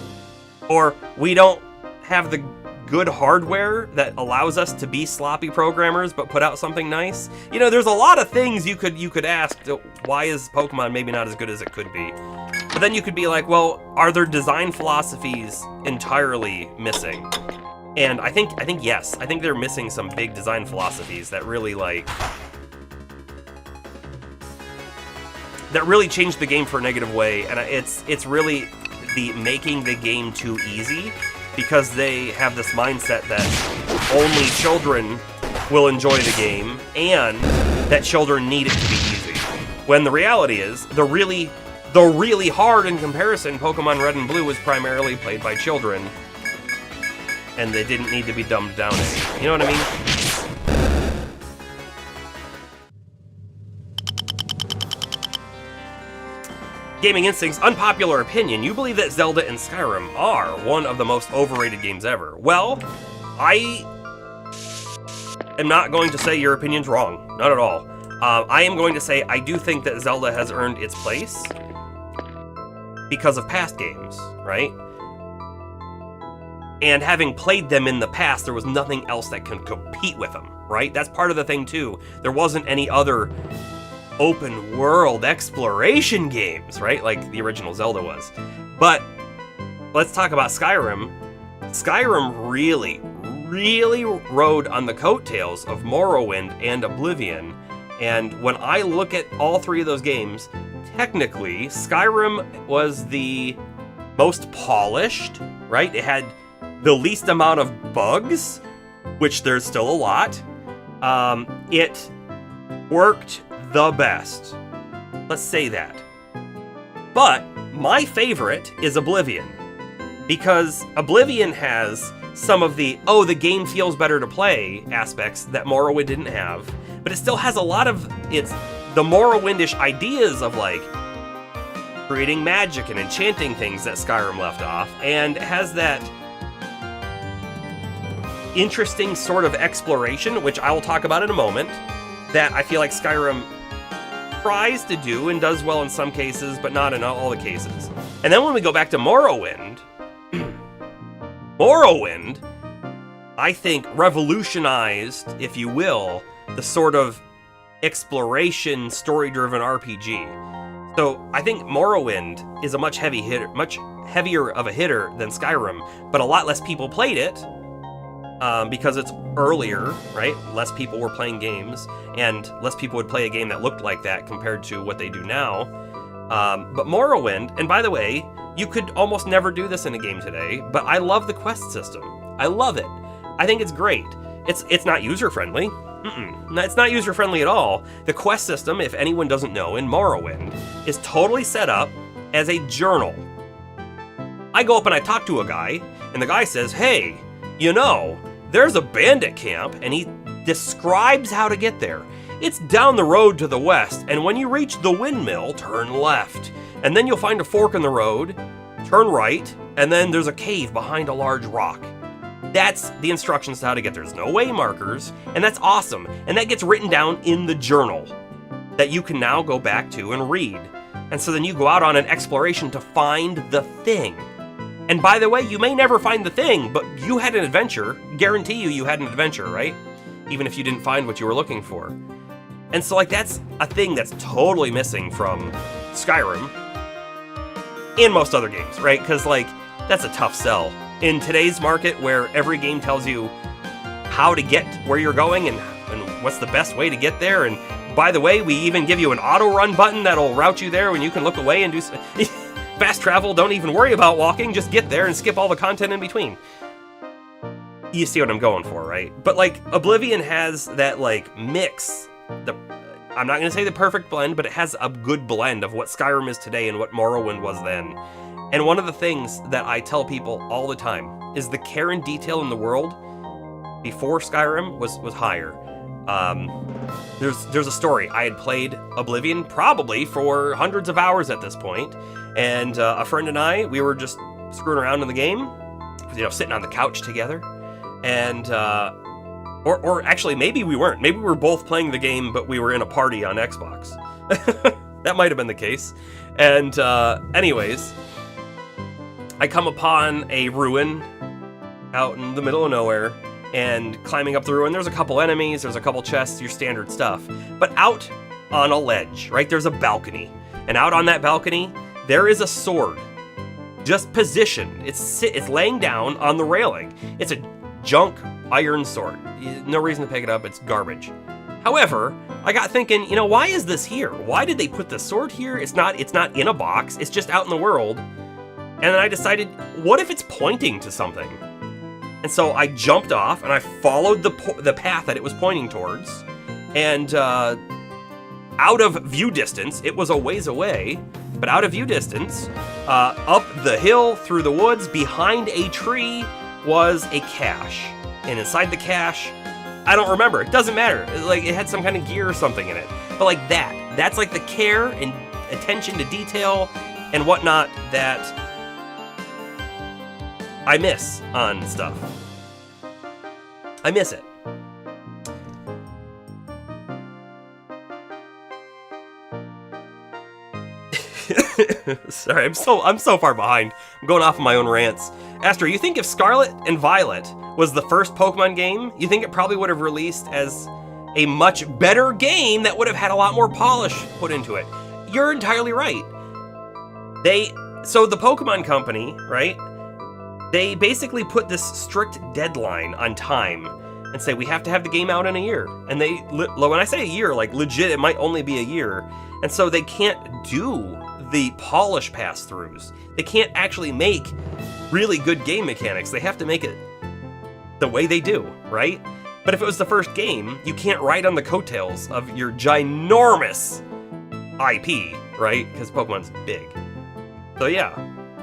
Or we don't have the good hardware that allows us to be sloppy programmers but put out something nice. You know, there's a lot of things you could ask, why is Pokemon maybe not as good as it could be? But then you could be like, well, are their design philosophies entirely missing? And I think yes. I think they're missing some big design philosophies that really, like, that really changed the game for a negative way. And it's really the making the game too easy, because they have this mindset that only children will enjoy the game and that children need it to be easy. When the reality is, the really hard in comparison, Pokemon Red and Blue was primarily played by children, and they didn't need to be dumbed down any. You know what I mean? Gaming Instincts, unpopular opinion. You believe that Zelda and Skyrim are one of the most overrated games ever. Well, I am not going to say your opinion's wrong. Not at all. I am going to say I do think that Zelda has earned its place because of past games, right? And having played them in the past, there was nothing else that could compete with them, right? That's part of the thing too. There wasn't any other open world exploration games, right? Like the original Zelda was. But let's talk about Skyrim. Skyrim really rode on the coattails of Morrowind and Oblivion. And when I look at all three of those games, technically Skyrim was the most polished, right? It had the least amount of bugs, which there's still a lot. It worked the best. Let's say that. But my favorite is Oblivion, because Oblivion has some of the, oh, the game feels better to play aspects that Morrowind didn't have, but it still has a lot of the Morrowindish ideas of, like, creating magic and enchanting things that Skyrim left off, and it has that interesting sort of exploration, which I will talk about in a moment, that I feel like Skyrim tries to do and does well in some cases, but not in all the cases. And then when we go back to Morrowind, Morrowind, I think, revolutionized, if you will, the sort of exploration, story-driven RPG. So I think Morrowind is a much heavier of a hitter than Skyrim, but a lot less people played it, because it's earlier, right? Less people were playing games, and less people would play a game that looked like that compared to what they do now. But Morrowind, and by the way, you could almost never do this in a game today, but I love the quest system. I love it. I think it's great. It's not user-friendly. It's not user-friendly at all. The quest system, if anyone doesn't know, in Morrowind, is totally set up as a journal. I go up and I talk to a guy, And the guy says, hey, you know, there's a bandit camp, and he describes how to get there. It's down the road to the west, and when you reach the windmill, turn left. And then you'll find a fork in the road, turn right, and then there's a cave behind a large rock. That's the instructions to how to get there. There's no way markers, and that's awesome. And that gets written down in the journal that you can now go back to and read. And so then you go out on an exploration to find the thing. And by the way, you may never find the thing, but you had an adventure. Guarantee you had an adventure, right? Even if you didn't find what you were looking for. And so, like, that's a thing that's totally missing from Skyrim and most other games, right? Because, like, that's a tough sell. In today's market, where every game tells you how to get where you're going and what's the best way to get there, and by the way, we even give you an auto-run button that'll route you there when you can look away and do fast travel, don't even worry about walking, just get there and skip all the content in between. You see what I'm going for, right? But, like, Oblivion has that, like, mix. I'm not going to say the perfect blend, but it has a good blend of what Skyrim is today and what Morrowind was then. And one of the things that I tell people all the time is the care and detail in the world before Skyrim was higher. There's a story. I had played Oblivion probably for hundreds of hours at this point, and a friend and I, we were just screwing around in the game, you know, sitting on the couch together, and or actually maybe we weren't. Maybe we were both playing the game, but we were in a party on Xbox. That might have been the case. And anyways, I come upon a ruin out in the middle of nowhere, and climbing up the ruin, there's a couple enemies, there's a couple chests, your standard stuff. But out on a ledge, right, there's a balcony. And out on that balcony, there is a sword. Just positioned. It's laying down on the railing. It's a junk iron sword. No reason to pick it up, it's garbage. However, I got thinking, you know, why is this here? Why did they put the sword here? It's not in a box, it's just out in the world. And then I decided, what if it's pointing to something? And so I jumped off and I followed the path that it was pointing towards. And out of view distance, it was a ways away, but out of view distance, up the hill, through the woods, behind a tree was a cache. And inside the cache, I don't remember, it doesn't matter. Like, it had some kind of gear or something in it. But like that's like the care and attention to detail and whatnot that I miss on stuff. I miss it. Sorry, I'm so far behind. I'm going off of my own rants. Astro, you think if Scarlet and Violet was the first Pokemon game, you think it probably would have released as a much better game that would have had a lot more polish put into it? You're entirely right. So the Pokemon Company, right? They basically put this strict deadline on time and say, we have to have the game out in a year. And when I say a year, like legit, it might only be a year. And so they can't do the polish pass-throughs. They can't actually make really good game mechanics. They have to make it the way they do, right? But if it was the first game, you can't ride on the coattails of your ginormous IP, right? Because Pokemon's big. So yeah,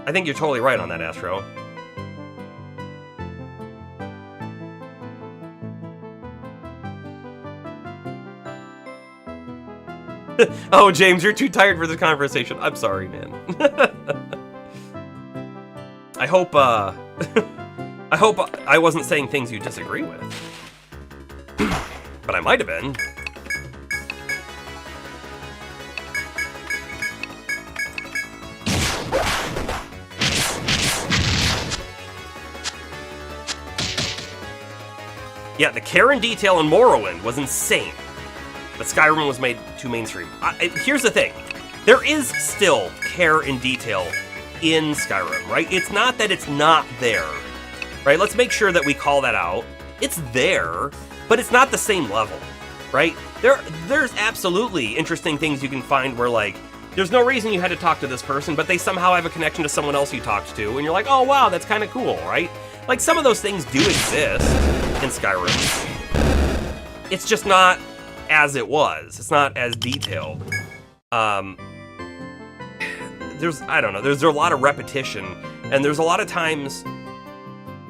I think you're totally right on that, Astro. Oh, James, you're too tired for this conversation. I'm sorry, man. I hope I wasn't saying things you disagree with. But I might have been. Yeah, the care and detail in Morrowind was insane. But Skyrim was made too mainstream. Here's the thing. There is still care and detail in Skyrim, right? It's not that it's not there, right? Let's make sure that we call that out. It's there, but it's not the same level, right? There's absolutely interesting things you can find where, like, there's no reason you had to talk to this person, but they somehow have a connection to someone else you talked to, and you're like, oh, wow, that's kind of cool, right? Like, some of those things do exist in Skyrim. It's just not as it was. It's not as detailed. There's a lot of repetition, and there's a lot of times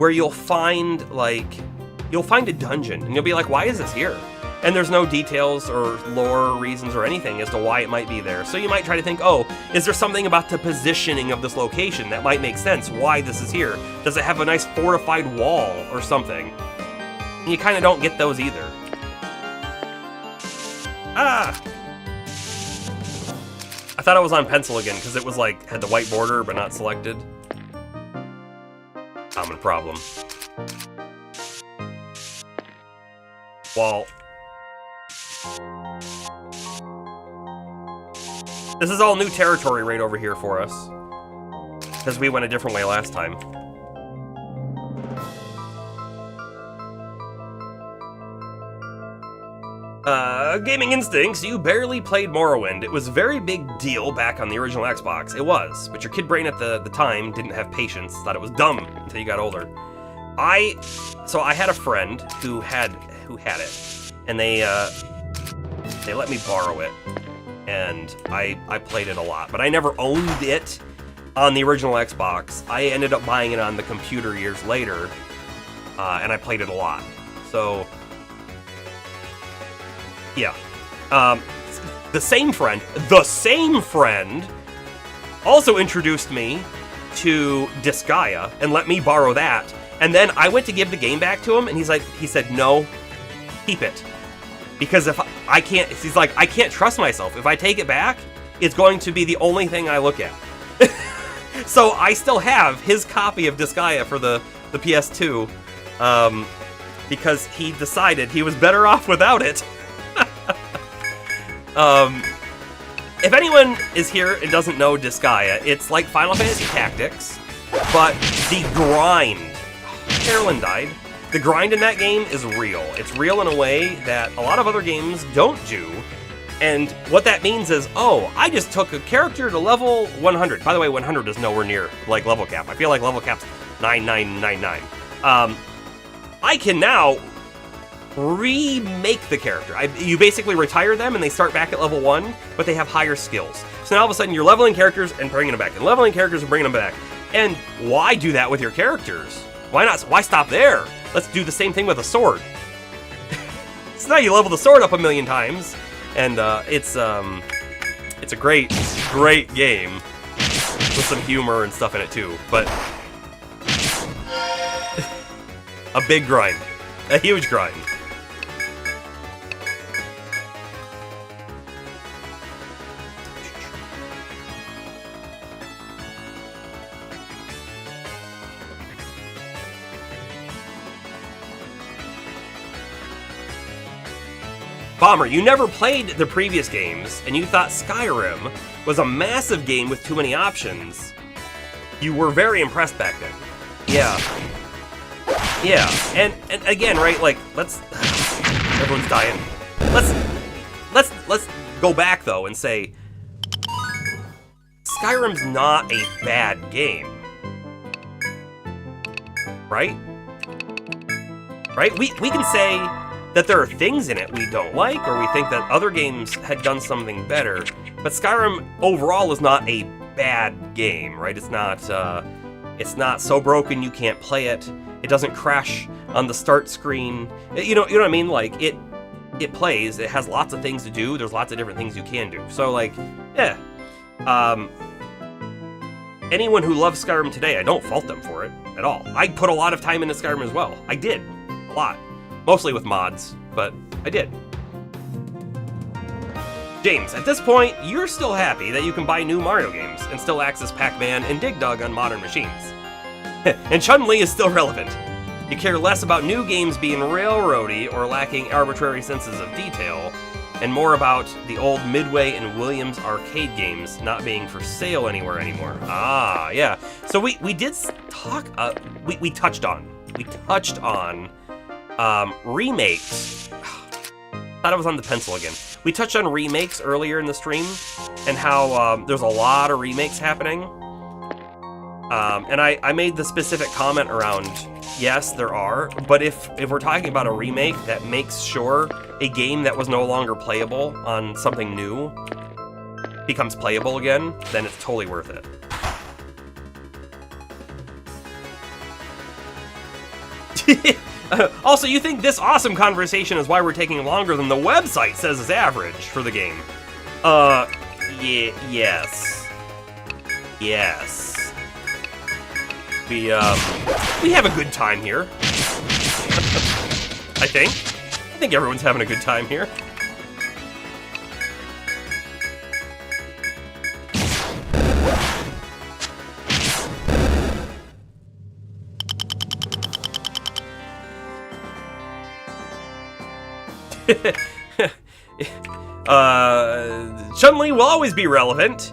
where you'll find a dungeon, and you'll be like, why is this here? And there's no details or lore reasons or anything as to why it might be there. So you might try to think, oh, is there something about the positioning of this location that might make sense why this is here? Does it have a nice fortified wall or something? And you kind of don't get those either. Ah! I thought I was on pencil again because it was like, had the white border but not selected. Common problem. Well, this is all new territory right over here for us, because we went a different way last time. Gaming Instincts, you barely played Morrowind. It was a very big deal back on the original Xbox. It was, but your kid brain at the time didn't have patience, thought it was dumb until you got older. So I had a friend who had it, and they let me borrow it, and I played it a lot, but I never owned it on the original Xbox. I ended up buying it on the computer years later, and I played it a lot. So yeah, the same friend also introduced me to Disgaea and let me borrow that. And then I went to give the game back to him, and he said, no, keep it. Because if I can't, he's like, I can't trust myself. If I take it back, it's going to be the only thing I look at. So I still have his copy of Disgaea for the PS2, because he decided he was better off without it. If anyone is here and doesn't know Disgaea, it's like Final Fantasy Tactics, but the grind. Carolyn died. The grind in that game is real. It's real in a way that a lot of other games don't do. And what that means is, oh, I just took a character to level 100. By the way, 100 is nowhere near like level cap. I feel like level cap's 9999. I can now remake the character. You basically retire them and they start back at level 1, but they have higher skills. So now all of a sudden you're leveling characters and bringing them back, and leveling characters and bringing them back. And why do that with your characters? Why not? Why stop there? Let's do the same thing with a sword. So now you level the sword up a million times, and it's a great game with some humor and stuff in it too. But a big grind, a huge grind. Bomber, you never played the previous games, and you thought Skyrim was a massive game with too many options. You were very impressed back then. Yeah. Yeah, and again, right, like, everyone's dying. Let's go back, though, and say, Skyrim's not a bad game. Right? Right? We can say that there are things in it we don't like, or we think that other games had done something better. But Skyrim overall is not a bad game, right? It's not so broken you can't play it. It doesn't crash on the start screen. You know what I mean? Like it plays. It has lots of things to do. There's lots of different things you can do. So like, yeah. Anyone who loves Skyrim today, I don't fault them for it at all. I put a lot of time into Skyrim as well. I did a lot. Mostly with mods, but I did. James, at this point, you're still happy that you can buy new Mario games and still access Pac-Man and Dig Dug on modern machines. And Chun-Li is still relevant. You care less about new games being railroady or lacking arbitrary senses of detail, and more about the old Midway and Williams arcade games not being for sale anywhere anymore. Ah, yeah. So we did talk, we touched on remakes. Thought I was on the pencil again. We touched on remakes earlier in the stream, and how there's a lot of remakes happening. And I made the specific comment around, yes, there are, but if we're talking about a remake that makes sure a game that was no longer playable on something new becomes playable again, then it's totally worth it. Also, you think this awesome conversation is why we're taking longer than the website says is average for the game? Yes. Yes. We have a good time here. I think everyone's having a good time here. Chun-Li will always be relevant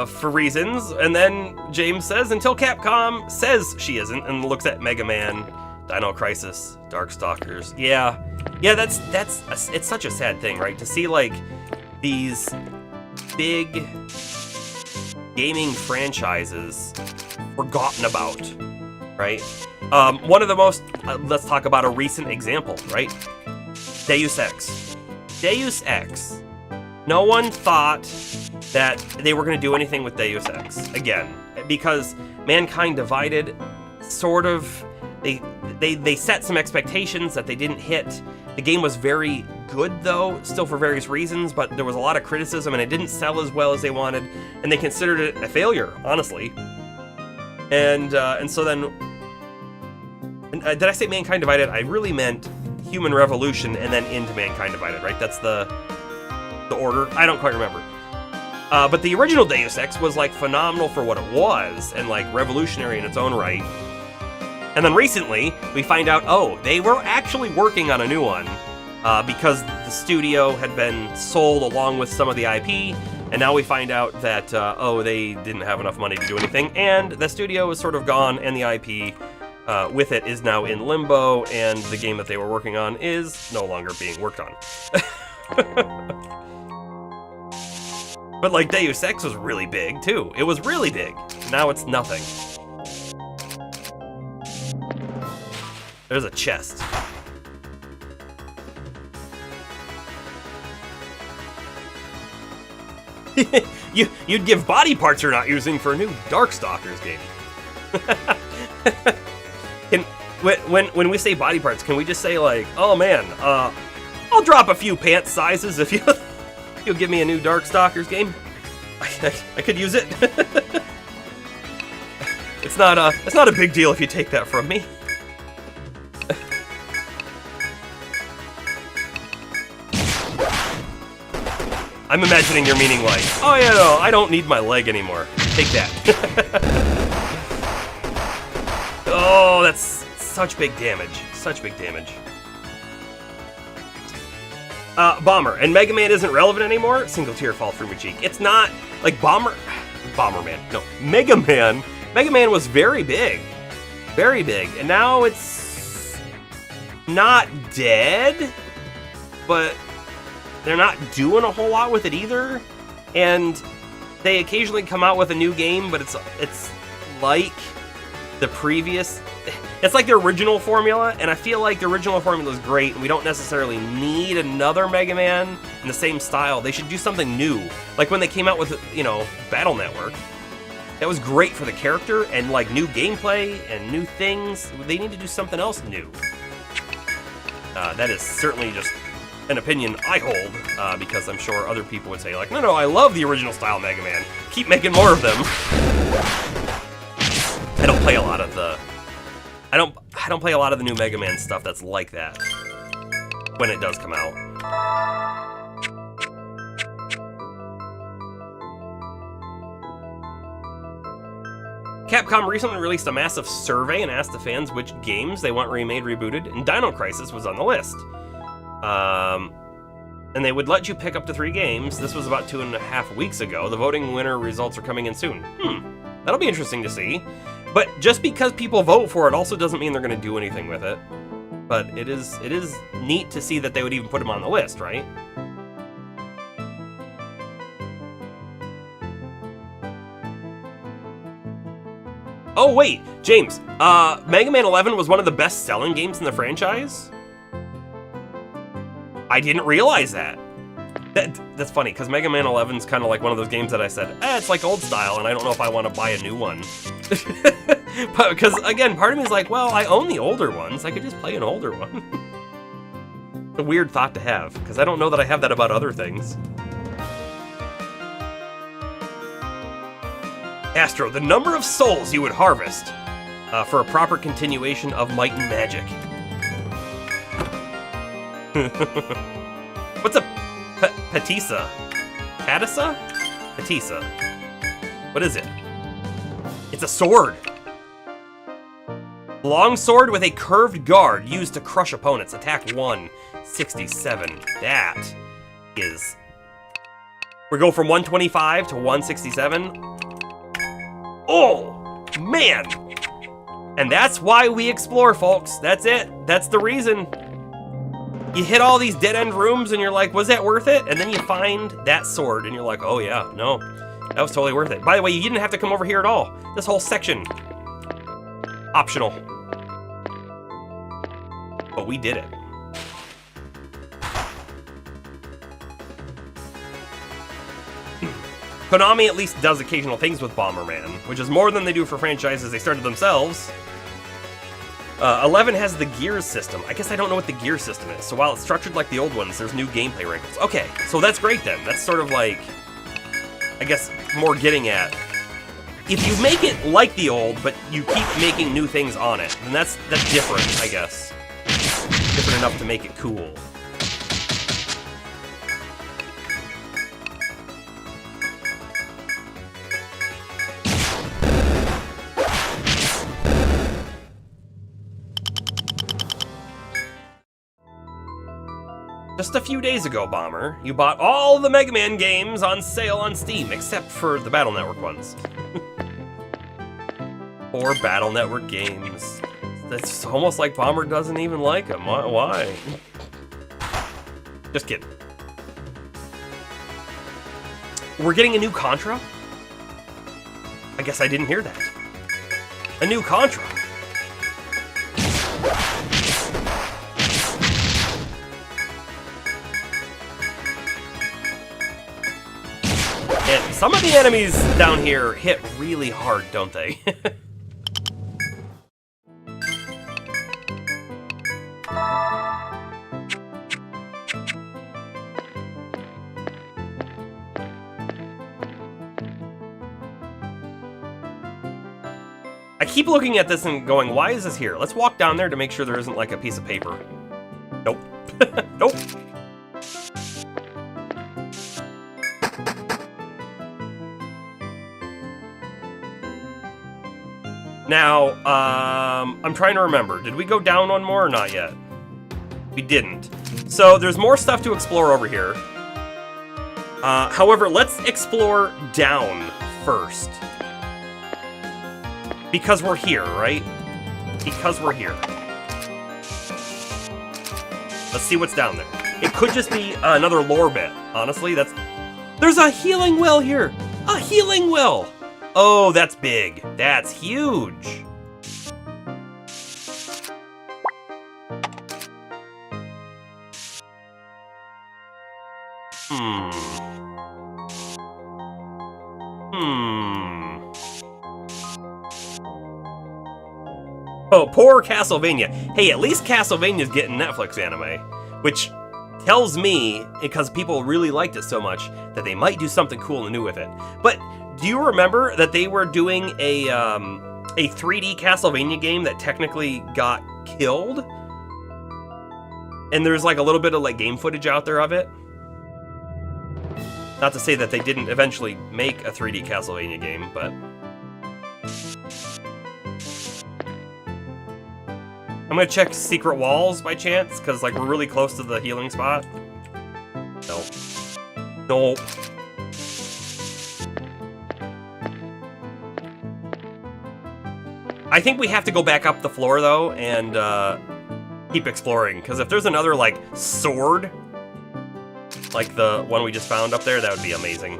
for reasons, and then James says, until Capcom says she isn't, and looks at Mega Man, Dino Crisis, Darkstalkers. Yeah, it's such a sad thing, right? To see like these big gaming franchises forgotten about, right? One of the most, let's talk about a recent example, right? Deus Ex. Deus Ex. No one thought that they were going to do anything with Deus Ex again, because Mankind Divided sort of, they set some expectations that they didn't hit. The game was very good though, still for various reasons, but there was a lot of criticism and it didn't sell as well as they wanted, and they considered it a failure, honestly. And so then, did I say Mankind Divided? I really meant Human Revolution and then into Mankind Divided, right? That's the order. I don't quite remember. But the original Deus Ex was like phenomenal for what it was and like revolutionary in its own right. And then recently we find out, oh, they were actually working on a new one because the studio had been sold along with some of the IP. And now we find out that, oh, they didn't have enough money to do anything. And the studio is sort of gone and the IP with it is now in limbo, and the game that they were working on is no longer being worked on. But like Deus Ex was really big too. It was really big. Now it's nothing. There's a chest. You'd give body parts you're not using for a new Darkstalkers game. When we say body parts, can we just say like, oh man, I'll drop a few pant sizes if you'll give me a new Darkstalkers game. I could use it. It's not a big deal if you take that from me. I'm imagining you're meaning like, oh yeah, no, I don't need my leg anymore. Take that. Oh, that's such big damage. Such big damage. Bomber. And Mega Man isn't relevant anymore? Single tear fall through my cheek. It's not, like, Bomberman. No, Mega Man. Mega Man was very big. Very big. And now it's not dead, but they're not doing a whole lot with it either. And they occasionally come out with a new game, but it's like the previous, it's like the original formula, and I feel like the original formula is great, and we don't necessarily need another Mega Man in the same style. They should do something new. Like when they came out with, you know, Battle Network. That was great for the character, and like new gameplay and new things. They need to do something else new. That is certainly just an opinion I hold, because I'm sure other people would say like, no, I love the original style Mega Man. Keep making more of them. I don't play a lot of the, I don't play a lot of the new Mega Man stuff that's like that when it does come out. Capcom recently released a massive survey and asked the fans which games they want remade, rebooted, and Dino Crisis was on the list. And they would let you pick up to 3 games. This was about 2.5 weeks ago. The voting winner results are coming in soon. That'll be interesting to see. But just because people vote for it also doesn't mean they're going to do anything with it. But it is neat to see that they would even put them on the list, right? Oh wait, James, Mega Man 11 was one of the best-selling games in the franchise? I didn't realize that. That's funny, because Mega Man 11's kind of like one of those games that I said, it's like old style, and I don't know if I want to buy a new one. Because, again, part of me is like, well, I own the older ones. I could just play an older one. It's a weird thought to have, because I don't know that I have that about other things. Astro, the number of souls you would harvest for a proper continuation of Might and Magic. What's a Patisa? Patisa? Patisa. What is it? It's a sword. Long sword with a curved guard used to crush opponents. Attack 1, 67. That is... We go from 125 to 167. Oh, man. And that's why we explore, folks. That's it. That's the reason. You hit all these dead-end rooms and you're like, was that worth it? And then you find that sword and you're like, oh yeah, no. That was totally worth it. By the way, you didn't have to come over here at all. This whole section. Optional. But we did it. Konami at least does occasional things with Bomberman, which is more than they do for franchises they started themselves. 11 has the gears system. I guess I don't know what the gear system is. So while it's structured like the old ones, there's new gameplay wrinkles. Okay, so that's great then. That's sort of like, I guess, more getting at. If you make it like the old, but you keep making new things on it, then that's different, I guess. Different enough to make it cool. Just a few days ago, Bomber, you bought all the Mega Man games on sale on Steam, except for the Battle Network ones. Poor Battle Network games. It's almost like Bomber doesn't even like them. Why? Just kidding. We're getting a new Contra? I guess I didn't hear that. A new Contra. And some of the enemies down here hit really hard, don't they? I keep looking at this and going, why is this here? Let's walk down there to make sure there isn't like a piece of paper. Nope. Nope. Now, I'm trying to remember. Did we go down one more or not yet? We didn't. So there's more stuff to explore over here. However, let's explore down first. Because we're here, right? Because we're here. Let's see what's down there. It could just be another lore bit. Honestly, there's a healing well here! A healing well! Oh, that's big. That's huge. Oh, poor Castlevania. Hey, at least Castlevania's getting Netflix anime, which tells me, because people really liked it so much, that they might do something cool and new with it. But do you remember that they were doing a 3D Castlevania game that technically got killed? And there's like a little bit of like game footage out there of it. Not to say that they didn't eventually make a 3D Castlevania game, but... I'm gonna check Secret Walls by chance, because like we're really close to the healing spot. Nope. Nope. I think we have to go back up the floor though and keep exploring, because if there's another like sword, like the one we just found up there, that would be amazing.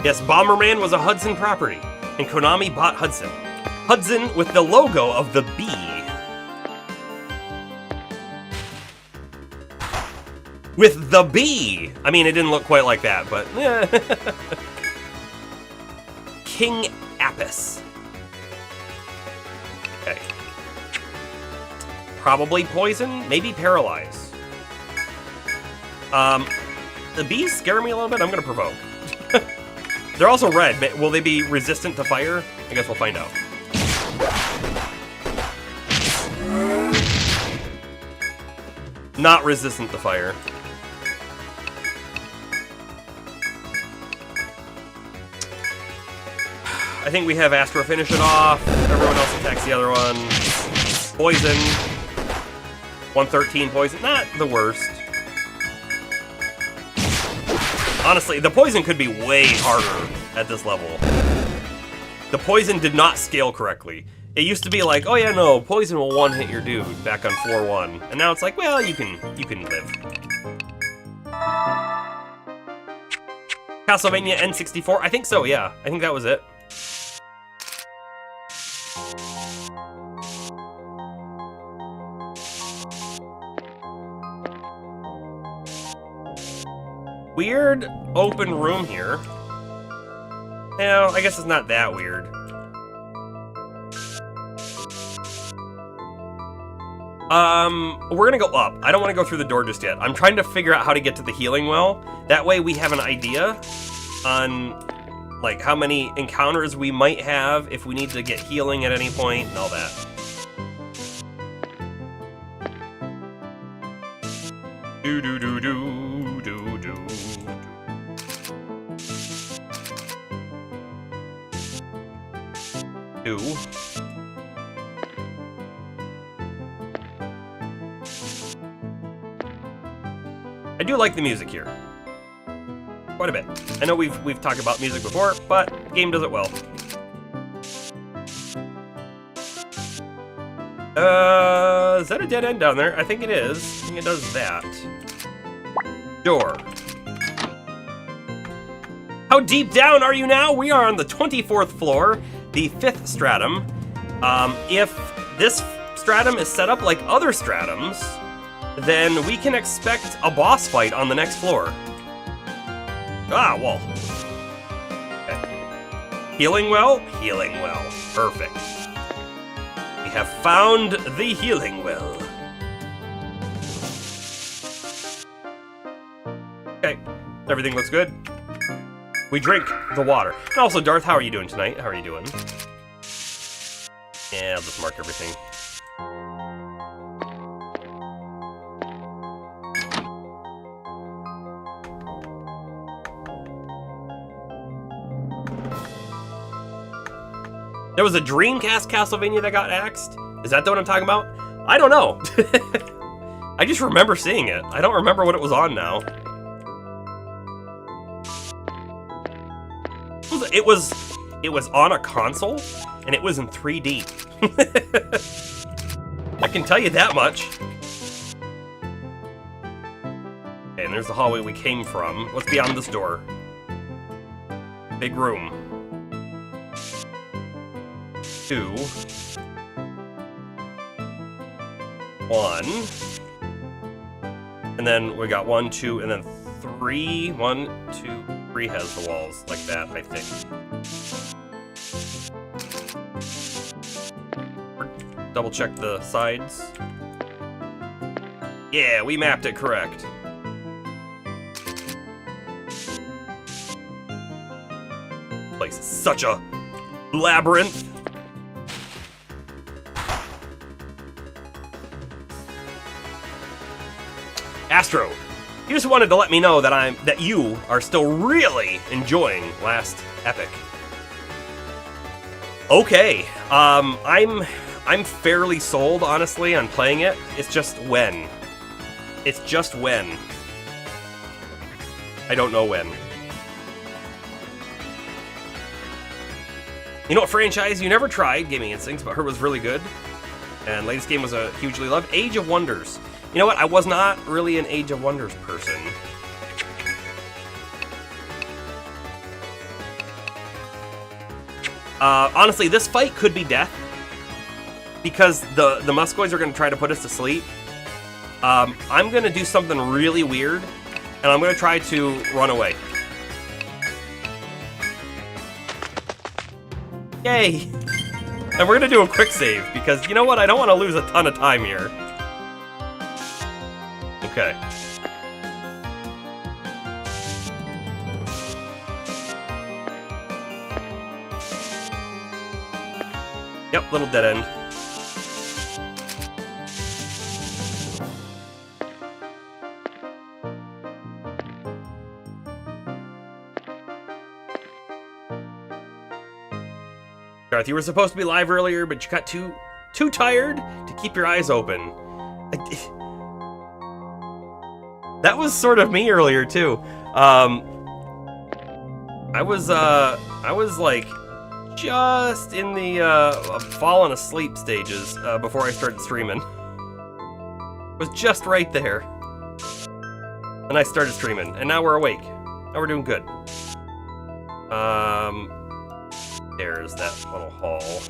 Yes, Bomberman was a Hudson property, and Konami bought Hudson. Hudson with the logo of the bee. With the bee! I mean, it didn't look quite like that, but... King Apis. Okay. Probably poison, maybe paralyze. The bees scare me a little bit. I'm gonna provoke. They're also red. Will they be resistant to fire? I guess we'll find out. Not resistant to fire. I think we have Astro finish it off. Everyone else attacks the other one. Poison. 113 poison. Not the worst. Honestly, the poison could be way harder at this level. The poison did not scale correctly. It used to be like, oh yeah, no, poison will one-hit your dude back on floor 1. And now it's like, well, you can live. Castlevania N64? I think so, yeah. I think that was it. Weird open room here. No, I guess it's not that weird. We're gonna go up. I don't want to go through the door just yet. I'm trying to figure out how to get to the healing well. That way we have an idea on, like, how many encounters we might have if we need to get healing at any point and all that. Do-do-do-do-do-do. I do like the music here. Quite a bit. I know we've talked about music before, but the game does it well. Is that a dead end down there? I think it is. I think it does that. Door. How deep down are you now? We are on the 24th floor, the 5th stratum. If this stratum is set up like other stratums, then we can expect a boss fight on the next floor. Ah, well. Okay. Healing well? Healing well. Perfect. We have found the healing well. Okay, everything looks good. We drink the water. And also, Darth, how are you doing tonight? How are you doing? Yeah, I'll just mark everything. There was a Dreamcast Castlevania that got axed? Is that the one I'm talking about? I don't know. I just remember seeing it. I don't remember what it was on now. It was on a console, and it was in 3D. I can tell you that much. Okay, and there's the hallway we came from. What's beyond this door? Big room. 2. 1. And then we got 1, 2, and then 3. 1, 2, 3 has the walls like that, I think. Double check the sides. Yeah, we mapped it correct. Place is such a labyrinth. Astro, you just wanted to let me know that you are still really enjoying Last Epic. Okay, I'm fairly sold, honestly, on playing it. It's just when. It's just when. I don't know when. You know what franchise you never tried? Gaming Instincts, but heard was really good. And latest game was a hugely loved. Age of Wonders. You know what? I was not really an Age of Wonders person. Honestly, this fight could be death. Because the Muskoids are going to try to put us to sleep. I'm going to do something really weird. And I'm going to try to run away. Yay! And we're going to do a quick save. Because, you know what? I don't want to lose a ton of time here. Okay. Yep, little dead end. Garth, you were supposed to be live earlier, but you got too tired to keep your eyes open. That was sort of me earlier too. I was like just in the falling asleep stages before I started streaming. Was just right there, and I started streaming, and now we're awake. Now we're doing good. There's that little hall.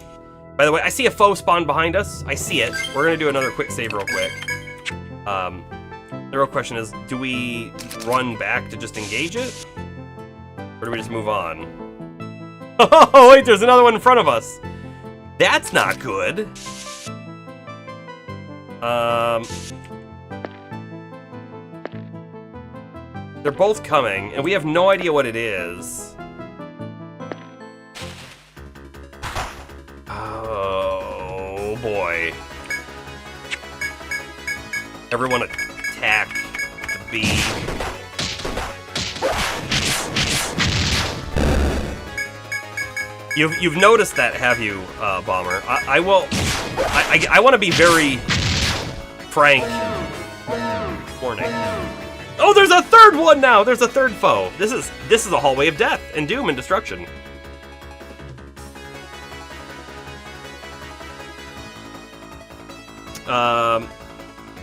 By the way, I see a foe spawn behind us. I see it. We're gonna do another quick save real quick. The real question is, do we run back to just engage it? Or do we just move on? Oh, wait, there's another one in front of us. That's not good. They're both coming, and we have no idea what it is. Oh, boy. Everyone attack the bee. You've noticed that, have you, Bomber? I want to be very frank. Warning. Oh, there's a third one now. There's a third foe. This is a hallway of death and doom and destruction.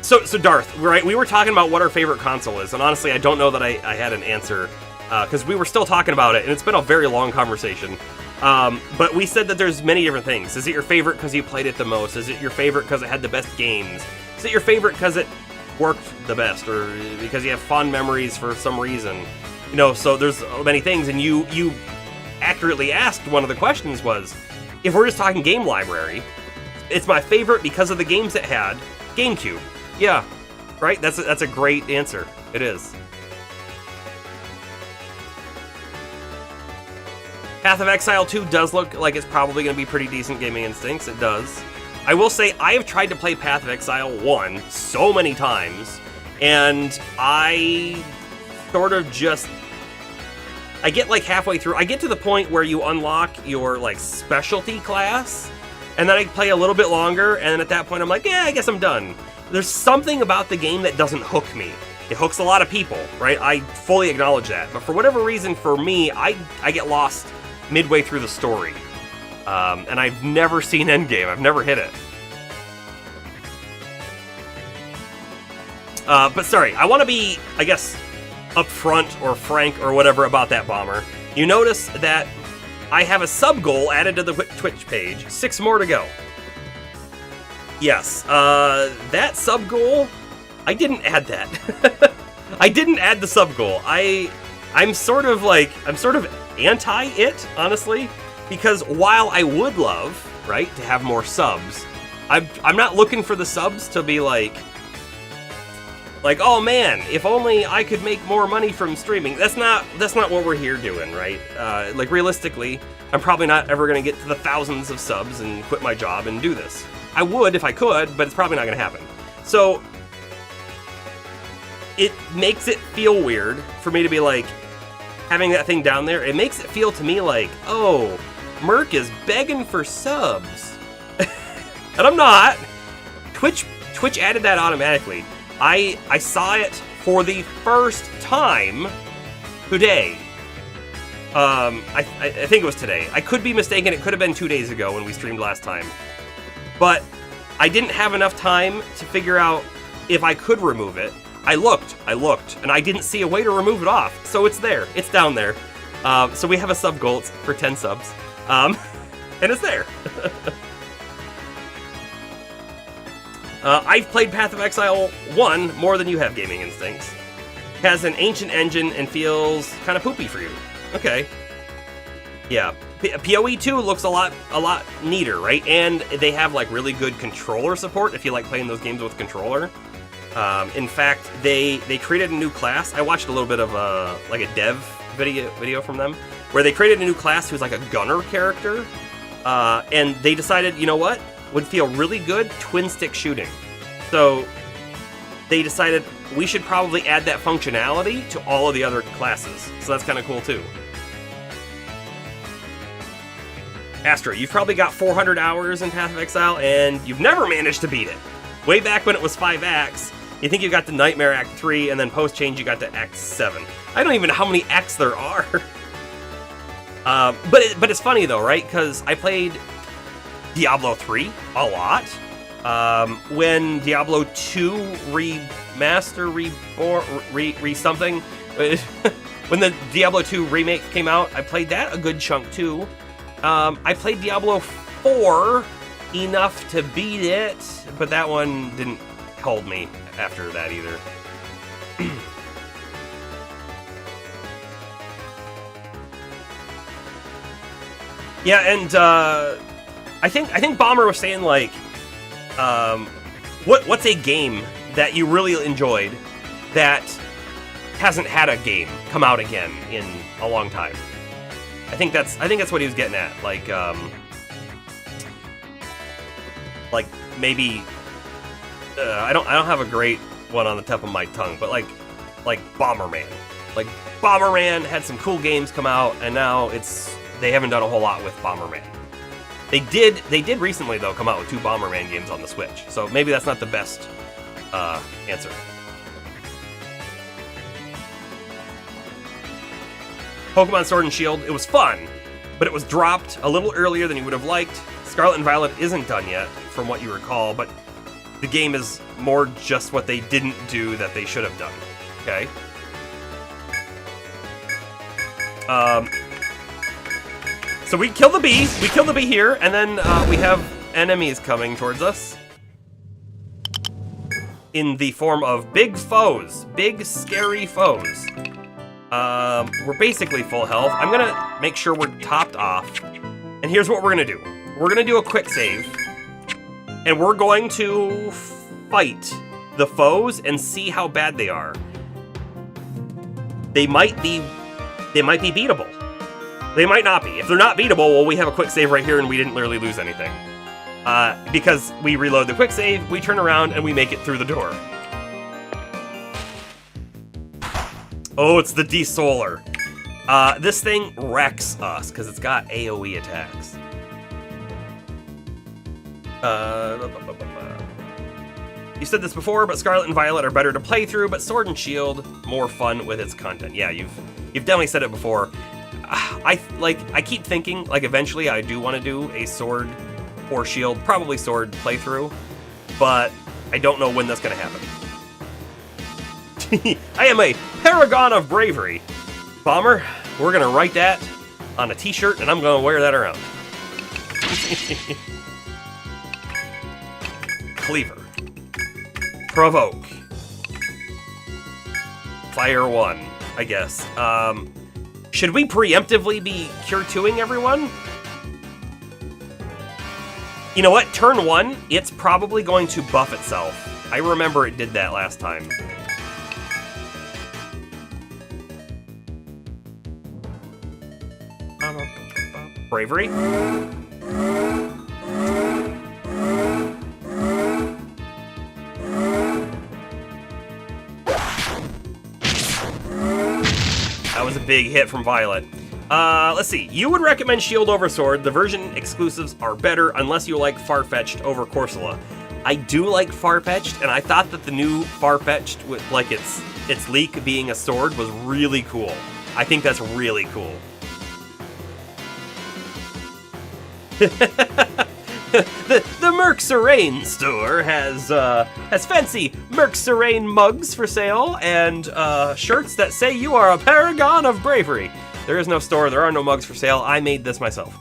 So Darth, right? We were talking about what our favorite console is, and honestly, I don't know that I had an answer because we were still talking about it, and it's been a very long conversation. But we said that there's many different things. Is it your favorite because you played it the most? Is it your favorite because it had the best games? Is it your favorite because it worked the best, or because you have fond memories for some reason? You know, so there's many things, and you accurately asked one of the questions was, if we're just talking game library, it's my favorite because of the games it had. GameCube. Yeah, right? That's a great answer. It is. Path of Exile 2 does look like it's probably going to be pretty decent gaming instincts. It does. I will say, I have tried to play Path of Exile 1 so many times, and I sort of just... I get like halfway through. I get to the point where you unlock your like specialty class, and then I play a little bit longer, and then at that point I'm like, yeah, I guess I'm done. There's something about the game that doesn't hook me. It hooks a lot of people, right? I fully acknowledge that. But for whatever reason, for me, I get lost midway through the story. And I've never seen Endgame. I've never hit it. But sorry, I want to be, I guess, upfront or frank or whatever about that, Bomber. You notice that I have a sub-goal added to the Twitch page. 6 more to go. Yes, that sub-goal, I didn't add that. I didn't add the sub-goal. I'm sort of anti it, honestly, because while I would love, right, to have more subs, I'm not looking for the subs to be like, oh man, if only I could make more money from streaming. That's not what we're here doing, right? Like realistically, I'm probably not ever gonna get to the thousands of subs and quit my job and do this. I would if I could, but it's probably not gonna happen. So it makes it feel weird for me to be like, having that thing down there, it makes it feel to me like, oh, Merc is begging for subs. And I'm not. Twitch added that automatically. I saw it for the first time today. I think it was today. I could be mistaken. It could have been 2 days ago when we streamed last time. But I didn't have enough time to figure out if I could remove it. I looked, and I didn't see a way to remove it off. So it's there. It's down there. So we have a sub goal. It's for 10 subs. And it's there. I've played Path of Exile 1 more than you have, Gaming Instincts. Has an ancient engine and feels kind of poopy for you. Okay. Yeah. F.O.E. 2 looks a lot neater, right? And they have like really good controller support if you like playing those games with controller. In fact, they created a new class. I watched a little bit of like a dev video from them where they created a new class who's like a gunner character, and they decided, you know what, would feel really good twin stick shooting. So they decided we should probably add that functionality to all of the other classes. So that's kind of cool too. Astra, you've probably got 400 hours in Path of Exile, and you've never managed to beat it. Way back when it was 5 acts, you think you got to Nightmare Act 3, and then post-change you got to Act 7. I don't even know how many acts there are. But it's funny though, right? Because I played Diablo 3 a lot. When Diablo 2 remaster, reborn, something, when the Diablo 2 remake came out, I played that a good chunk too. I played Diablo 4 enough to beat it, but that one didn't hold me after that either. Yeah, and I think Bomber was saying like, what's a game that you really enjoyed that hasn't had a game come out again in a long time? I think that's what he was getting at. Like maybe I don't have a great one on the tip of my tongue, but like Bomberman. Like Bomberman had some cool games come out, and now they haven't done a whole lot with Bomberman. They did recently though come out with 2 Bomberman games on the Switch, so maybe that's not the best answer. Pokemon Sword and Shield, it was fun, but it was dropped a little earlier than you would have liked. Scarlet and Violet isn't done yet, from what you recall, but the game is more just what they didn't do that they should have done, okay? So we kill the bee here, and then we have enemies coming towards us. In the form of big foes, big scary foes. We're basically full health. I'm gonna make sure we're topped off. And here's what we're gonna do. We're gonna do a quick save. And we're going to fight the foes and see how bad they are. They might be beatable. They might not be. If they're not beatable, well, we have a quick save right here and we didn't literally lose anything. Because we reload the quick save, we turn around, and we make it through the door. Oh, it's the Desolar. This thing wrecks us because it's got AoE attacks. You said this before, but Scarlet and Violet are better to play through, but Sword and Shield more fun with its content. Yeah, you've definitely said it before. I keep thinking like eventually I do want to do a Sword or Shield, probably Sword playthrough, but I don't know when that's going to happen. I am a paragon of bravery. Bomber, we're going to write that on a t-shirt, and I'm going to wear that around. Cleaver. Provoke. Fire 1, I guess. Should we preemptively be Cure 2ing everyone? You know what? Turn 1, it's probably going to buff itself. I remember it did that last time. Bravery? That was a big hit from Violet. Let's see. You would recommend Shield over Sword. The version exclusives are better unless you like Farfetch'd over Corsola. I do like Farfetch'd, and I thought that the new Farfetch'd with like its leak being a sword was really cool. I think that's really cool. The Merc Serene store has fancy Merc Serene mugs for sale and shirts that say you are a paragon of bravery. There is no store, there are no mugs for sale. I made this myself.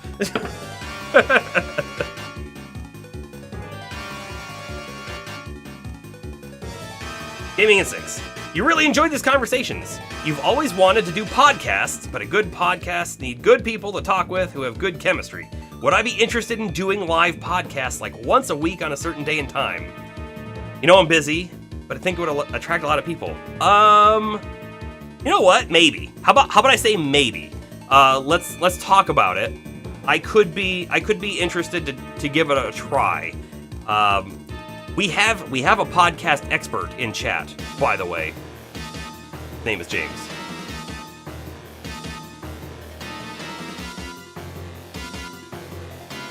Gaming Instincts. You really enjoyed these conversations. You've always wanted to do podcasts, but a good podcast need good people to talk with who have good chemistry. Would I be interested in doing live podcasts like once a week on a certain day and time? You know I'm busy, but I think it would attract a lot of people. You know what? Maybe. How about I say maybe? Let's talk about it. I could be interested to give it a try. We have a podcast expert in chat, by the way. His name is James.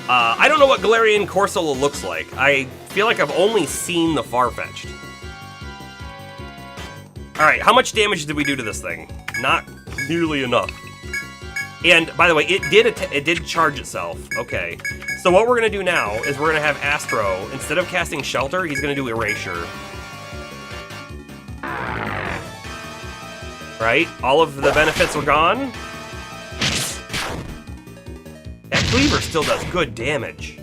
I don't know what Galarian Corsola looks like. I feel like I've only seen the Farfetch'd. Alright, how much damage did we do to this thing? Not nearly enough. And, by the way, it did charge itself. Okay. So what we're going to do now is we're going to have Astro, instead of casting Shelter, he's going to do Erasure. Right? All of the benefits are gone. That Cleaver still does good damage.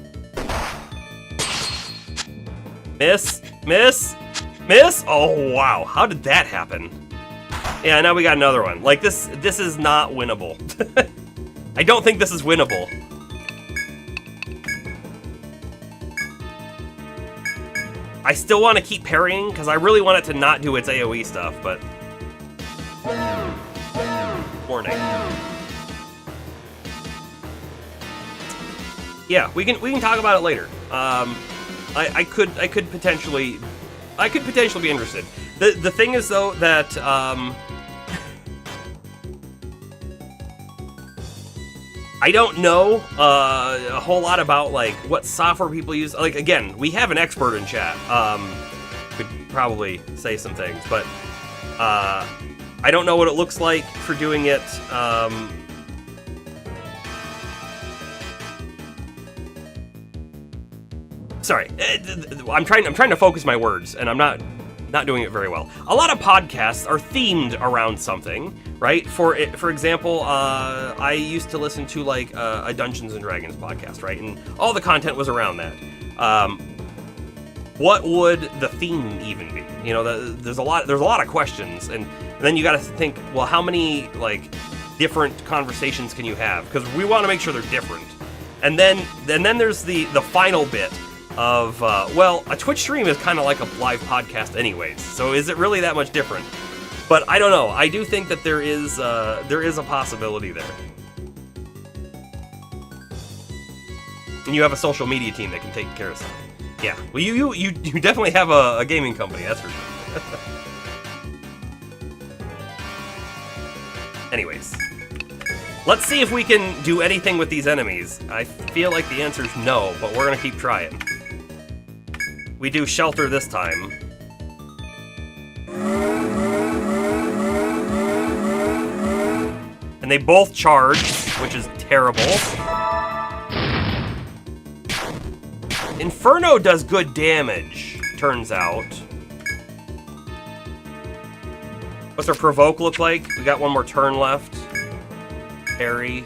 Miss! Miss! Miss! Oh, wow. How did that happen? Yeah, now we got another one. Like, this is not winnable. I don't think this is winnable. I still want to keep parrying, because I really want it to not do its AoE stuff, but... Warning. Yeah, we can talk about it later. I could potentially be interested. The thing is, though, that I don't know a whole lot about like what software people use. Like, again, we have an expert in chat. Could probably say some things, but I don't know what it looks like for doing it. Sorry, I'm trying to focus my words, and I'm not doing it very well. A lot of podcasts are themed around something, right? For example, I used to listen to like a Dungeons and Dragons podcast, right? And all the content was around that. What would the theme even be? You know, there's a lot of questions, and then you got to think, well, how many like different conversations can you have? Because we want to make sure they're different. And then there's the final bit of, well, a Twitch stream is kind of like a live podcast anyways, so is it really that much different? But I don't know. I do think that there is a possibility there. And you have a social media team that can take care of something. Yeah, well, you definitely have a gaming company, that's for sure. Anyways, let's see if we can do anything with these enemies. I feel like the answer is no, but we're gonna keep trying. We do Shelter this time. And they both charge, which is terrible. Inferno does good damage, turns out. What's our Provoke look like? We got one more turn left. Parry.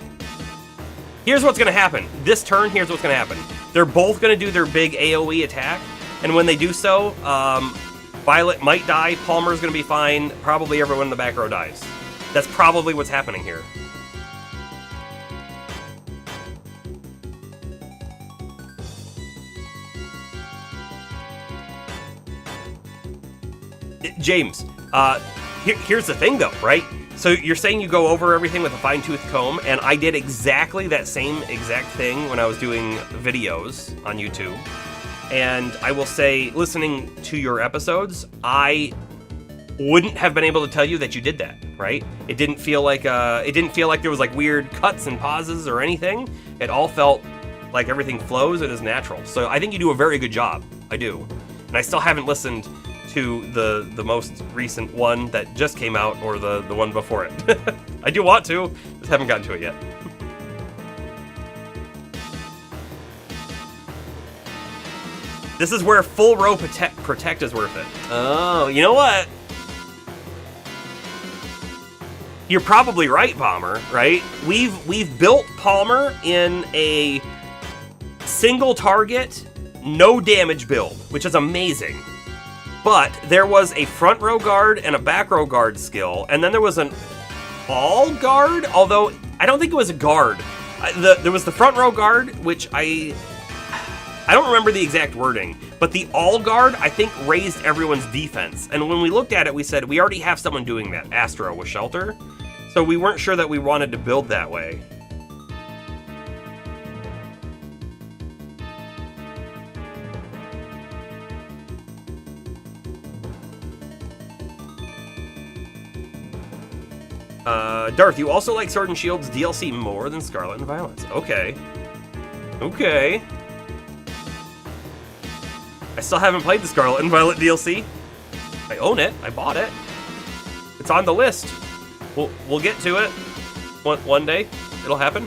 Here's what's gonna happen. This turn, here's what's gonna happen. They're both gonna do their big AoE attack, and when they do so, Violet might die, Palmer's gonna be fine, probably everyone in the back row dies. That's probably what's happening here. James, here's the thing though, right? So you're saying you go over everything with a fine-tooth comb, and I did exactly that same exact thing when I was doing videos on YouTube. And I will say, listening to your episodes, I wouldn't have been able to tell you that you did that, right? It didn't feel like there was like weird cuts and pauses or anything. It all felt like everything flows and is natural. So I think you do a very good job. I do. And I still haven't listened to the most recent one that just came out, or the one before it. I do want to, just haven't gotten to it yet. This is where full row protect is worth it. Oh, you know what? You're probably right, Bomber, right? We've built Palmer in a single target, no damage build, which is amazing. But there was a front row guard and a back row guard skill, and then there was an all guard, although I don't think it was a guard. There was the front row guard, which I don't remember the exact wording, but the all guard, I think, raised everyone's defense. And when we looked at it, we said, we already have someone doing that, Astro with Shelter. So we weren't sure that we wanted to build that way. Darth, you also like Sword and Shield's DLC more than Scarlet and Violet's. Okay. Okay. I still haven't played the Scarlet and Violet DLC. I own it. I bought it. It's on the list. We'll get to it one day. It'll happen.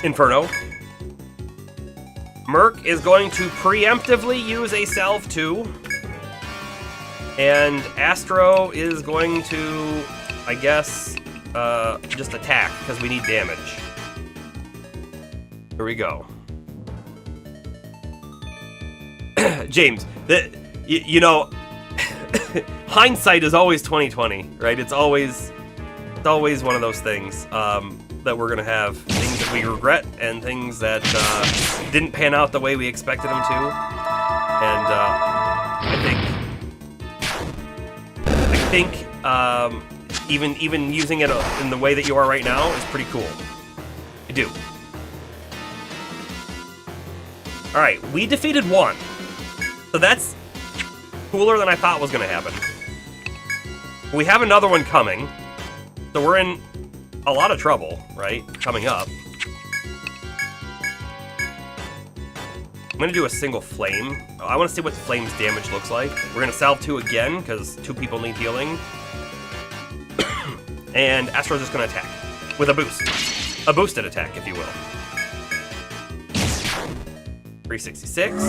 Inferno. Merc is going to preemptively use a Salve 2. And Astro is going to, I guess, just attack, because we need damage. Here we go. James, you know, hindsight is always 20/20, right? It's always one of those things that we're gonna have things that we regret and things that didn't pan out the way we expected them to. And I think even using it in the way that you are right now is pretty cool. I do. All right, we defeated one, so that's cooler than I thought was gonna happen. We have another one coming, so we're in a lot of trouble, right? Coming up. I'm gonna do a single flame. I wanna see what the flame's damage looks like. We're gonna Salve 2 again, because 2 people need healing. And Astro's just gonna attack with a boost. A boosted attack, if you will. 366.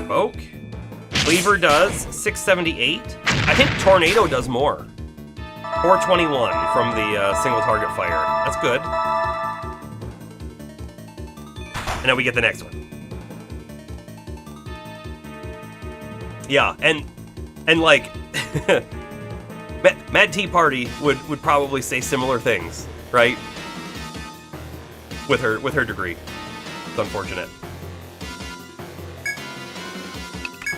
Poke. Cleaver does 678. I think Tornado does more. 421 from the single target fire. That's good. And then we get the next one. Yeah, and like Mad Tea Party would probably say similar things, right? With her degree. It's unfortunate.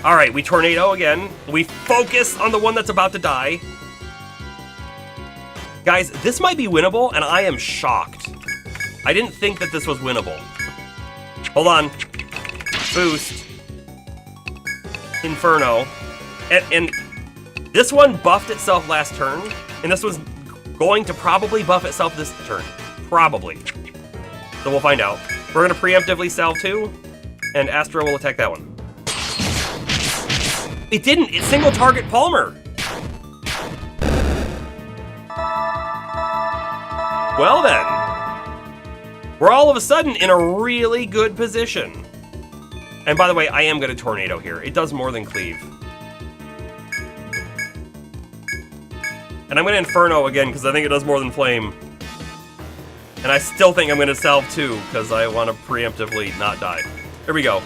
All right, we Tornado again. We focus on the one that's about to die. Guys, this might be winnable, and I am shocked. I didn't think that this was winnable. Hold on. Boost. Inferno. And this one buffed itself last turn, and this was going to probably buff itself this turn. Probably. So we'll find out. We're going to preemptively Salve 2, and Astro will attack that one. It didn't. It's single target Palmer. Well then, we're all of a sudden in a really good position. And by the way, I am going to Tornado here. It does more than Cleave. And I'm going to Inferno again because I think it does more than Flame. And I still think I'm going to Salve 2 because I want to preemptively not die. Here we go.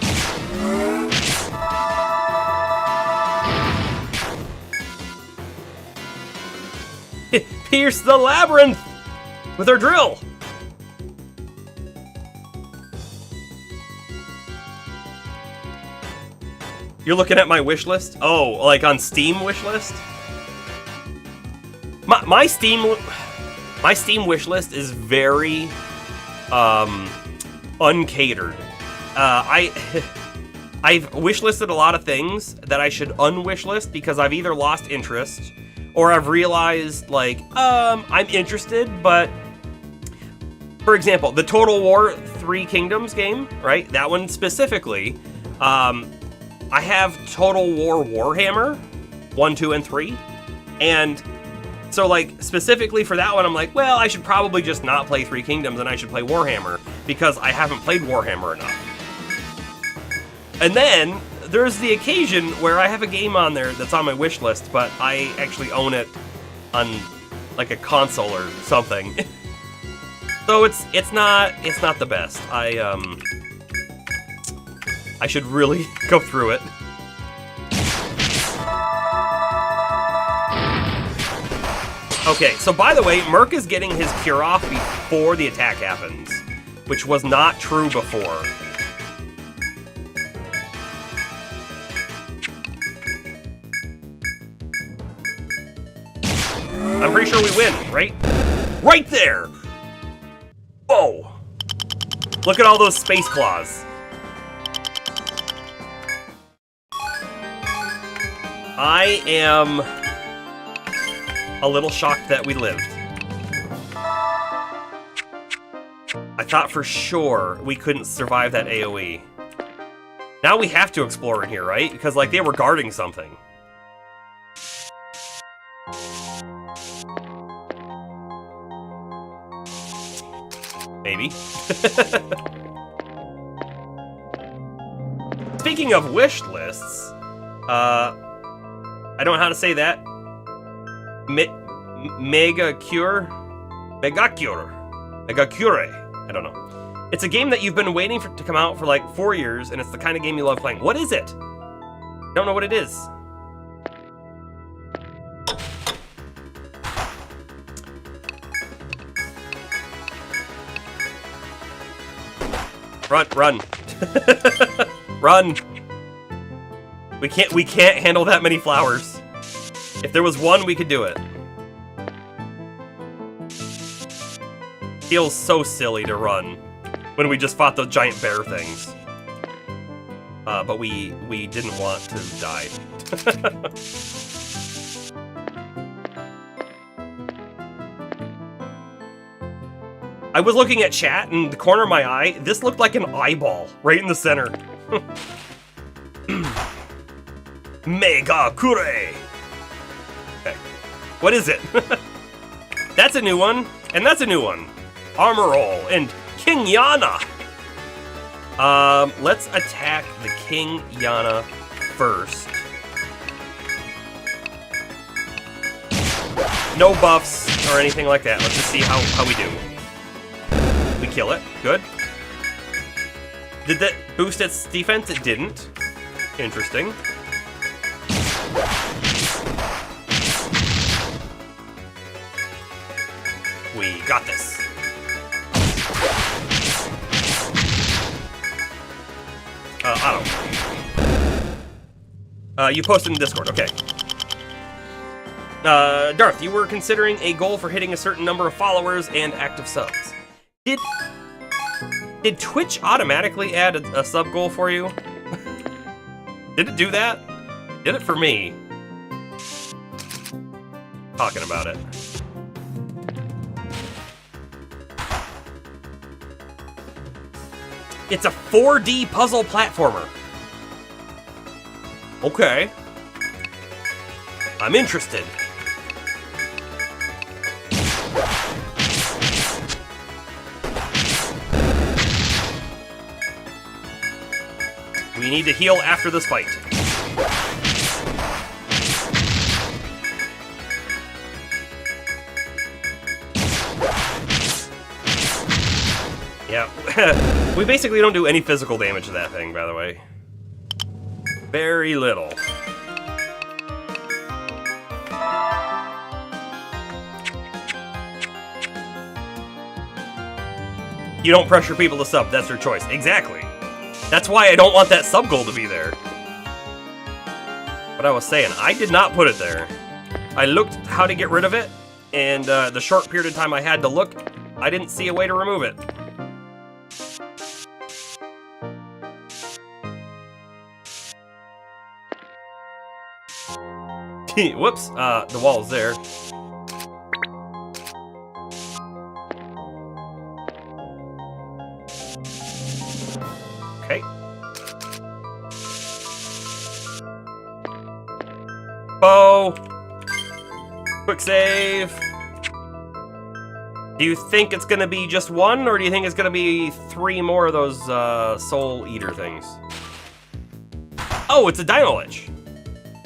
Pierce the Labyrinth with our drill. You're looking at my wish list? Oh, like on Steam wish list? My Steam wish list is very uncatered. I've wish listed a lot of things that I should unwish list because I've either lost interest or I've realized, like, I'm interested, but... For example, the Total War 3 Kingdoms game, right? That one specifically. I have Total War Warhammer 1, 2, and 3. And so, like, specifically for that one, I'm like, well, I should probably just not play 3 Kingdoms and I should play Warhammer because I haven't played Warhammer enough. And then there's the occasion where I have a game on there that's on my wish list, but I actually own it on like a console or something. So it's not the best. I should really go through it. Okay, so by the way, Merc is getting his cure off before the attack happens, which was not true before. I'm pretty sure we win, right? Right there! Whoa! Look at all those space claws. I am a little shocked that we lived. I thought for sure we couldn't survive that AoE. Now we have to explore in here, right? Because, like, they were guarding something. Maybe. Speaking of wish lists, I don't know how to say that. Megacure? I don't know. It's a game that you've been waiting for to come out for like 4 years, and it's the kind of game you love playing. What is it? Don't know what it is. Run, run. Run. We can't handle that many flowers. If there was one, we could do it. Feels so silly to run when we just fought those giant bear things. But we didn't want to die. I was looking at chat, and the corner of my eye, this looked like an eyeball right in the center. Mega Kure! Okay. What is it? That's a new one, and that's a new one. Armor Roll and King Yana. Let's attack the King Yana first. No buffs or anything like that. Let's just see how we do. We kill it. Good. Did that boost its defense? It didn't. Interesting. We got this. I don't. You posted in Discord. Okay. Darth, you were considering a goal for hitting a certain number of followers and active subs. Did Twitch automatically add a sub goal for you? Did it do that? Did it for me. Talking about it. It's a 4D puzzle platformer. Okay. I'm interested. We need to heal after this fight. Yeah, we basically don't do any physical damage to that thing, by the way. Very little. You don't pressure people to sub, that's their choice. Exactly. That's why I don't want that sub goal to be there. But I was saying, I did not put it there. I looked how to get rid of it, and the short period of time I had to look, I didn't see a way to remove it. Whoops, the wall's there. Okay. F.O.E. Quick save. Do you think it's gonna be just one, or do you think it's gonna be 3 more of those soul eater things? Oh, it's a Dino Lich.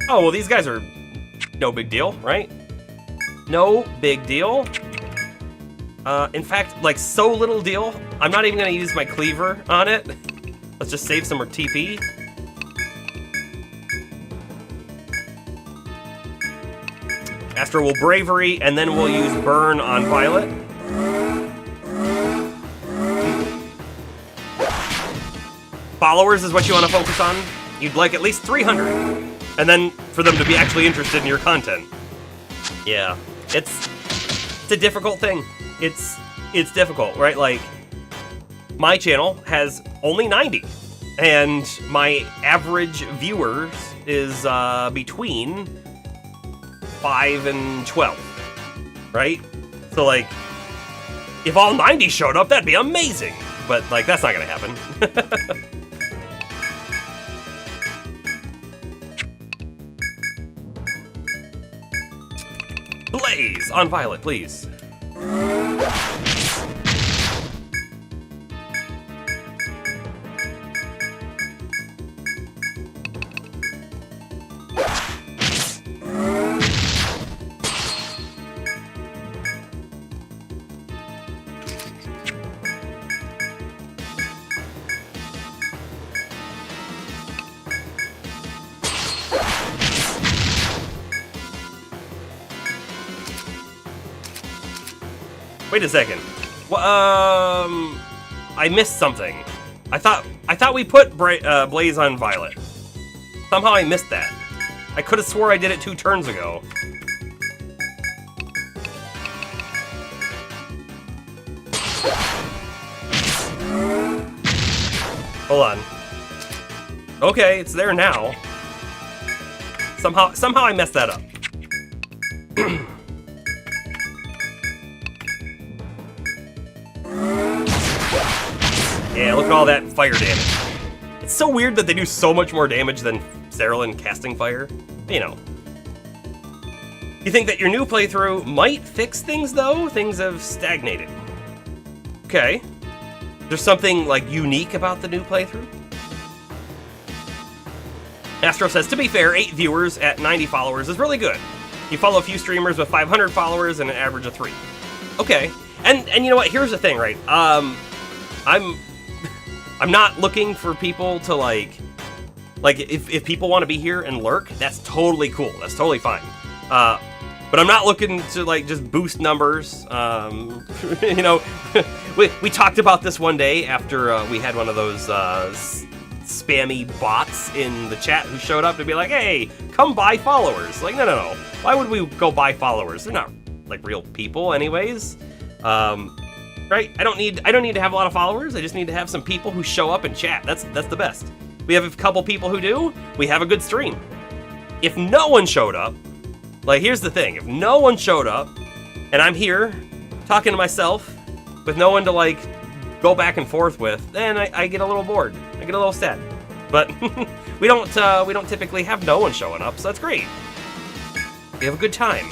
Oh, well, these guys are no big deal, right? No big deal. In fact, like, so little deal, I'm not even going to use my cleaver on it. Let's just save some more TP. Astro will Bravery, and then we'll use Burn on Violet. Followers is what you want to focus on. You'd like at least 300. And then for them to be actually interested in your content. Yeah, it's a difficult thing. It's difficult, right? Like, my channel has only 90, and my average viewers is between 5 and 12, right? So, like, if all 90 showed up, that'd be amazing. But, like, that's not gonna happen. Blaze on Violet, please. Wait a second. Well, I missed something. I thought we put Blaze on Violet. Somehow I missed that. I could have swore I did it 2 turns ago. Hold on. Okay, it's there now. Somehow I messed that up. Yeah, look at all that fire damage. It's so weird that they do so much more damage than Cerulean casting fire. You know. You think that your new playthrough might fix things, though? Things have stagnated. Okay. There's something, like, unique about the new playthrough? Astro says, to be fair, 8 viewers at 90 followers is really good. You follow a few streamers with 500 followers and an average of 3. Okay. And you know what? Here's the thing, right? I'm not looking for people to, like if people want to be here and lurk, that's totally cool. That's totally fine. But I'm not looking to, like, just boost numbers. You know, we talked about this one day after we had one of those spammy bots in the chat who showed up to be like, hey, come buy followers. Like, no. Why would we go buy followers? They're not, like, real people anyways. Right? I don't need to have a lot of followers. I just need to have some people who show up and chat. That's the best. We have a couple people who do. We have a good stream. If no one showed up, like, here's the thing. If no one showed up, and I'm here talking to myself with no one to, like, go back and forth with, then I get a little bored. I get a little sad. But we don't typically have no one showing up, so that's great. We have a good time.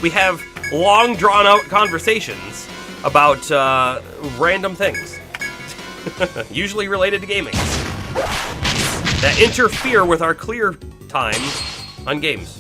We have long, drawn-out conversations about random things, usually related to gaming, that interfere with our clear time on games.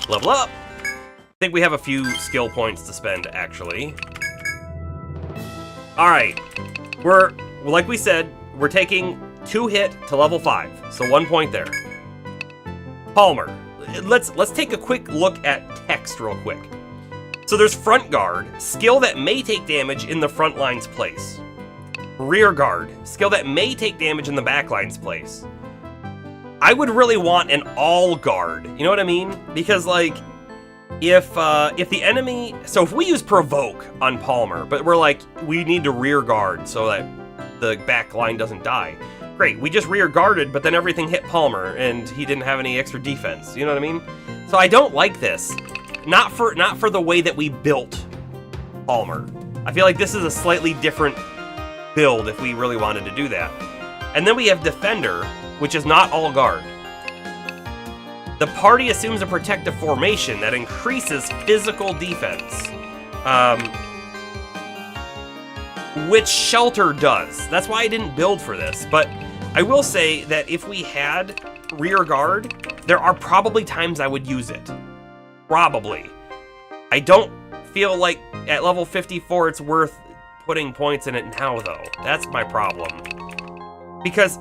Level up! I think we have a few skill points to spend, actually. Alright. Like we said, we're taking 2 hit to level 5, so 1 point there. Palmer. Let's take a quick look at text real quick. So there's Front Guard, skill that may take damage in the front line's place. Rear Guard, skill that may take damage in the back line's place. I would really want an all guard, you know what I mean? Because, like, if the enemy, so if we use Provoke on Palmer, but we're like, we need to rear guard so that the back line doesn't die. Great, we just rear guarded, but then everything hit Palmer and he didn't have any extra defense, you know what I mean? So I don't like this. Not for the way that we built Palmer. I feel like this is a slightly different build if we really wanted to do that. And then we have Defender, which is not all guard. The party assumes a protective formation that increases physical defense. Which Shelter does. That's why I didn't build for this. But I will say that if we had rear guard, there are probably times I would use it. Probably. I don't feel like at level 54 it's worth putting points in it now, though. That's my problem. Because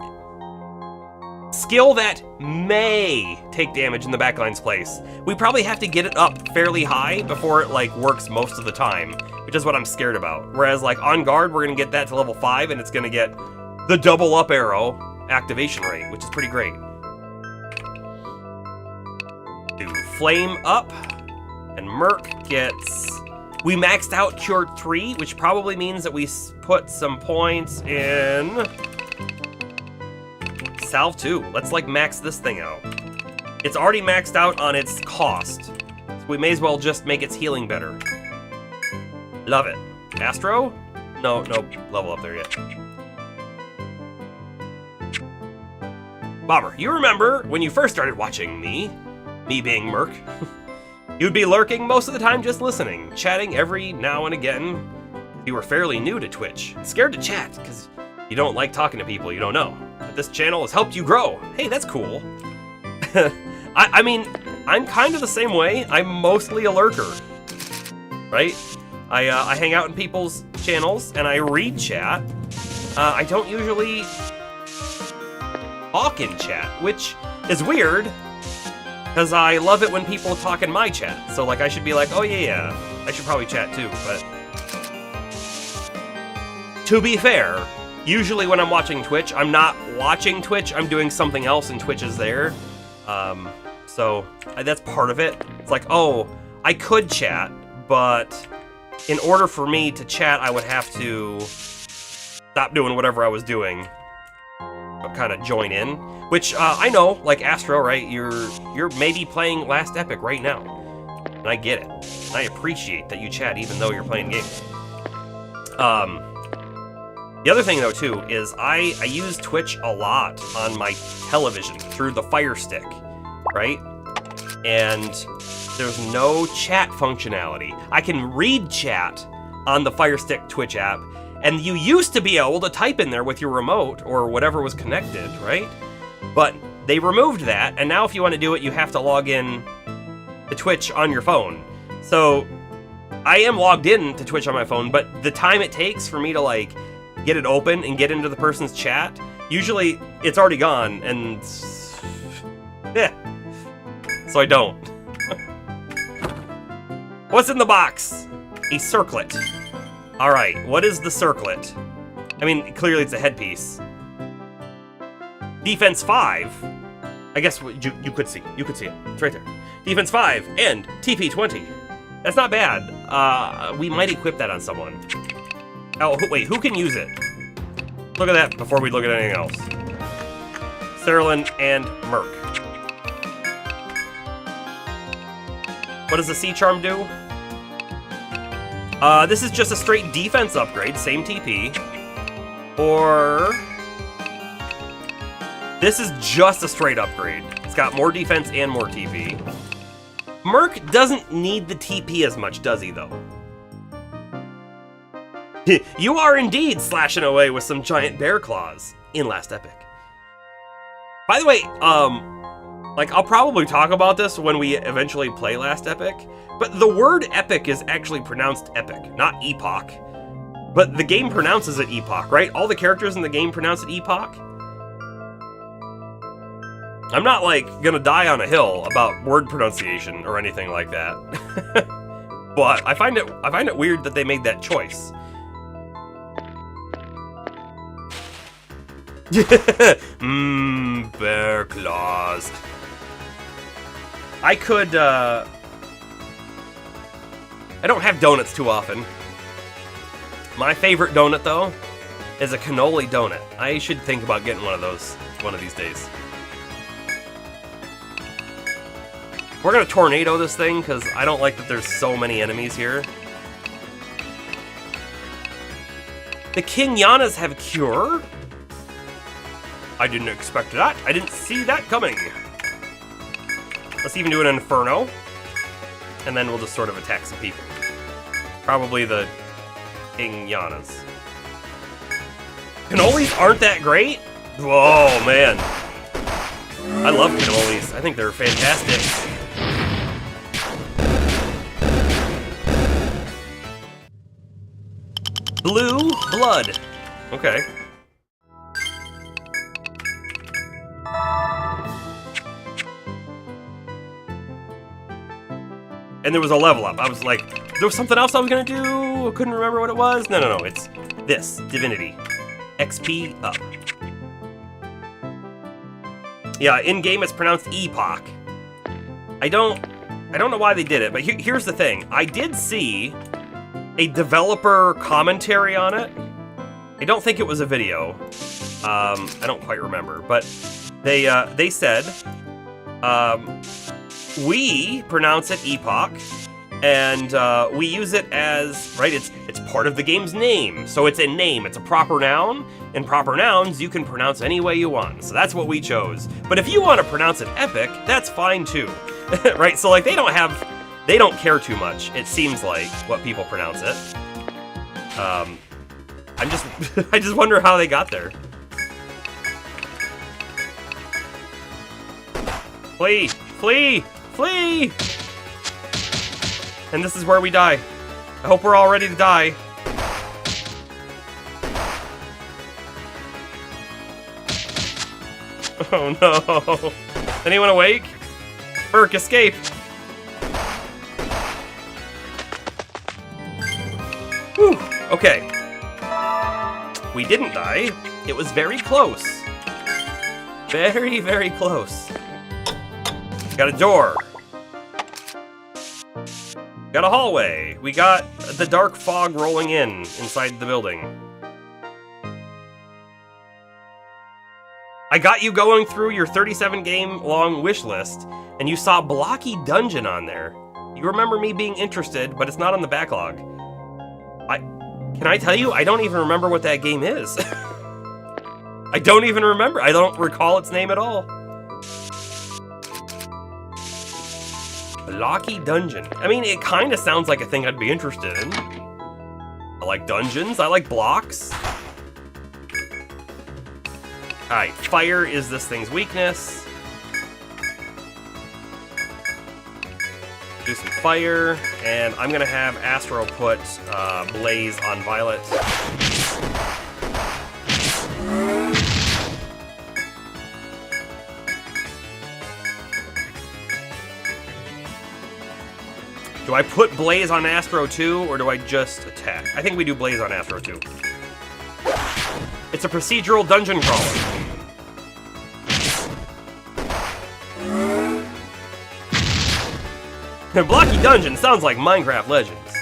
skill that may take damage in the backline's place, we probably have to get it up fairly high before it like works most of the time, which is what I'm scared about. Whereas like on guard, we're gonna get that to level 5 and it's gonna get the double up arrow activation rate, which is pretty great. Do Flame up, and Merc gets... We maxed out Cure 3, which probably means that we put some points in Salve 2. Let's like max this thing out. It's already maxed out on its cost, so we may as well just make its healing better. Love it. Astro? No level up there yet. Bomber, you remember when you first started watching me being Merc, you'd be lurking most of the time just listening, chatting every now and again. You were fairly new to Twitch, scared to chat because you don't like talking to people you don't know. But this channel has helped you grow. Hey, that's cool. I mean, I'm kind of the same way. I'm mostly a lurker, right? I hang out in people's channels and I read chat. I don't usually talk in chat, which is weird because I love it when people talk in my chat. So like I should be like, oh yeah, I should probably chat too. But to be fair, usually when I'm watching Twitch, I'm not watching Twitch, I'm doing something else and Twitch is there. So that's part of it. It's like, oh, I could chat, but in order for me to chat, I would have to stop doing whatever I was doing, kind of join in. Which I know, like Astro, right? You're maybe playing Last Epic right now, and I get it. And I appreciate that you chat even though you're playing games. The other thing though too is I use Twitch a lot on my television through the Fire Stick, right? And there's no chat functionality. I can read chat on the Fire Stick Twitch app, and you used to be able to type in there with your remote or whatever was connected, right? But they removed that, and now if you want to do it, you have to log in to Twitch on your phone. So I am logged in to Twitch on my phone, but the time it takes for me to like get it open and get into the person's chat, usually it's already gone, and yeah, so I don't. What's in the box? A circlet. All right, what is the circlet? I mean, clearly it's a headpiece. Defense 5. I guess you could see. You could see it. It's right there. Defense 5 and TP 20. That's not bad. We might equip that on someone. Oh, wait, who can use it? Look at that before we look at anything else. Cerulean and Merc. What does the Sea Charm do? This is just a straight defense upgrade, same TP. Or this is just a straight upgrade. It's got more defense and more TP. Merc doesn't need the TP as much, does he, though? You are indeed slashing away with some giant bear claws in Last Epic. By the way, like, I'll probably talk about this when we eventually play Last Epic, but the word epic is actually pronounced epic, not epoch. But the game pronounces it epoch, right? All the characters in the game pronounce it epoch. I'm not, like, gonna die on a hill about word pronunciation or anything like that. But I find it weird that they made that choice. Bear claws. I could, I don't have donuts too often. My favorite donut, though, is a cannoli donut. I should think about getting one of those one of these days. We're gonna tornado this thing, because I don't like that there's so many enemies here. The King Yanas have Cure? I didn't expect that. I didn't see that coming. Let's even do an Inferno. And then we'll just sort of attack some people. Probably the King Yanas. Cannolis aren't that great? Whoa, man. I love cannolis. I think they're fantastic. Blue blood. Okay. And there was a level up. I was like, there was something else I was gonna do. I couldn't remember what it was. No. It's this Divinity. XP up. Yeah, in game it's pronounced Epoch. I don't know why they did it, but here's the thing. I did see a developer commentary on it. I don't think it was a video. I don't quite remember, but they said we pronounce it Epoch, and we use it as, right, it's part of the game's name. So it's a name, it's a proper noun. And proper nouns you can pronounce any way you want. So that's what we chose. But if you want to pronounce it Epic, that's fine too. Right? So like they don't care too much, it seems like, what people pronounce it. I just wonder how they got there. Flee! Flee! Flee! And this is where we die. I hope we're all ready to die. Oh no. Anyone awake? Burke, escape! Whew, okay. We didn't die. It was very close. Very, very close. Got a door. Got a hallway. We got the dark fog rolling inside the building. I got you going through your 37 game long wish list, and you saw Blocky Dungeon on there. You remember me being interested, but it's not on the backlog. Can I tell you, I don't even remember what that game is. I don't even remember. I don't recall its name at all. Blocky Dungeon. I mean, it kind of sounds like a thing I'd be interested in. I like dungeons. I like blocks. Alright, fire is this thing's weakness. Do some fire, and I'm gonna have Astro put Blaze on Violet. Do I put Blaze on Astro too, or do I just attack? I think we do Blaze on Astro too. It's a procedural dungeon crawler. Blocky Dungeon sounds like Minecraft Legends.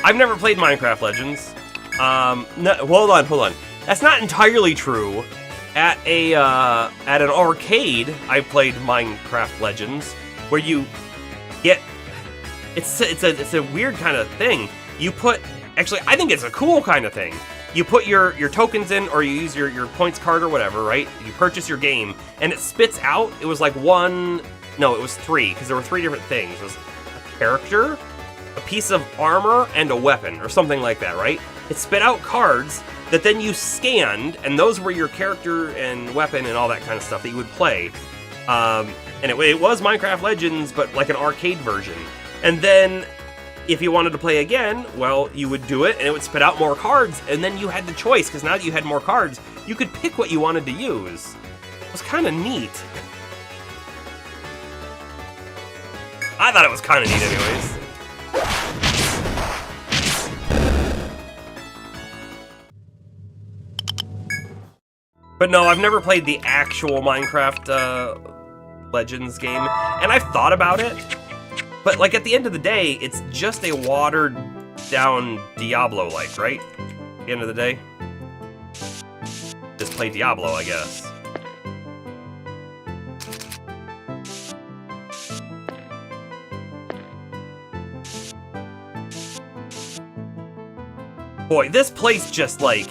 I've never played Minecraft Legends. No, hold on. That's not entirely true. At an arcade, I played Minecraft Legends, where you get it's a weird kind of thing. You put, actually, I think it's a cool kind of thing. You put your tokens in, or you use your points card or whatever, right? You purchase your game, and it spits out. It was like it was three, because there were three different things. It was a character, a piece of armor, and a weapon, or something like that, right? It spit out cards that then you scanned, and those were your character and weapon and all that kind of stuff that you would play. And it was Minecraft Legends, but like an arcade version. And then, if you wanted to play again, well, you would do it, and it would spit out more cards, and then you had the choice, because now that you had more cards, you could pick what you wanted to use. It was kind of neat. I thought it was kind of neat anyways. But no, I've never played the actual Minecraft Legends game, and I've thought about it, but like at the end of the day, it's just a watered down Diablo-like, right? At the end of the day. Just play Diablo, I guess. Boy, this place just, like,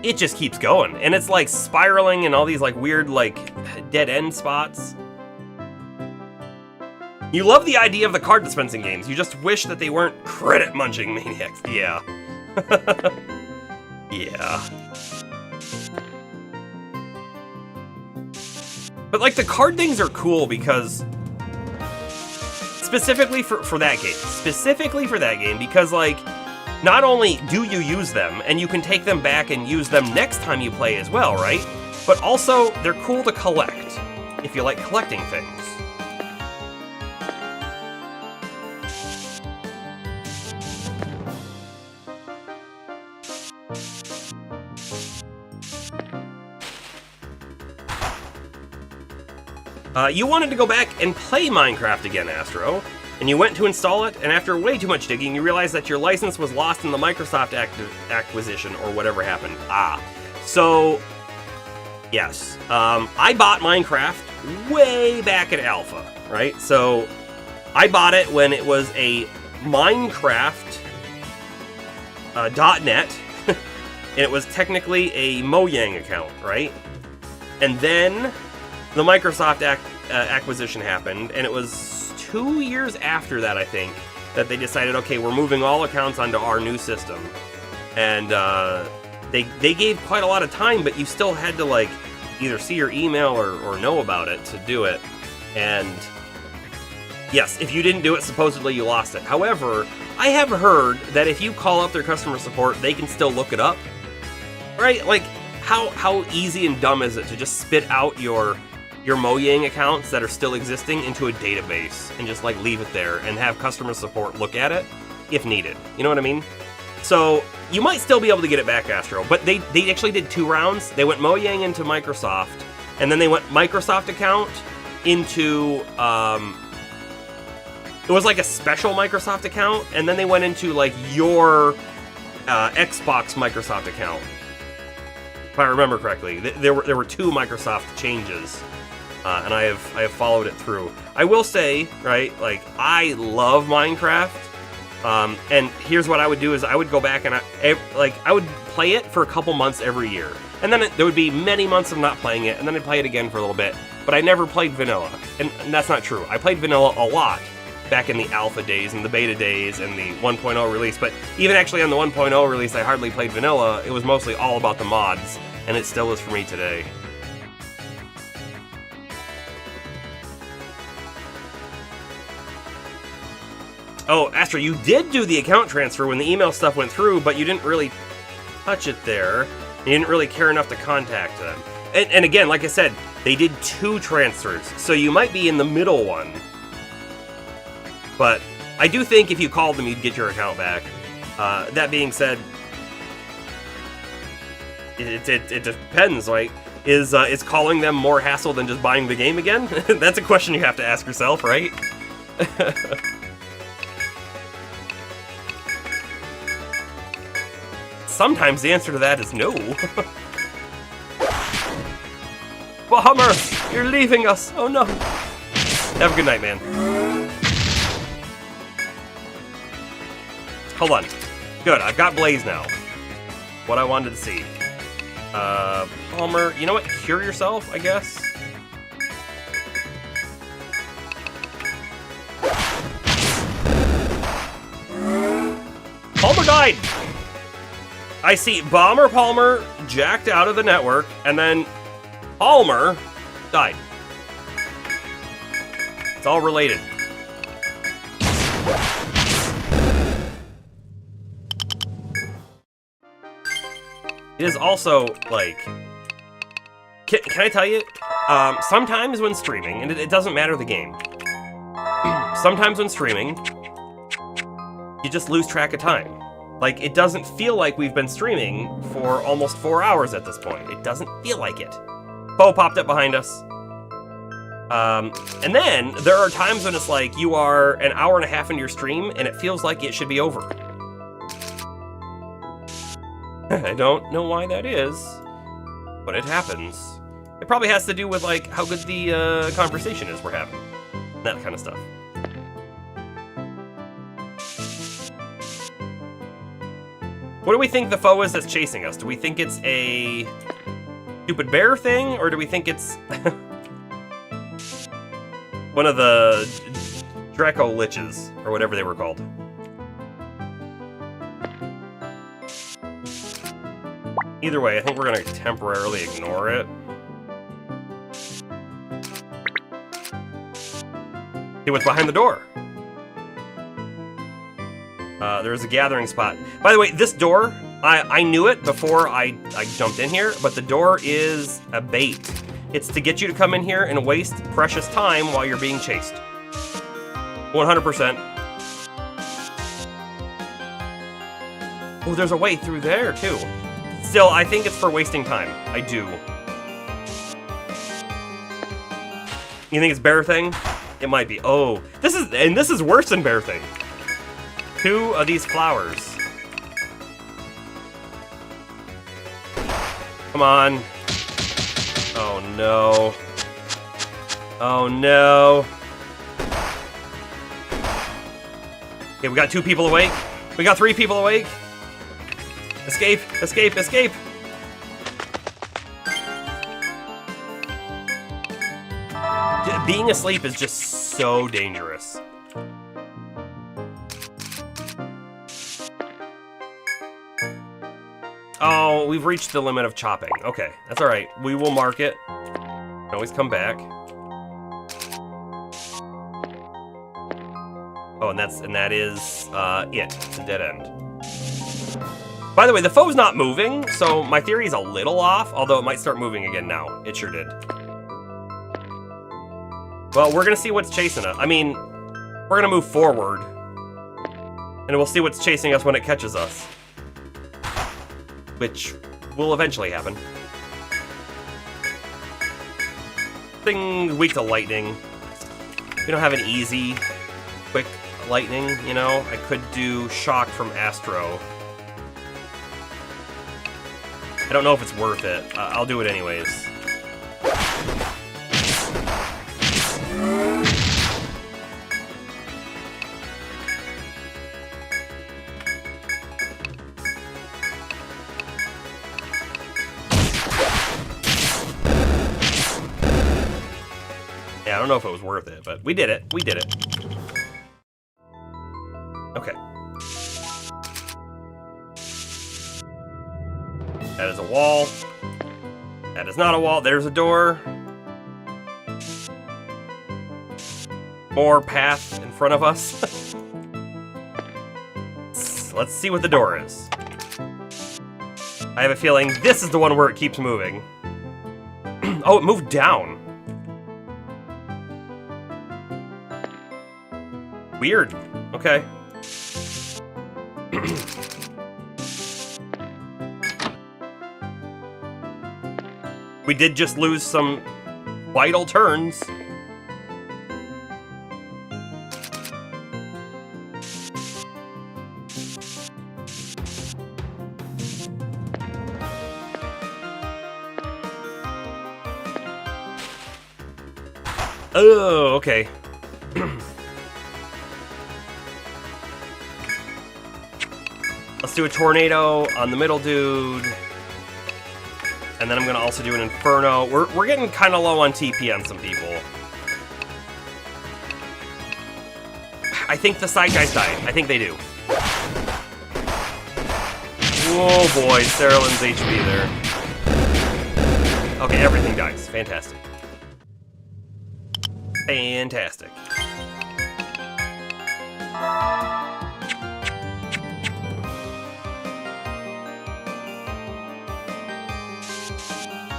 it just keeps going. And it's, like, spiraling in all these, like, weird, like, dead-end spots. You love the idea of the card dispensing games. You just wish that they weren't credit-munching maniacs. Yeah. Yeah. But, like, the card things are cool because... Specifically for that game. Specifically for that game, because, like, not only do you use them, and you can take them back and use them next time you play as well, right? But also, they're cool to collect, if you like collecting things. You wanted to go back and play Minecraft again, Astro, and you went to install it, and after way too much digging, you realized that your license was lost in the Microsoft acquisition, or whatever happened. So, yes, I bought Minecraft way back at Alpha, right? So, I bought it when it was a Minecraft .net, and it was technically a Mojang account, right? And then the Microsoft acquisition happened, and it was 2 years after that, I think, that they decided, okay, we're moving all accounts onto our new system. And they gave quite a lot of time, but you still had to, like, either see your email or know about it to do it. And yes, if you didn't do it, supposedly you lost it. However, I have heard that if you call up their customer support, they can still look it up. Right? Like, how easy and dumb is it to just spit out your Mojang accounts that are still existing into a database and just, like, leave it there and have customer support look at it if needed. You know what I mean? So you might still be able to get it back, Astro, but they actually did 2 rounds. They went Mojang into Microsoft, and then they went Microsoft account into it was like a special Microsoft account, and then they went into, like, your Xbox Microsoft account, if I remember correctly. There were 2 Microsoft changes. And I have followed it through. I will say, right, like, I love Minecraft, and here's what I would do is I would go back and I would play it for a couple months every year. And then there would be many months of not playing it, and then I'd play it again for a little bit. But I never played vanilla, and that's not true. I played vanilla a lot back in the alpha days and the beta days and the 1.0 release, but even actually on the 1.0 release, I hardly played vanilla. It was mostly all about the mods, and it still is for me today. Oh, Astro, you did do the account transfer when the email stuff went through, but you didn't really touch it there. You didn't really care enough to contact them. And again, like I said, they did 2 transfers, so you might be in the middle one. But I do think if you called them, you'd get your account back. That being said, it depends, right? Is calling them more hassle than just buying the game again? That's a question you have to ask yourself, right? Sometimes the answer to that is no. Bomber, you're leaving us. Oh no. Have a good night, man. Hold on. Good, I've got Blaze now. What I wanted to see. Palmer, you know what? Cure yourself, I guess. Palmer died! I see Palmer jacked out of the network, and then Palmer died. It's all related. It is also, like... Can I tell you? Sometimes when streaming, and it doesn't matter the game, sometimes when streaming, you just lose track of time. Like, it doesn't feel like we've been streaming for almost 4 hours at this point. It doesn't feel like it. F.O.E popped up behind us. And then, there are times when it's like, you are an hour and a half into your stream, and it feels like it should be over. I don't know why that is, but it happens. It probably has to do with, like, how good the conversation is we're having. That kind of stuff. What do we think the foe is that's chasing us? Do we think it's a stupid bear thing, or do we think it's one of the Draco liches, or whatever they were called? Either way, I think we're gonna temporarily ignore it. See what's behind the door. There's a gathering spot. By the way, this door, I knew it before I jumped in here, but the door is a bait. It's to get you to come in here and waste precious time while you're being chased. 100%. Oh, there's a way through there, too. Still, I think it's for wasting time. I do. You think it's Bear Thing? It might be. Oh, this is worse than Bear Thing. 2 of these flowers. Come on. Oh no. Oh no. Okay, we got 2 people awake. We got 3 people awake. Escape, escape, escape. Being asleep is just so dangerous. Oh, we've reached the limit of chopping. Okay, that's all right. We will mark it. Can always come back. Oh, and that is it. It's a dead end. By the way, the foe's not moving, so my theory is a little off, although it might start moving again now. It sure did. Well, we're gonna see what's chasing us. I mean, we're gonna move forward, and we'll see what's chasing us when it catches us. Which will eventually happen. Thing weak to lightning. We don't have an easy, quick lightning, you know? I could do shock from Astro. I don't know if it's worth it. I'll do it anyways. Yeah, I don't know if it was worth it, but we did it. We did it. Okay. That is a wall. That is not a wall. There's a door. More path in front of us. Let's see what the door is. I have a feeling this is the one where it keeps moving. Oh, it moved down. Weird. Okay. We did just lose some vital turns. Oh, okay. Let's do a tornado on the middle dude. And then I'm gonna also do an inferno. We're getting kind of low on TP on some people. I think the side guys died. I think they do. Oh boy, Sarah Lynn's HP there. Okay, everything dies. Fantastic. Fantastic.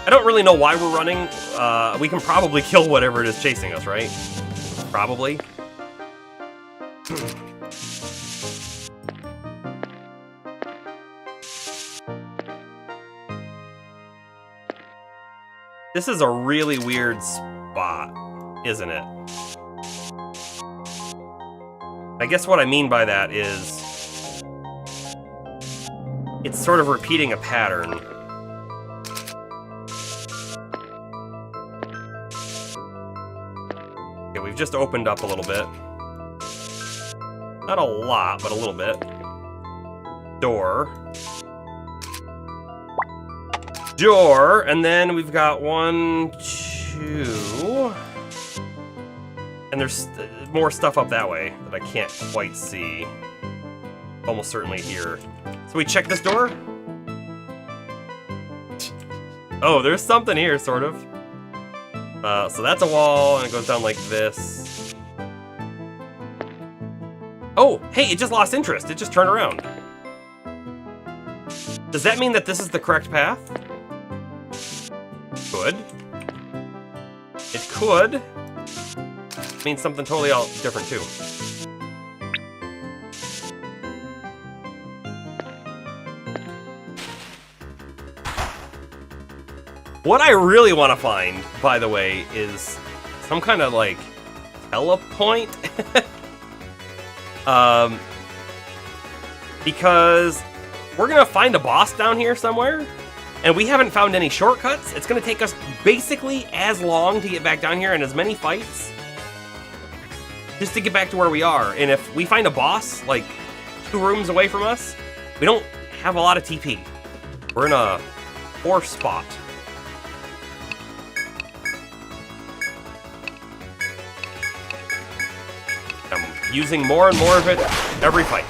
I don't really know why we're running. We can probably kill whatever it is chasing us, right? Probably. This is a really weird spot, isn't it? I guess what I mean by that is it's sort of repeating a pattern. Okay, we've just opened up a little bit. Not a lot, but a little bit. Door. door, and then we've got 1, 2, and there's more stuff up that way that I can't quite see. Almost certainly here. So we check this door. Oh, there's something here, sort of. So that's a wall, and it goes down like this. Oh, hey, it just lost interest. It just turned around. Does that mean that this is the correct path? Could. It could. It means something totally different, too. What I really want to find, by the way, is some kind of, like, telepoint. Because we're going to find a boss down here somewhere, and we haven't found any shortcuts. It's going to take us basically as long to get back down here and as many fights just to get back to where we are. And if we find a boss, like, 2 rooms away from us, we don't have a lot of TP. We're in a poor spot. I'm using more and more of it every fight.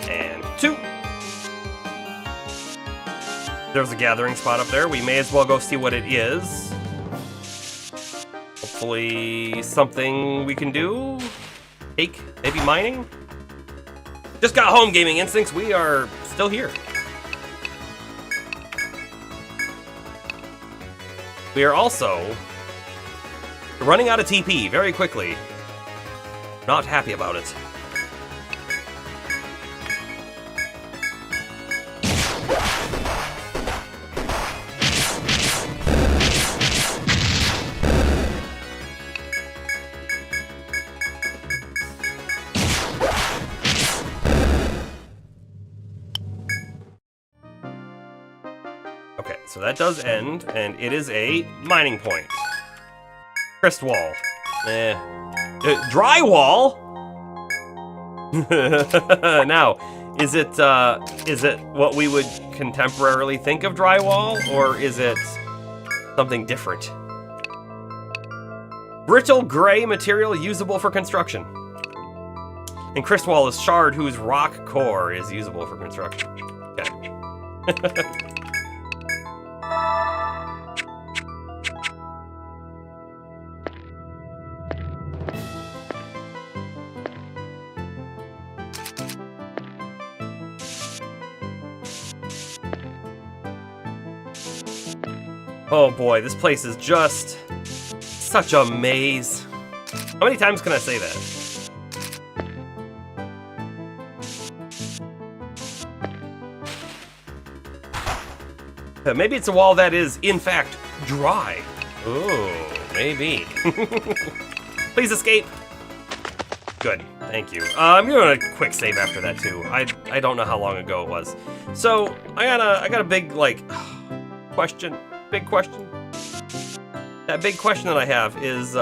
And 2. There's a gathering spot up there. We may as well go see what it is. Hopefully something we can do. Take, maybe mining? Just got home, Gaming Instincts. We are still here. We are also running out of TP very quickly. Not happy about it. Okay, so that does end, and it is a mining point. Crest wall. Drywall? Now, is it what we would contemporarily think of drywall, or is it something different? Brittle gray material usable for construction. And crest wall is shard whose rock core is usable for construction. Okay. Oh boy, this place is just such a maze. How many times can I say that? Maybe it's a wall that is, in fact, dry. Oh, maybe. Please escape. Good, thank you. I'm doing a quick save after that too. I don't know how long ago it was. So I got a big question. Big question. That big question that I have is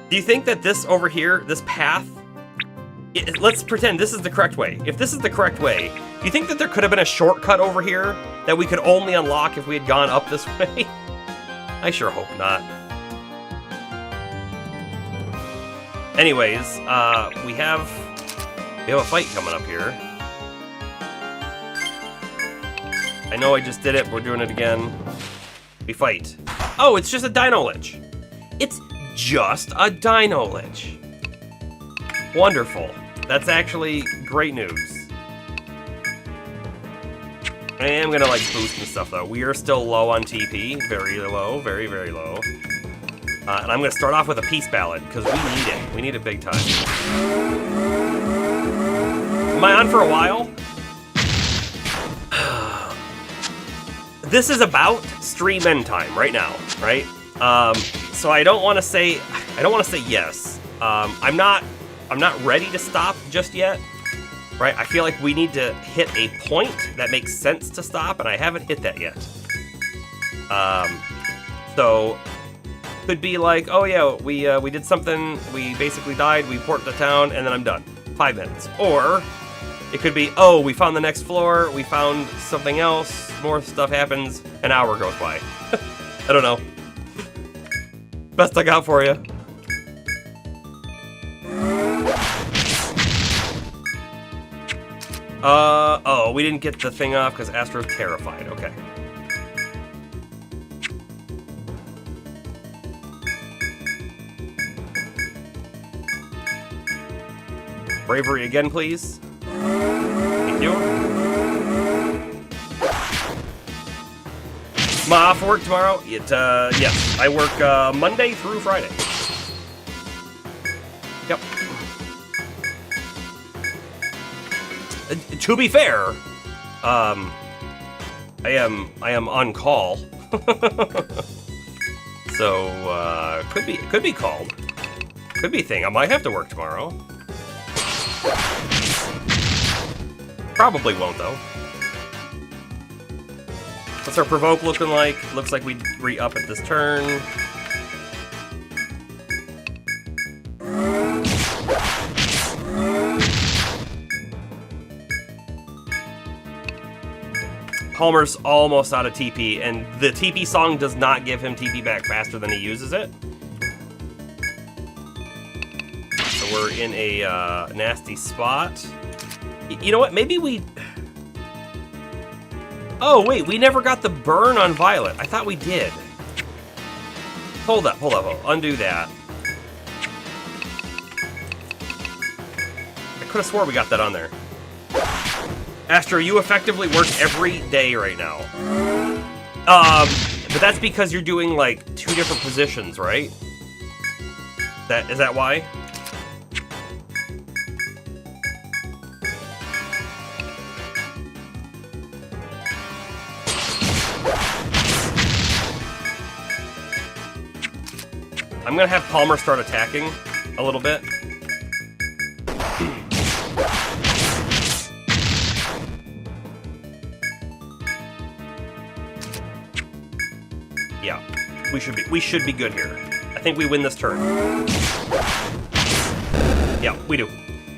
do you think that this over here, this path, let's pretend this is the correct way. If this is the correct way, do you think that there could have been a shortcut over here that we could only unlock if we had gone up this way? I sure hope not. Anyways, we have a fight coming up here. I know I just did it, but we're doing it again. We fight. Oh, it's just a Dino Lich. It's just a Dino Lich. Wonderful. That's actually great news. I am gonna boost and stuff though. We are still low on TP, very low, very, very low. And I'm gonna start off with a peace ballad, because we need it. We need it big time. Am I on for a while? This is about stream end time right now, right? So I don't want to say yes. I'm not ready to stop just yet, right? I feel like we need to hit a point that makes sense to stop, and I haven't hit that yet. So could be like, oh yeah, we did something, we basically died, we ported to town, and then I'm done. 5 minutes. Or it could be, oh, we found the next floor, we found something else, more stuff happens, an hour goes by. I don't know. Best I got for you. Oh, we didn't get the thing off because Astro's terrified. Okay. Bravery again, please. Thank you. Am I off work tomorrow? Yes, I work Monday through Friday. Yep. To be fair, I am on call, so could be called, could be a thing. I might have to work tomorrow. Probably won't though. What's our provoke looking like? Looks like we re-up at this turn. Palmer's almost out of TP, and the TP song does not give him TP back faster than he uses it. So we're in a nasty spot. You know what? Maybe we... Oh, wait, we never got the burn on Violet. I thought we did. Hold up. Undo that. I could have swore we got that on there. Astro, you effectively work every day right now. But that's because you're doing, like, 2 different positions, right? Is that why? I'm gonna have Palmer start attacking a little bit. Yeah, we should be good here. I think we win this turn. Yeah, we do.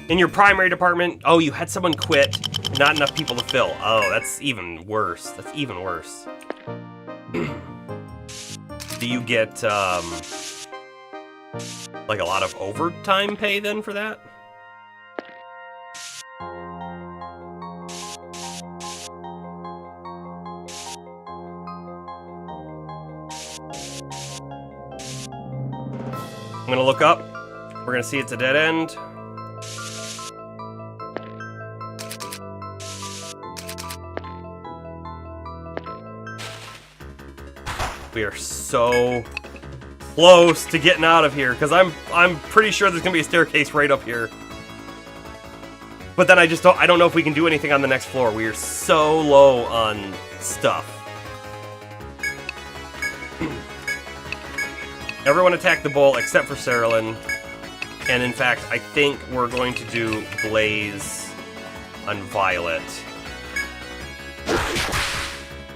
In your primary department, oh, you had someone quit, not enough people to fill. Oh, that's even worse. That's even worse. Do you get like a lot of overtime pay then for that? I'm gonna look up. We're gonna see it's a dead end. We are so close to getting out of here, because I'm pretty sure there's gonna be a staircase right up here. But then I don't know if we can do anything on the next floor. We are so low on stuff. Everyone attack the bull except for Cerilyn. And in fact, I think we're going to do Blaze on Violet.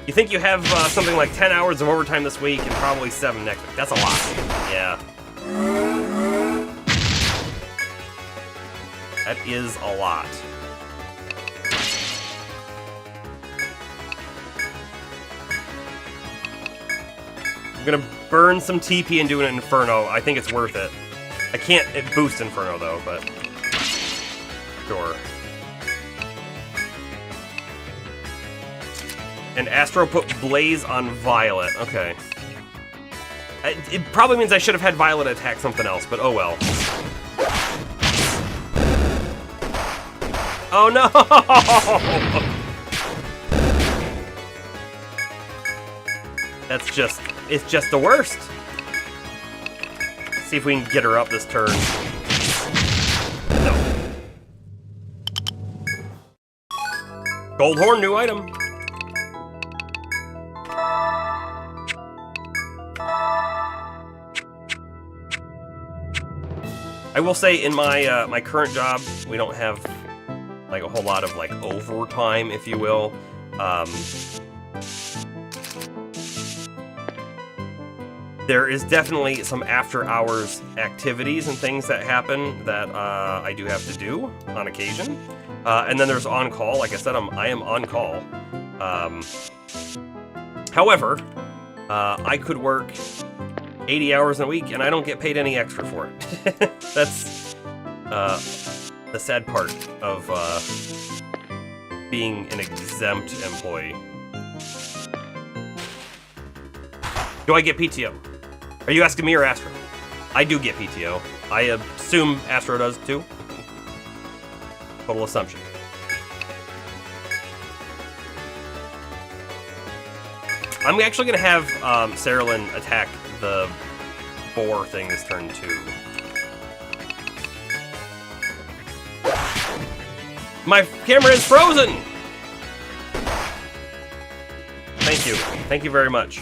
You think you have something like 10 hours of overtime this week and probably 7 next week. That's a lot. Yeah. That is a lot. I'm gonna burn some TP and do an Inferno. I think it's worth it. I can't boost Inferno though, but sure. And Astro put Blaze on Violet. Okay. It probably means I should have had Violet attack something else, but oh well. Oh no! It's just the worst. See if we can get her up this turn. No. Gold Horn, new item. I will say in my my current job, we don't have like a whole lot of like overtime, if you will. There is definitely some after-hours activities and things that happen that I do have to do on occasion. And then there's on-call. Like I said, I am on-call. However, I could work 80 hours in a week, and I don't get paid any extra for it. That's the sad part of being an exempt employee. Do I get PTO? Are you asking me or Astro? I do get PTO. I assume Astro does too. Total assumption. I'm actually going to have Saralyn attack the boar thing this turn too. My camera is frozen! Thank you. Thank you very much.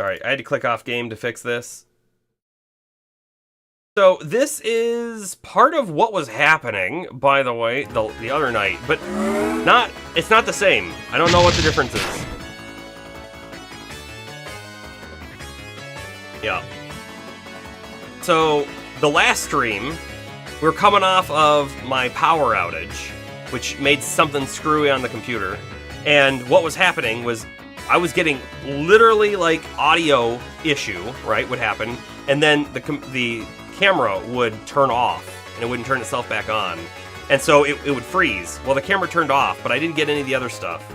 Sorry, I had to click off game to fix this. So this is part of what was happening, by the way, the other night, but it's not the same. I don't know what the difference is. Yeah. So the last stream, we were coming off of my power outage, which made something screwy on the computer. And what was happening was I was getting literally like audio issue, right, would happen. And then the camera would turn off and it wouldn't turn itself back on. And so it would freeze. Well, the camera turned off, but I didn't get any of the other stuff.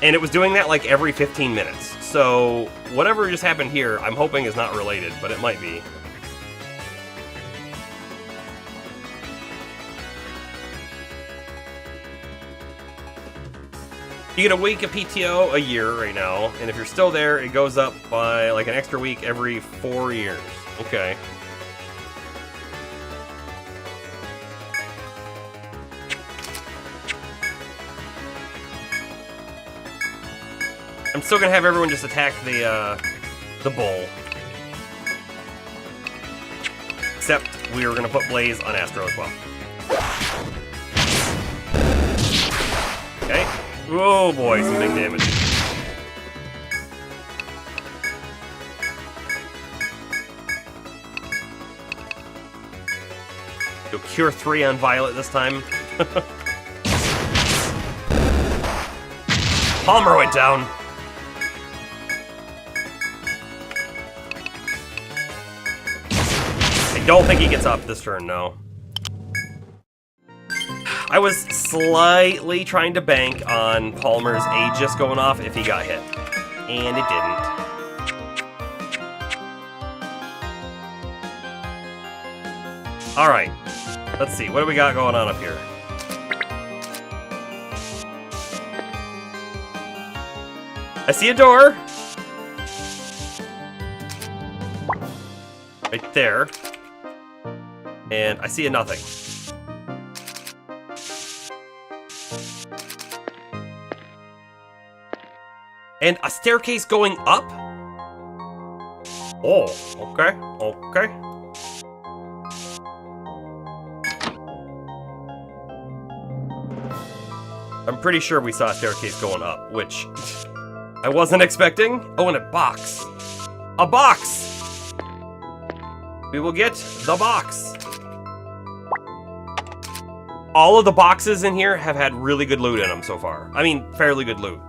And it was doing that like every 15 minutes. So whatever just happened here, I'm hoping is not related, but it might be. You get a week of PTO a year right now, and if you're still there, it goes up by like an extra week every 4 years. Okay. I'm still gonna have everyone just attack the bull. Except we are gonna put Blaze on Astro as well. Okay. Oh boy, some big damage. Go Cure 3 on Violet this time. Palmer went down. I don't think he gets up this turn, no. I was slightly trying to bank on Palmer's Aegis going off if he got hit, and it didn't. Alright, let's see, what do we got going on up here? I see a door! Right there. And I see a nothing. And a staircase going up? Oh, okay, okay. I'm pretty sure we saw a staircase going up, which I wasn't expecting. Oh, and a box. A box! We will get the box. All of the boxes in here have had really good loot in them so far. I mean, fairly good loot.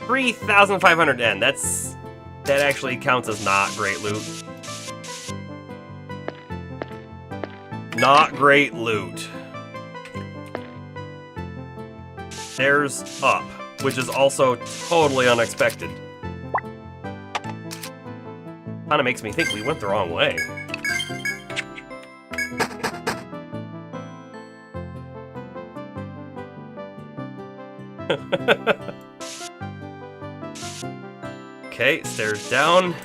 3,500 N. That actually counts as not great loot. Not great loot. There's up, which is also totally unexpected. Kinda makes me think we went the wrong way. Okay, stairs down.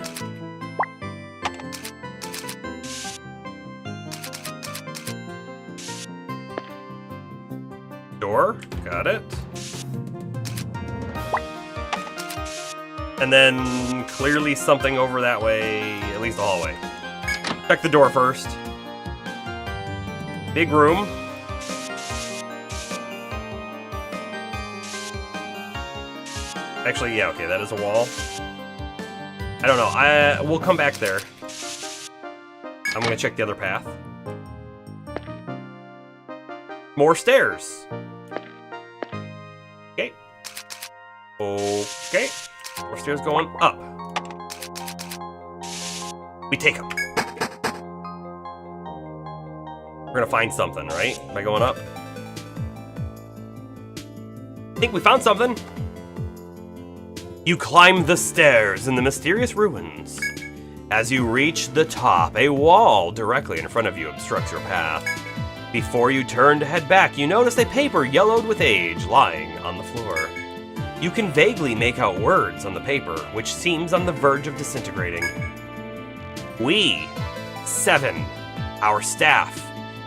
Door, got it. And then clearly something over that way, at least the hallway. Check the door first. Big room. Actually, yeah, okay, that is a wall. I don't know. We'll come back there. I'm gonna check the other path. More stairs. Okay. Okay. More stairs going up. We take them. We're gonna find something, right? By going up. I think we found something. You climb the stairs in the mysterious ruins. As you reach the top, a wall directly in front of you obstructs your path. Before you turn to head back, you notice a paper yellowed with age lying on the floor. You can vaguely make out words on the paper, which seems on the verge of disintegrating. We, 7, our staff,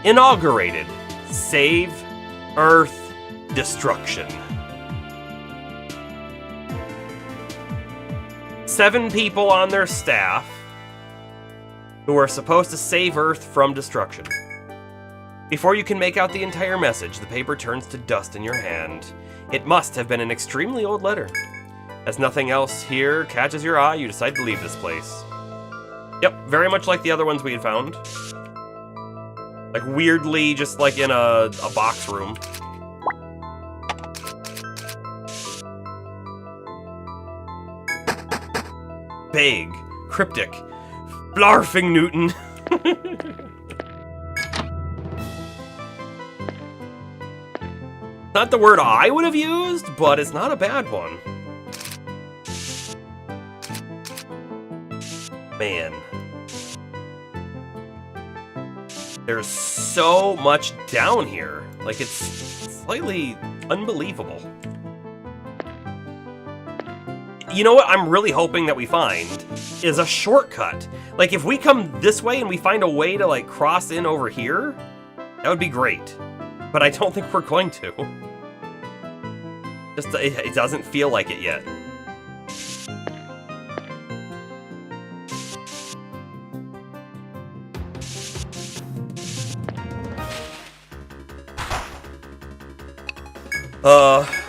inaugurated Save Earth Destruction. 7 people on their staff who are supposed to save Earth from destruction. Before you can make out the entire message, the paper turns to dust in your hand. It must have been an extremely old letter. As nothing else here catches your eye, you decide to leave this place. Yep, very much like the other ones we had found. Like weirdly, just like in a box room. Vague, cryptic, blarfing Newton. Not the word I would have used, but it's not a bad one. Man. There's so much down here. Like, it's slightly unbelievable. You know what I'm really hoping that we find is a shortcut. Like, if we come this way and we find a way to, like, cross in over here, that would be great. But I don't think we're going to. Just, it doesn't feel like it yet.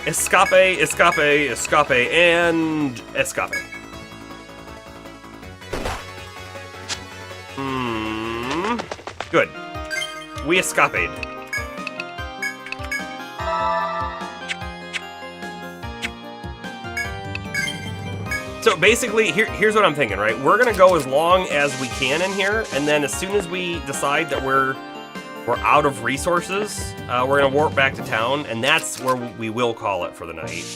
Escape, escape, escape, and escape. Good. We escaped. So basically, here's what I'm thinking, right? We're gonna go as long as we can in here, and then as soon as we decide that we're out of resources, we're gonna warp back to town, and that's where we will call it for the night.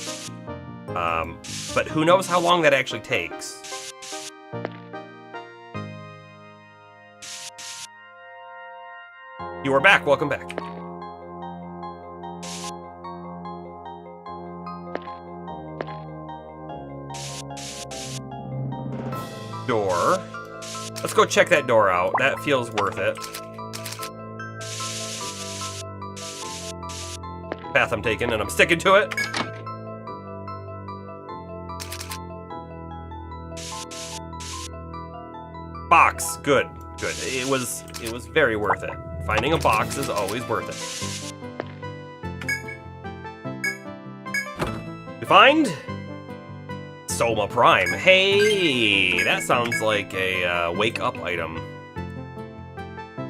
But who knows how long that actually takes. You are back, welcome back. Door. Let's go check that door out. That feels worth it. Path I'm taking, and I'm sticking to it. Box, good, good. It was very worth it. Finding a box is always worth it. We find Soma Prime. Hey, that sounds like a wake up item.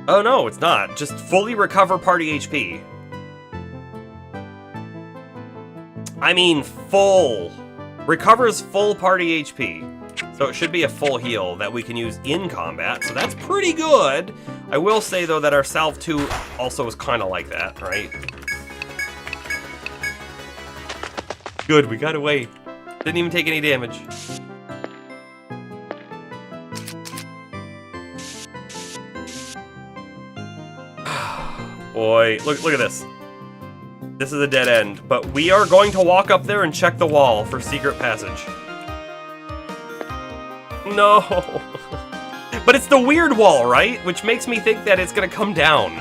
Oh no, it's not. Just fully recover party HP. I mean full. Recovers full party HP. So it should be a full heal that we can use in combat. So that's pretty good. I will say though that our Salve 2 also is kind of like that, right? Good, we got away. Didn't even take any damage. Boy, look at this. This is a dead end, but we are going to walk up there and check the wall for secret passage. No. But it's the weird wall, right? Which makes me think that it's gonna come down,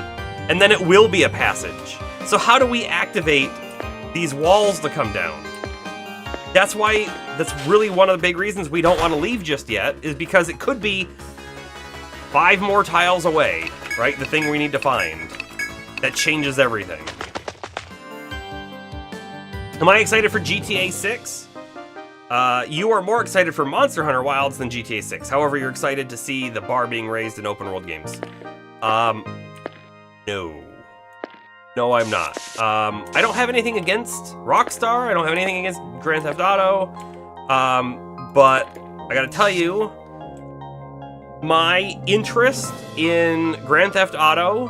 and then it will be a passage. So how do we activate these walls to come down? That's why, that's really one of the big reasons we don't want to leave just yet, is because it could be 5 more tiles away, right? The thing we need to find. That changes everything. Am I excited for GTA 6? You are more excited for Monster Hunter Wilds than GTA 6. However, you're excited to see the bar being raised in open world games. No. No, I'm not. I don't have anything against Rockstar. I don't have anything against Grand Theft Auto. But I gotta tell you, my interest in Grand Theft Auto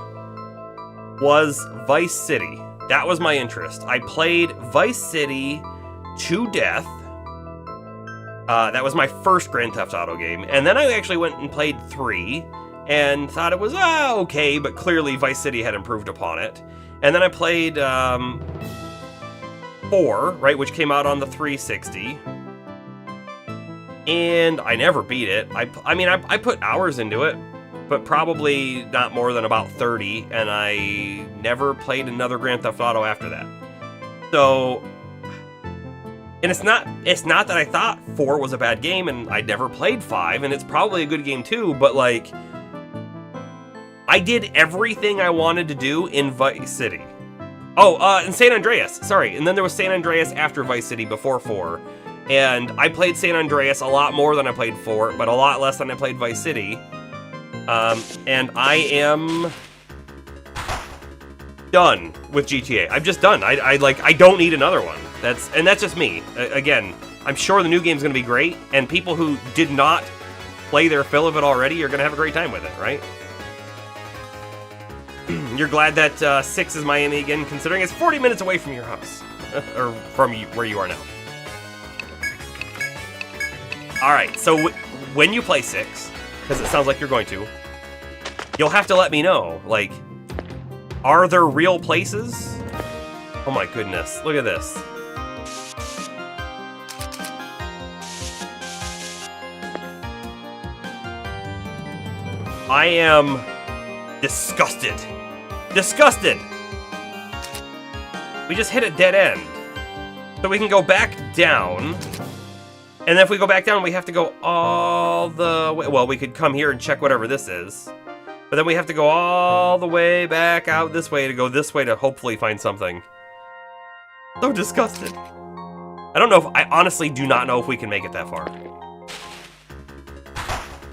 was Vice City. That was my interest. I played Vice City to death. That was my first Grand Theft Auto game. And then I actually went and played 3 and thought it was okay, but clearly Vice City had improved upon it. And then I played 4, right, which came out on the 360. And I never beat it. I mean, I put hours into it, but probably not more than about 30, and I never played another Grand Theft Auto after that. So, and it's not that I thought 4 was a bad game, and I'd never played 5, and it's probably a good game too, but like, I did everything I wanted to do in Vice City. Oh, and San Andreas, sorry. And then there was San Andreas after Vice City, before 4. And I played San Andreas a lot more than I played 4, but a lot less than I played Vice City. And I am done with GTA. I'm just done. I don't need another one. That's just me. Again, I'm sure the new game's gonna be great, and people who did not play their fill of it already are gonna have a great time with it, right? You're glad that 6 is Miami again, considering it's 40 minutes away from your house. Or from where you are now. Alright, so when you play 6, because it sounds like you're going to, you'll have to let me know, like, are there real places? Oh my goodness, look at this. I am disgusted. Disgusted! We just hit a dead end. So we can go back down. And then if we go back down, we have to go all the way. Well, we could come here and check whatever this is. But then we have to go all the way back out this way to go this way to hopefully find something. So disgusted. I don't know if, I honestly do not know if we can make it that far.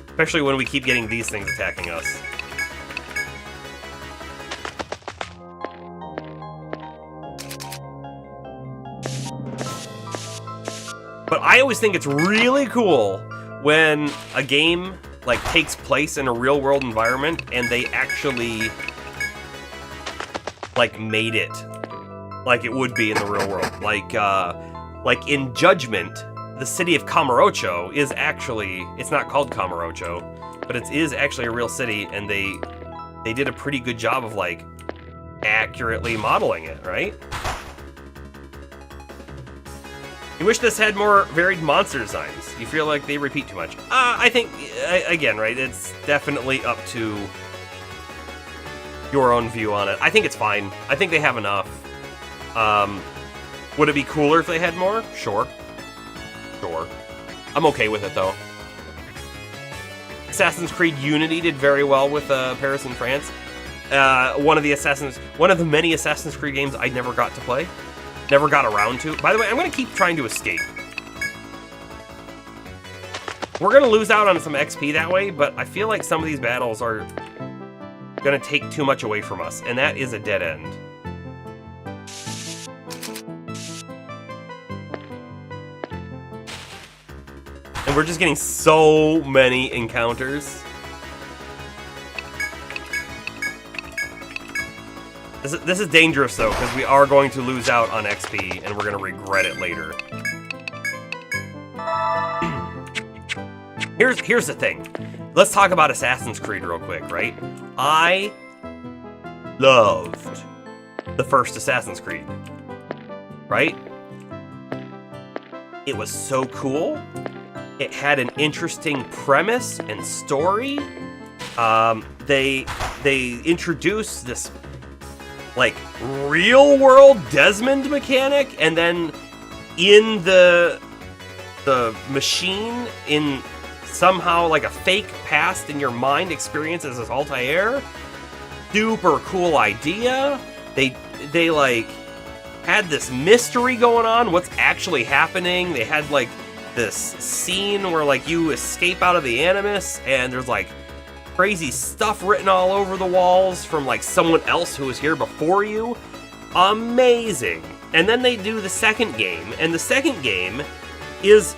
Especially when we keep getting these things attacking us. But I always think it's really cool when a game like takes place in a real world environment and they actually like made it like it would be in the real world. Like in Judgment, the city of Kamurocho is actually, it's not called Kamurocho, but it is actually a real city, and they did a pretty good job of like accurately modeling it, right? You wish this had more varied monster designs. You feel like they repeat too much. I think, again, right, it's definitely up to your own view on it. I think it's fine. I think they have enough. Would it be cooler if they had more? Sure. Sure. I'm okay with it, though. Assassin's Creed Unity did very well with Paris and France. One of the many Assassin's Creed games I never got to play. Never got around to. By the way, I'm going to keep trying to escape. We're going to lose out on some XP that way, but I feel like some of these battles are going to take too much away from us, and that is a dead end. And we're just getting so many encounters. This is dangerous, though, because we are going to lose out on XP, and we're going to regret it later. Here's the thing. Let's talk about Assassin's Creed real quick, right? I loved the first Assassin's Creed, right? It was so cool. It had an interesting premise and story. They introduced this like real world Desmond mechanic, and then in the machine in somehow like a fake past in your mind experience as this Altair. Super cool idea. They like had this mystery going on, what's actually happening. They had like this scene where like you escape out of the Animus and there's like crazy stuff written all over the walls from like someone else who was here before you. Amazing. And then they do the second game, and the second game is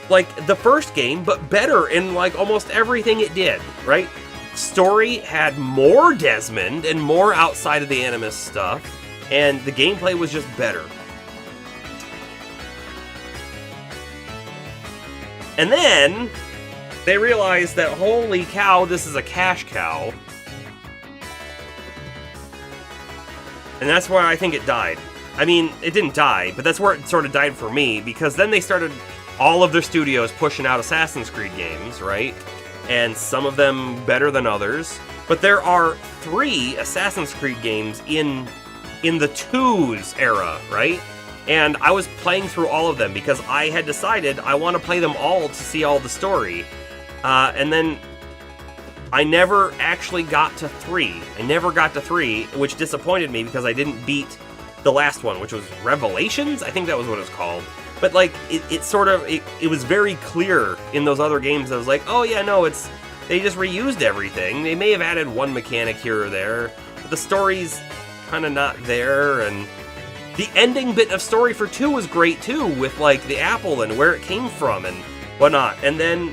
like the first game, but better in like almost everything it did, right? Story had more Desmond and more outside of the Animus stuff, and the gameplay was just better. And then they realized that, holy cow, this is a cash cow. And that's where I think it died. I mean, it didn't die, but that's where it sort of died for me, because then they started all of their studios pushing out Assassin's Creed games, right? And some of them better than others. But there are 3 Assassin's Creed games in the 2s era, right? And I was playing through all of them because I had decided I want to play them all to see all the story. And then I never actually got to 3. I never got to 3, which disappointed me because I didn't beat the last one, which was Revelations? I think that was what it was called. But like, it was very clear in those other games. I was like, oh yeah, no, they just reused everything. They may have added one mechanic here or there, but the story's kind of not there. And the ending bit of story for 2 was great too, with like the apple and where it came from and whatnot. And then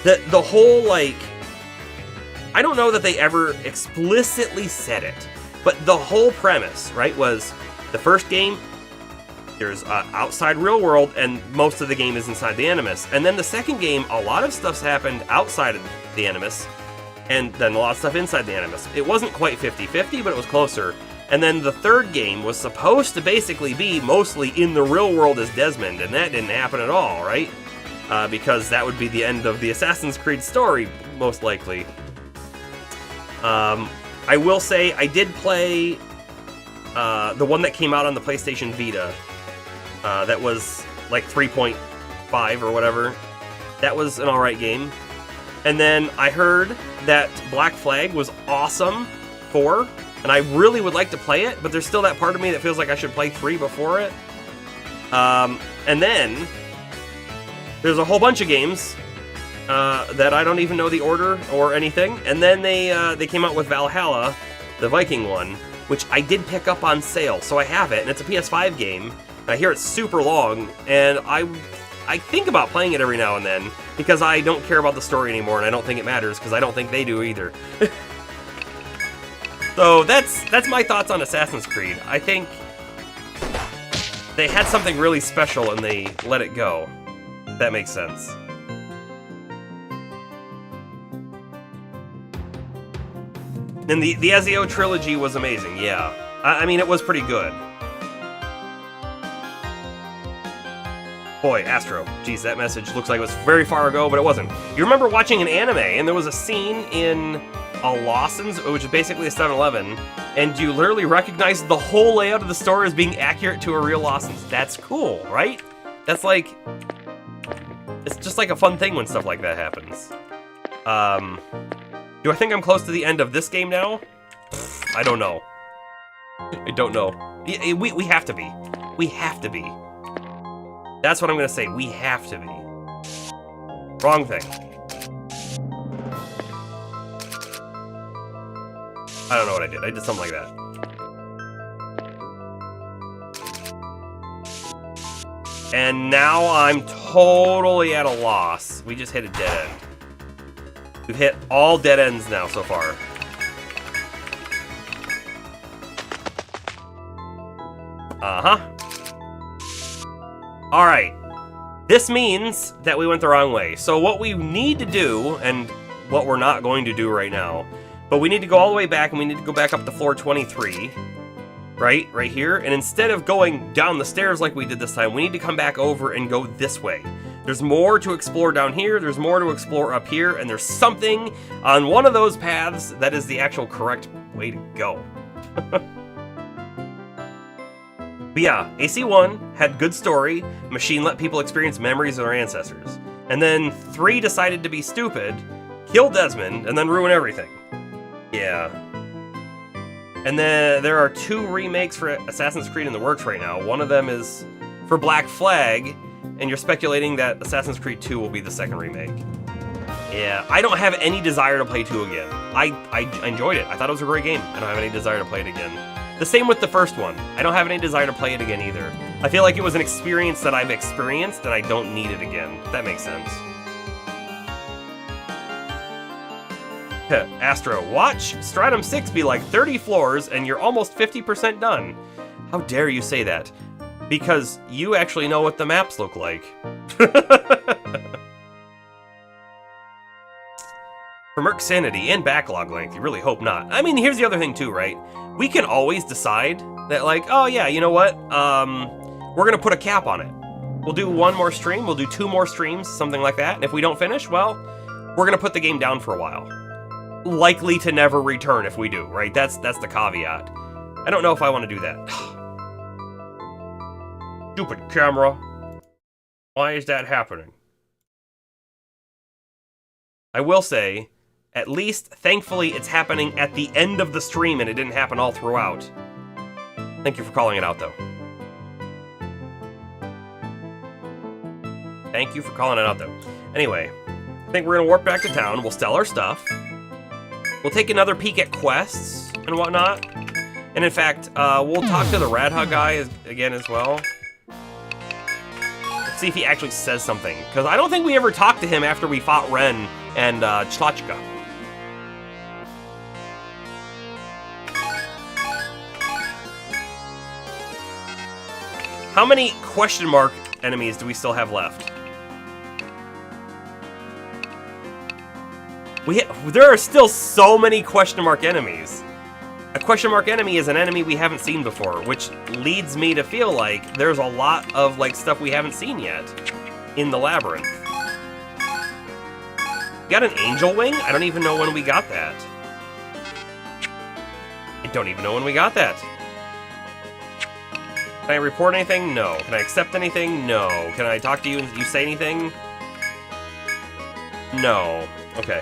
the whole like, I don't know that they ever explicitly said it, but the whole premise, right, was the first game, there's outside real world, and most of the game is inside the Animus. And then the second game, a lot of stuff's happened outside of the Animus, and then a lot of stuff inside the Animus. It wasn't quite 50-50, but it was closer. And then the third game was supposed to basically be mostly in the real world as Desmond, and that didn't happen at all, right? Because that would be the end of the Assassin's Creed story, most likely. I will say, I did play the one that came out on the PlayStation Vita. That was like 3.5 or whatever. That was an alright game. And then I heard that Black Flag was awesome 4, and I really would like to play it, but there's still that part of me that feels like I should play 3 before it. And then there's a whole bunch of games that I don't even know the order or anything. And then they came out with Valhalla, the Viking one, which I did pick up on sale, so I have it, and it's a PS5 game. I hear it's super long, and I think about playing it every now and then, because I don't care about the story anymore, and I don't think it matters, because I don't think they do either. So that's my thoughts on Assassin's Creed. I think they had something really special, and they let it go. If that makes sense. And the Ezio trilogy was amazing, yeah. I mean, it was pretty good. Boy, Astro. Geez, that message looks like it was very far ago, but it wasn't. You remember watching an anime, and there was a scene in a Lawson's, which is basically a 7-Eleven, and you literally recognize the whole layout of the store as being accurate to a real Lawson's. That's cool, right? That's like... It's just like a fun thing when stuff like that happens. Do I think I'm close to the end of this game now? I don't know. I don't know. We have to be. We have to be. That's what I'm gonna say. We have to be. Wrong thing. I don't know what I did. I did something like that. And now I'm totally at a loss. We just hit a dead end. We've hit all dead ends now so far. Uh-huh. Alright. This means that we went the wrong way. So what we need to do, and what we're not going to do right now, but we need to go all the way back, and we need to go back up to floor 23. Right here. And instead of going down the stairs like we did this time, we need to come back over and go this way. There's more to explore down here, there's more to explore up here, and there's something on one of those paths that is the actual correct way to go. But yeah, AC1 had good story, Machine let people experience memories of their ancestors. And then 3 decided to be stupid, kill Desmond, and then ruin everything. Yeah. And then there are 2 remakes for Assassin's Creed in the works right now. One of them is for Black Flag, and you're speculating that Assassin's Creed 2 will be the second remake. Yeah, I don't have any desire to play 2 again. I enjoyed it. I thought it was a great game. I don't have any desire to play it again. The same with the first one. I don't have any desire to play it again either. I feel like it was an experience that I've experienced and I don't need it again. If that makes sense. Astro, watch Stratum 6 be like 30 floors and you're almost 50% done. How dare you say that? Because you actually know what the maps look like. For Merc sanity and backlog length, you really hope not. I mean, here's the other thing too, right? We can always decide that like, oh yeah, you know what? We're gonna put a cap on it. We'll do 1 more stream, we'll do 2 more streams, something like that. And if we don't finish, well, we're gonna put the game down for a while. Likely to never return if we do, right? That's the caveat. I don't know if I want to do that. Stupid camera. Why is that happening? I will say, at least, thankfully, it's happening at the end of the stream and it didn't happen all throughout. Thank you for calling it out, though. Thank you for calling it out, though. Anyway, I think we're going to warp back to town. We'll sell our stuff. We'll take another peek at quests and whatnot. And in fact, we'll talk to the Radha guy again as well. Let's see if he actually says something. Because I don't think we ever talked to him after we fought Ren and Chlachka. How many question mark enemies do we still have left? There are still so many question mark enemies. A question mark enemy is an enemy we haven't seen before, which leads me to feel like there's a lot of like stuff we haven't seen yet in the Labyrinth. Got an angel wing? I don't even know when we got that. I don't even know when we got that. Can I report anything? No. Can I accept anything? No. Can I talk to you and you say anything? No. Okay.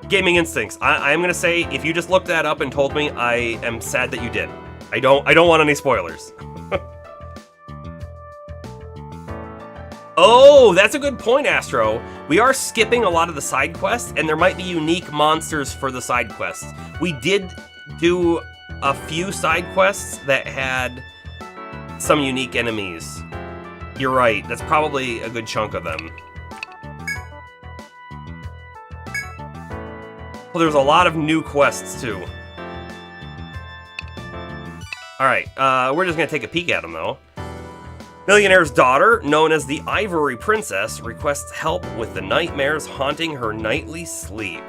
Gaming instincts. I am gonna say, if you just looked that up and told me, I am sad that you did. I don't want any spoilers. Oh, that's a good point, Astro. We are skipping a lot of the side quests, and there might be unique monsters for the side quests. We did do a few side quests that had some unique enemies. You're right, that's probably a good chunk of them. Well, there's a lot of new quests, too. Alright, we're just gonna take a peek at them, though. Millionaire's daughter, known as the Ivory Princess, requests help with the nightmares haunting her nightly sleep.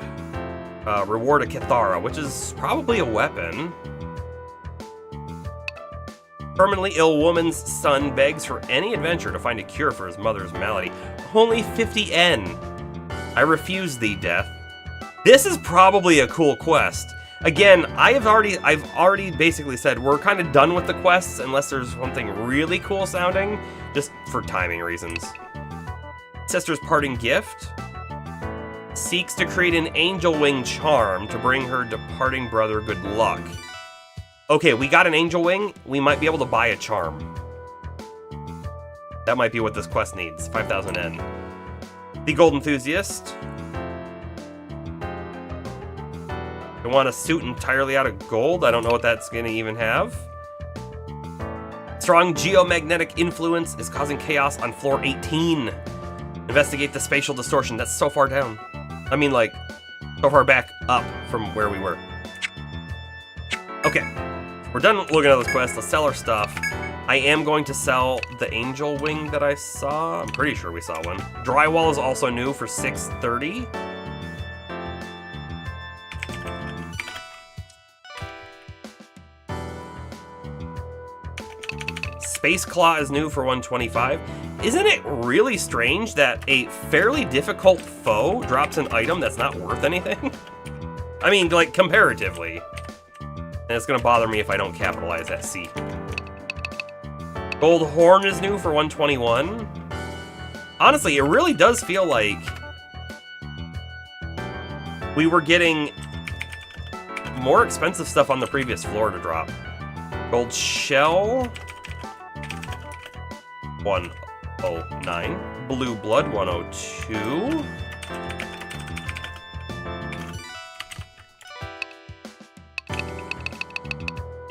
Reward a Kithara, which is probably a weapon. Permanently ill woman's son begs for any adventure to find a cure for his mother's malady. Only 50 N. I refuse thee, death. This is probably a cool quest. Again, I've already basically said we're kind of done with the quests unless there's something really cool sounding, just for timing reasons. Sister's parting gift seeks to create an angel wing charm to bring her departing brother good luck. Okay, we got an angel wing. We might be able to buy a charm. That might be what this quest needs. 5,000 N. The Gold Enthusiast. I want a suit entirely out of gold. I don't know what that's going to even have. Strong geomagnetic influence is causing chaos on floor 18. Investigate the spatial distortion. That's so far down. I mean, like, so far back up from where we were. Okay. We're done looking at those quests. Let's sell our stuff. I am going to sell the angel wing that I saw. I'm pretty sure we saw one. Drywall is also new for 630. Space Claw is new for 125. Isn't it really strange that a fairly difficult foe drops an item that's not worth anything? I mean, like, comparatively. And it's gonna bother me if I don't capitalize that C. Gold Horn is new for 121. Honestly, it really does feel like we were getting more expensive stuff on the previous floor to drop. Gold Shell, 109. Blue Blood, 102.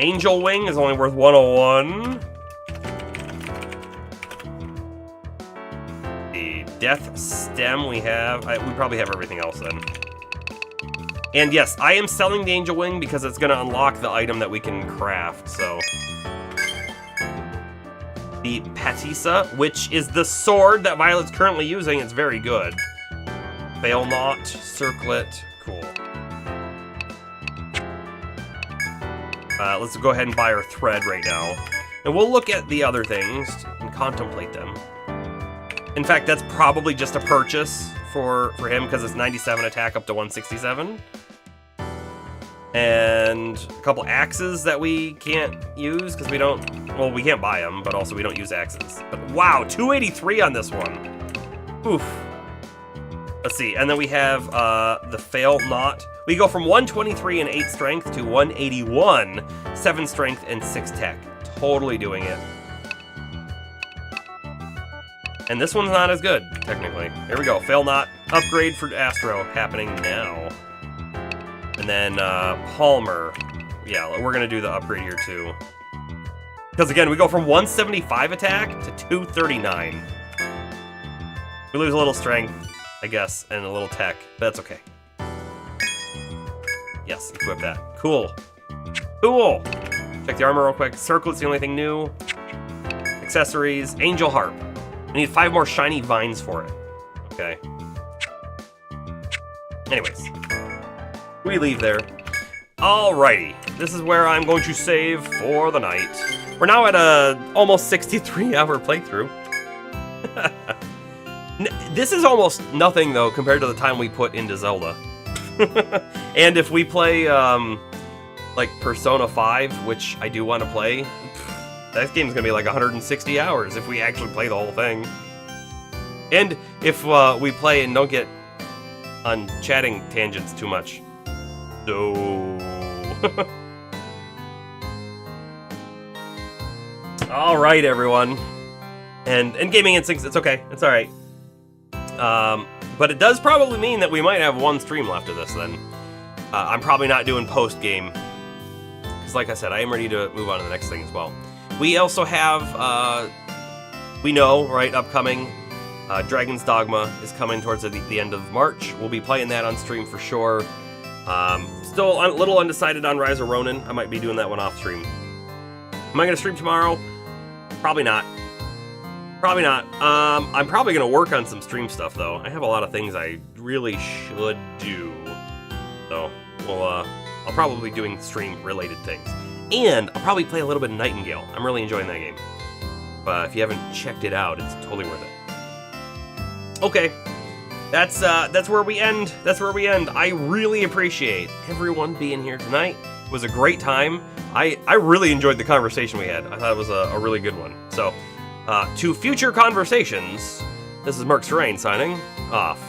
Angel Wing is only worth 101. The Death Stem we have. We probably have everything else then. And yes, I am selling the Angel Wing because it's going to unlock the item that we can craft, so. The Patissa, which is the sword that Violet's currently using. It's very good. Fail Not, Circlet, cool. Let's go ahead and buy our thread right now. And we'll look at the other things and contemplate them. In fact, that's probably just a purchase for him because it's 97 attack up to 167. And a couple axes that we can't use because we don't, well, we can't buy them, but also we don't use axes. But wow, 283 on this one. Oof. Let's see, and then we have the Fail Not. We go from 123 and 8 strength to 181, 7 strength and 6 tech. Totally doing it. And this one's not as good, technically. Here we go, Fail Not. Upgrade for Astro happening now. And then Palmer. Yeah, we're gonna do the upgrade here too. Because again, we go from 175 attack to 239. We lose a little strength, I guess, and a little tech, but that's okay. Yes, equip that. Cool. Cool! Check the armor real quick. Circlet's the only thing new. Accessories. Angel Harp. We need 5 more shiny vines for it. Okay. Anyways. We leave there. Alrighty. This is where I'm going to save for the night. We're now at a almost 63-hour playthrough. This is almost nothing, though, compared to the time we put into Zelda. And if we play, like, Persona 5, which I do want to play, that game's gonna be like 160 hours if we actually play the whole thing. And if we play and don't get on chatting tangents too much. So... Alright, everyone. And Gaming Instincts, it's okay. It's alright. But it does probably mean that we might have one stream left of this then. I'm probably not doing post-game. Because like I said, I am ready to move on to the next thing as well. We also have, we know, right, upcoming, Dragon's Dogma is coming towards the end of March. We'll be playing that on stream for sure. Still a little undecided on Rise of Ronin. I might be doing that one off stream. Am I going to stream tomorrow? Probably not. Probably not. I'm probably going to work on some stream stuff, though. I have a lot of things I really should do. So, I'll probably be doing stream-related things. And I'll probably play a little bit of Nightingale. I'm really enjoying that game. But if you haven't checked it out, it's totally worth it. Okay. That's where we end. That's where we end. I really appreciate everyone being here tonight. It was a great time. I really enjoyed the conversation we had. I thought it was a really good one. So, to future conversations, this is Merc Terrain signing off.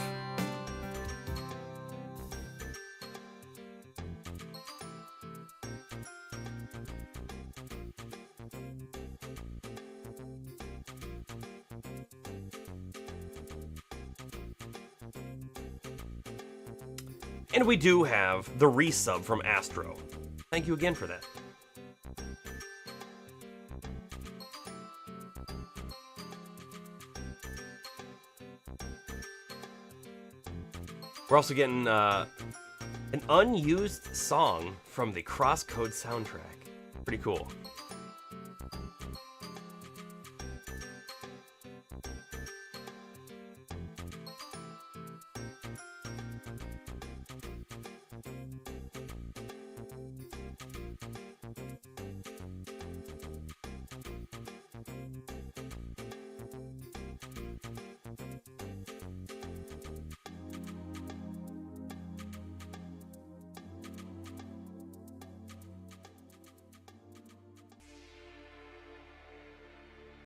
And we do have the resub from Astro. Thank you again for that. We're also getting an unused song from the Crosscode soundtrack. Pretty cool.